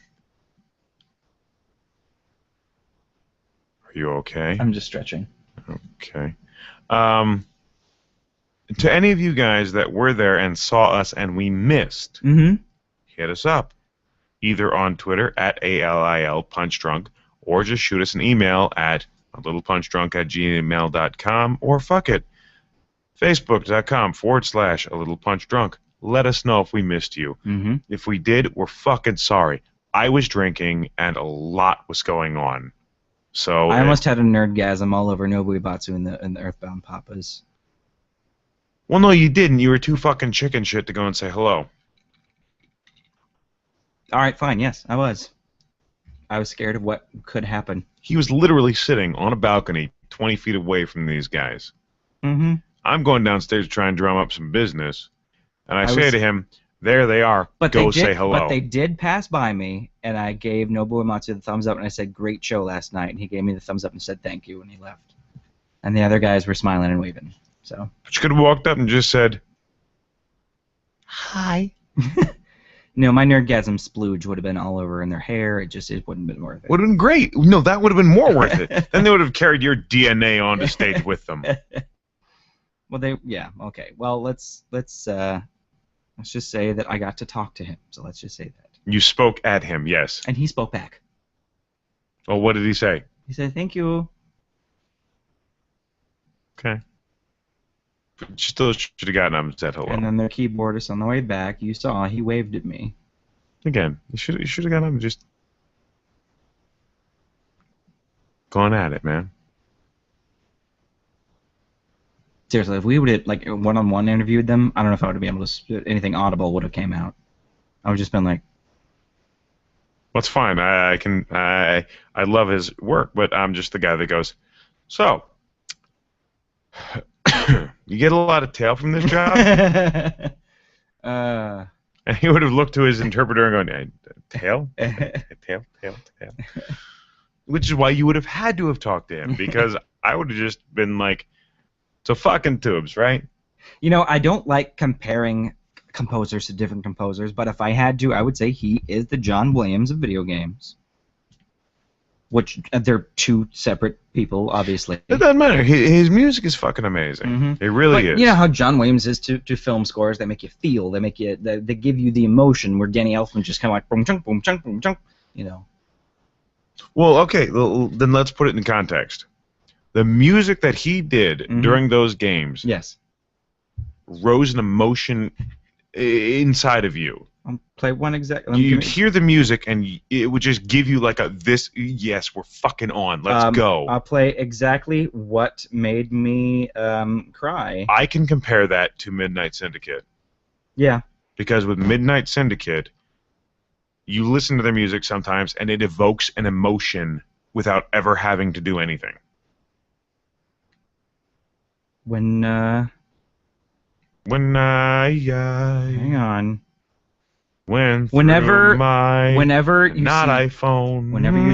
you okay? I'm just stretching. Okay. To any of you guys that were there and saw us and we missed, hit us up. Either on Twitter at ALIL Punchdrunk, or just shoot us an email at alittlepunchdrunk@gmail.com, or fuck it, facebook.com/alittlepunchdrunk. Let us know if we missed you. If we did, we're fucking sorry. I was drinking and a lot was going on. So I almost had a nerdgasm all over Nobu Ibatsu and the Earthbound Papas. Well, no, you didn't. You were too fucking chicken shit to go and say hello. All right, fine. Yes, I was. I was scared of what could happen. He was literally sitting on a balcony 20 feet away from these guys. I'm going downstairs to try and drum up some business, and I say to him, there they are, go say hello. But they did pass by me, and I gave Nobu Ibatsu the thumbs up, and I said, great show last night, and he gave me the thumbs up and said thank you, and he left. And the other guys were smiling and waving. So. But you could have walked up and just said, hi. No, my nerdgasm splooge would have been all over in their hair. It wouldn't have been worth it. Would have been great. No, that would have been more worth it. Then they would have carried your DNA onto stage with them. Well, okay. Well, let's just say that I got to talk to him. So let's just say that. You spoke at him, yes. And he spoke back. Oh, what did he say? He said, thank you. Okay. But you still should have gotten up and said hello. And then the keyboardist on the way back, you saw, he waved at me. Again, you should have gotten up and just gone at it, man. Seriously, if we would have like one-on-one interviewed them, I don't know if I would have been able to. Anything audible would have came out. I would have just been like. Well, it's fine. I love his work, but I'm just the guy that goes. So. You get a lot of tail from this job? And he would have looked to his interpreter and gone, tail? Tail? Which is why you would have had to have talked to him, because I would have just been like, so fucking tubes, right? You know, I don't like comparing composers to different composers, but if I had to, I would say he is the John Williams of video games. Which, they're two separate people, obviously. It doesn't matter. His music is fucking amazing. It really is. You know how John Williams is to film scores? They make you feel. They give you the emotion, where Danny Elfman just kind of like boom chunk, boom chunk, boom chunk, you know. Well, okay, then let's put it in context. The music that he did during those games yes, rose an emotion inside of you. I'll play one exact. You'd hear the music, and it would just give you like yes, we're fucking on. Let's go. I'll play exactly what made me cry. I can compare that to Midnight Syndicate. Yeah. Because with Midnight Syndicate, you listen to their music sometimes, and it evokes an emotion without ever having to do anything. Hang on. Whenever you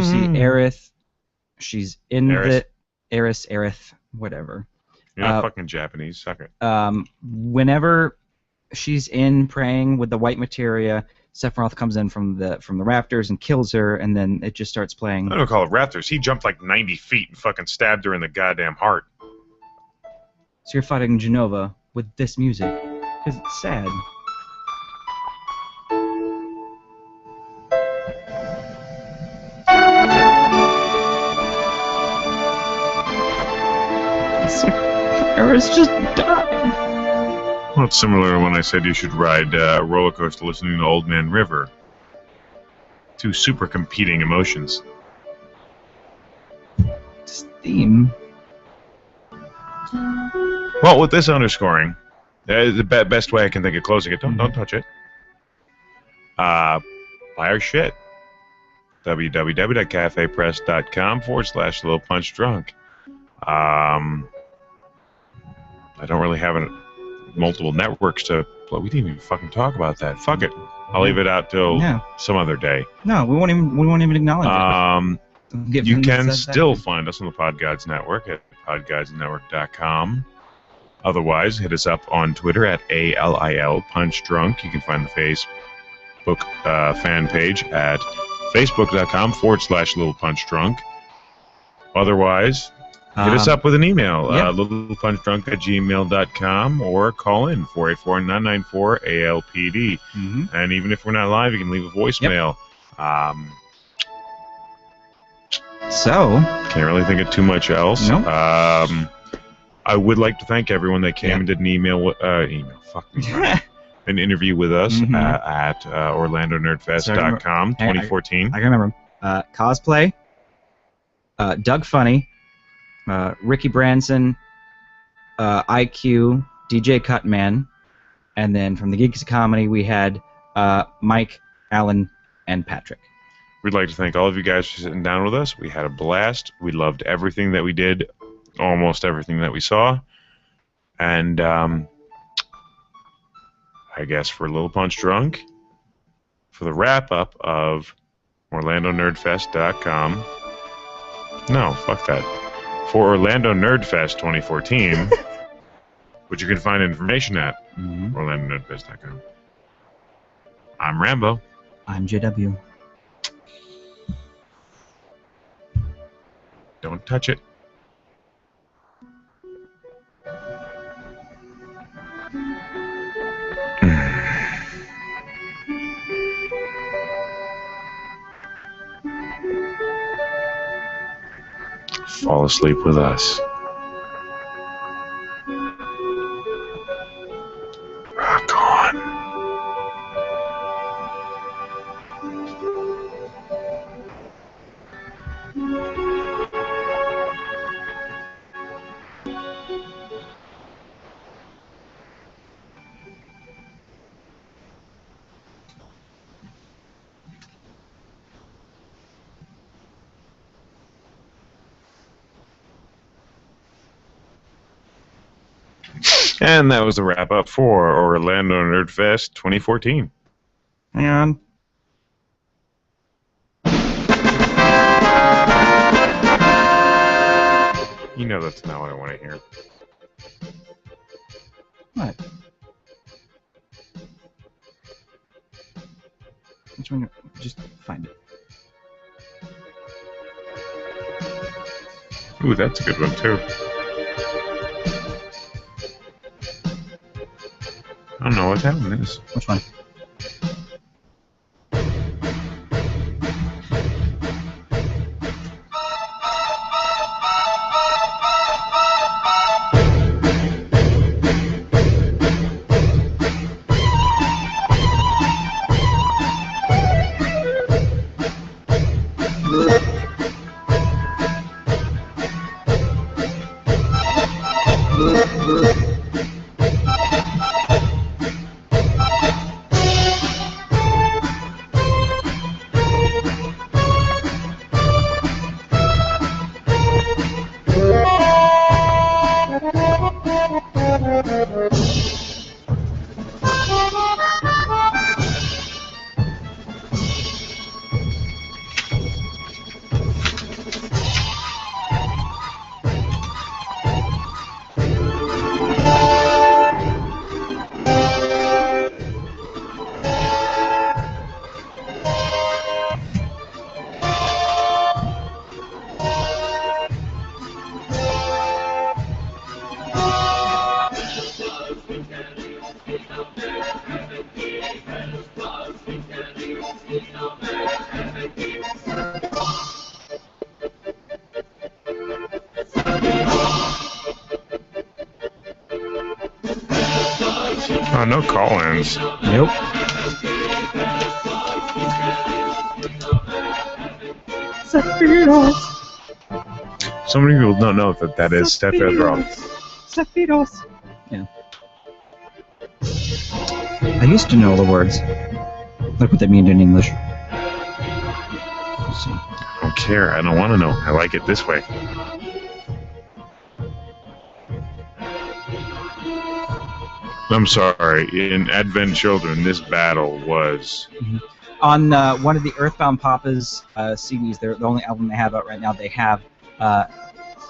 see Aerith, she's in the Aerith, whatever. You're not fucking Japanese, suck it. Whenever she's in praying with the white materia, Sephiroth comes in from the rafters and kills her, and then it just starts playing. I don't call it raptors. He jumped like 90 feet and fucking stabbed her in the goddamn heart. So you're fighting Genova with this music because it's sad. It's just dying. Well, it's similar to when I said you should ride a roller coaster listening to Old Man River. Two super competing emotions. Theme. Well, with this underscoring, the best way I can think of closing it. Don't touch it. Buy our shit. www.cafepress.com/littlepunchdrunk. I don't really have multiple networks to. Well, we didn't even fucking talk about that. Fuck it. I'll leave it out till some other day. No, we won't even acknowledge it. You can still find us on the Podgods Network at podgodsnetwork.com. Otherwise, hit us up on Twitter at ALIL Punch Drunk. You can find the Facebook fan page at facebook.com/littlepunchdrunk. Otherwise, hit us up with an email, littlepunchdrunk@gmail.com, or call in 484-994-ALPD. And even if we're not live, you can leave a voicemail. Can't really think of too much else. Nope. I would like to thank everyone that came and did an an interview with us at OrlandoNerdfest.com 2014. I can remember. Cosplay, Doug Funny, Ricky Branson, IQ, DJ Cutman, and then from the Geeks of Comedy we had Mike, Alan, and Patrick. We'd like to thank all of you guys for sitting down with us. We had a blast. We loved everything that we did, almost everything that we saw. And I guess for Little Punch Drunk, for the wrap-up of OrlandoNerdfest.com. No, fuck that. For Orlando Nerdfest 2014, which you can find information at OrlandoNerdfest.com. I'm Rambo. I'm JW. Don't touch it. Fall asleep with us. Rock on. And that was the wrap-up for Orlando Nerdfest 2014. Hang on. You know that's not what I want to hear. What? Which one? Just find it. Ooh, that's a good one, too. I don't know what that one is. Which one? Oh, no call-ins. Nope. So many people don't know that is Sephiroth. Sephiroth. Yeah. I used to know the words. Look what they mean in English. Let's see. I don't care. I don't want to know. I like it this way. I'm sorry. In Advent Children, this battle was... On one of the Earthbound Papa's CDs, they're the only album they have out right now, they have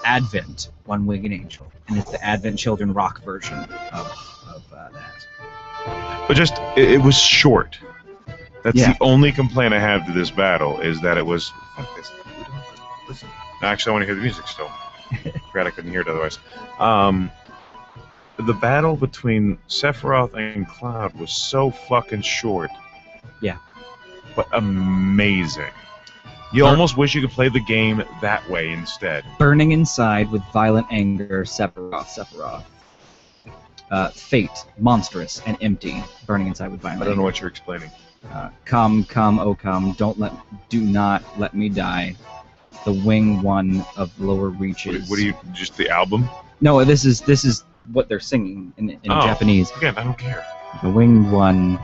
Advent, One Winged Angel. And it's the Advent Children rock version of that. But just, it was short. That's the only complaint I have to this battle, is that it was... Fuck this. Listen. Actually, I want to hear the music still. Forgot I couldn't hear it otherwise. The battle between Sephiroth and Cloud was so fucking short. Yeah. But amazing. You almost wish you could play the game that way instead. Burning inside with violent anger, Sephiroth. Fate, monstrous and empty. Burning inside with violent I don't know anger. what you're explaining. Come, oh come, do not let me die. The wing one of lower reaches. What do you, just the album? No, this is what they're singing in Japanese. Again, I don't care. The winged one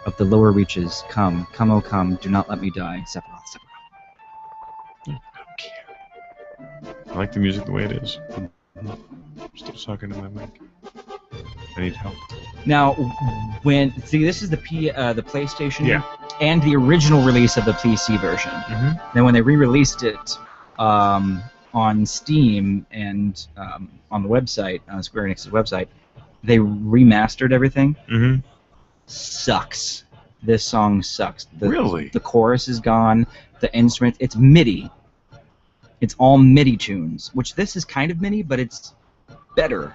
of the lower reaches, come, oh come, do not let me die. Sephiroth. I don't care. I like the music the way it is. I'm still talking to my mic. I need help. Now, this is the PlayStation and the original release of the PC version. Then when they re-released it on Steam and on the website, on Square Enix's website, they remastered everything. Sucks. This song sucks. Really? The chorus is gone. The instrument, it's MIDI. It's all MIDI tunes, which this is kind of MIDI, but it's better.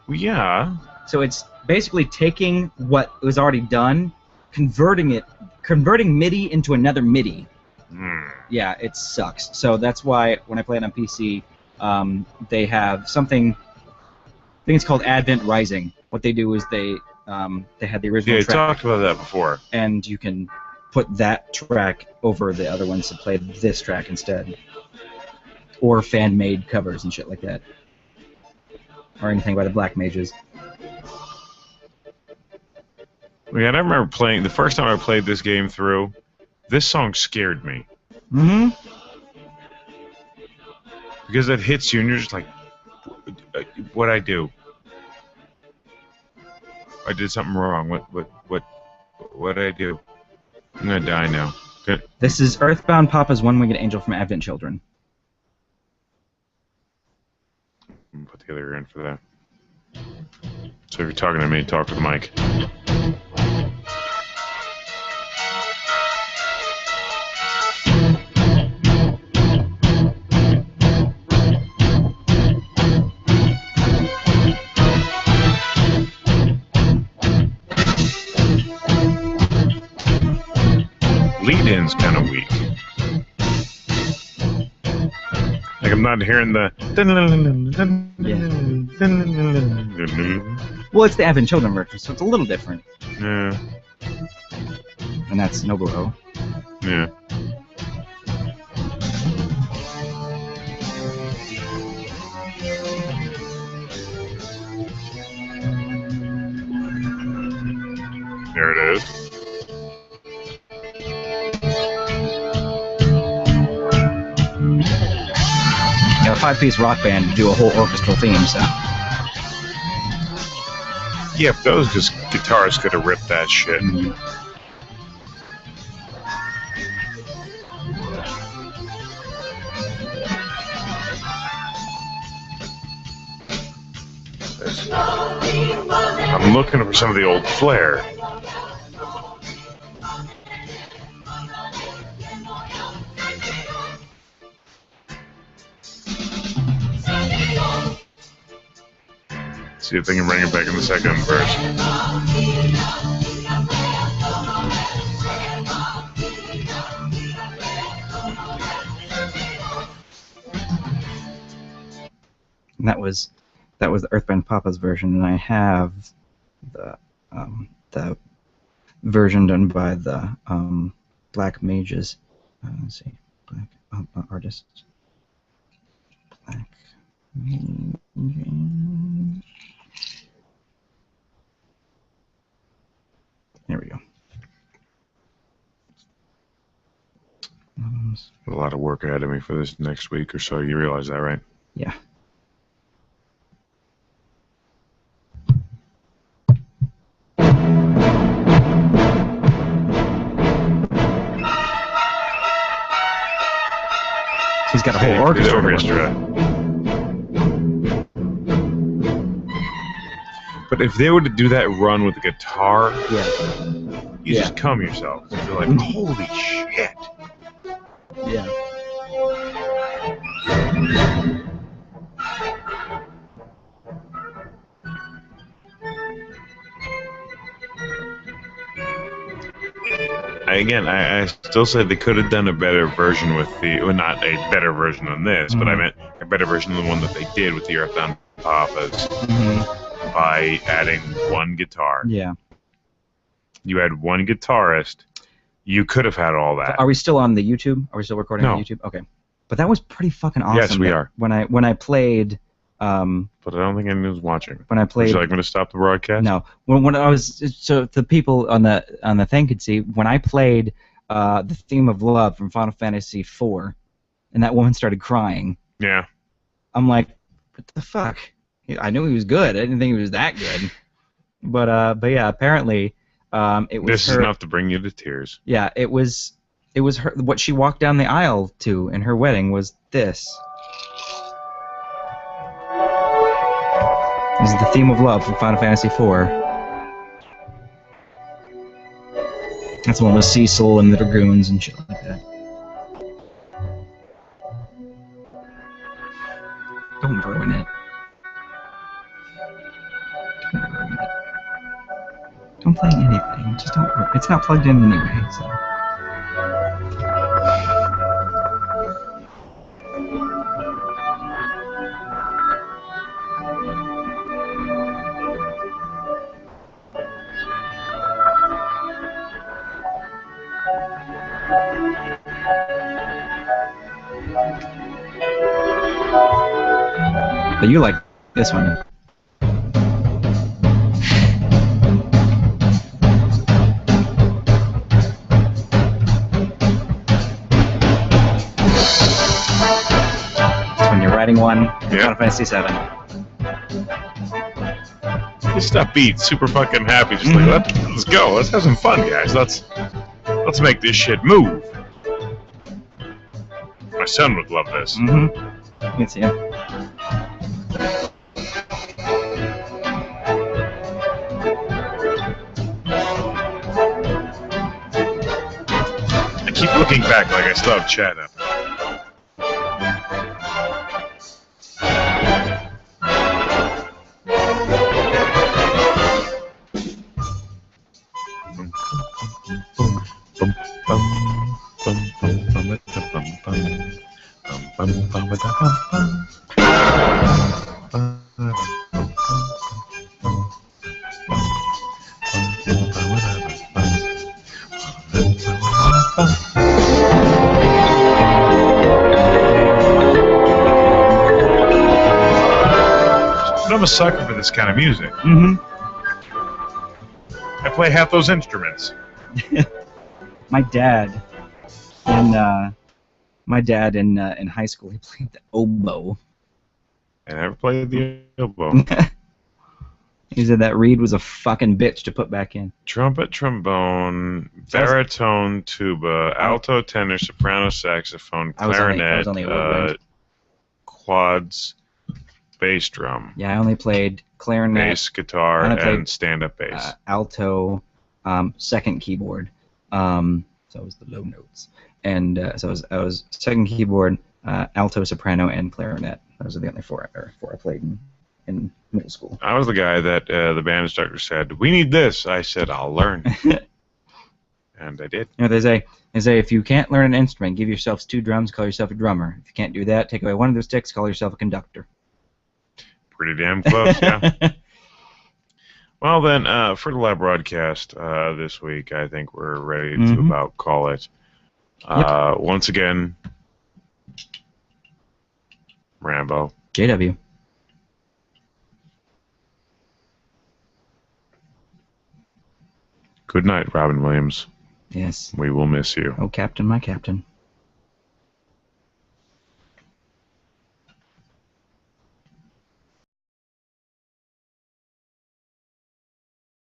Well, yeah. So it's basically taking what was already done, converting MIDI into another MIDI. Yeah, it sucks. So that's why when I play it on PC, they have something. I think it's called Advent Rising. What they do is they had the original Yeah, track. I talked about that before. And you can put that track over the other ones to play this track instead. Or fan-made covers and shit like that. Or anything by the Black Mages. Yeah, and I remember playing, the first time I played this game through, this song scared me. Because it hits you and you're just like, what'd I do? I did something wrong. What did I do? I'm gonna die now. Good. This is Earthbound Papa's One Winged Angel from Advent Children. Put the other ear in for that. So if you're talking to me, talk to the mic. Lead-in's kind of weak. Like I'm not hearing the. Well, it's the Advent Children version, so it's a little different. Yeah. And that's Nobuo. Yeah. There it is. A 5-piece rock band to do a whole orchestral theme, so. Yeah, if those just guitars could have ripped that shit. I'm looking for some of the old flair. See if they can bring it back in the second verse. And that was the Earthbound Papa's version, and I have the the version done by the Black Mages. Let's see, Black artists. Black Mages. There we go. A lot of work ahead of me for this next week or so. You realize that, right? Yeah. He's got a whole orchestra. But if they were to do that run with a guitar, you Yeah. just come yourself. You're like, holy shit. Yeah. I still say they could have done a better version with well, not a better version than this, but I meant a better version than the one that they did with the Earthbound Papas by adding one guitar. Yeah. You had one guitarist. You could have had all that. Are we still on the YouTube? Are we still recording on No. YouTube? Okay. But that was pretty fucking awesome. Yes, we that are. When I played. But I don't think anyone's watching. When I played. Would you like me to stop the broadcast? No. When I was so the people on the thing could see when I played the Theme of Love from Final Fantasy IV, and that woman started crying. Yeah. I'm like, what the fuck? I knew he was good. I didn't think he was that good. But yeah, apparently it was This her. is enough to bring you to tears. Yeah, it was her. What she walked down the aisle to in her wedding was this. This is the Theme of Love from Final Fantasy IV. That's the one with Cecil and the Dragoons and shit like that. Don't ruin it. Don't ruin it. Don't play anything. Just don't. It's not plugged in anyway, so. But you like this one. When you're writing one, Final Fantasy VII. This stuff beats super fucking happy. Just like, let's go. Let's have some fun, guys. Let's make this shit move. My son would love this. It's yeah. I keep looking back like I still have chat up. I'm a sucker for this kind of music. I play half those instruments. My dad in high school, he played the oboe. I never played the oboe. He said that reed was a fucking bitch to put back in. Trumpet, trombone, baritone, tuba, alto, tenor, soprano, saxophone, clarinet, quads, bass drum. Yeah, I only played clarinet, bass guitar, and stand-up bass. Alto, second keyboard. So it was the low notes, and so I was second keyboard, alto, soprano, and clarinet. Those are the only four I played in middle school. I was the guy that the band instructor said, "We need this." I said, "I'll learn," and I did. You know, they say if you can't learn an instrument, give yourself 2 drums, call yourself a drummer. If you can't do that, take away one of those sticks, call yourself a conductor. Pretty damn close, yeah. Well, then, for the live broadcast this week, I think we're ready to about call it. Once again, Rambo. JW. Good night, Robin Williams. Yes. We will miss you. Oh, Captain, my Captain.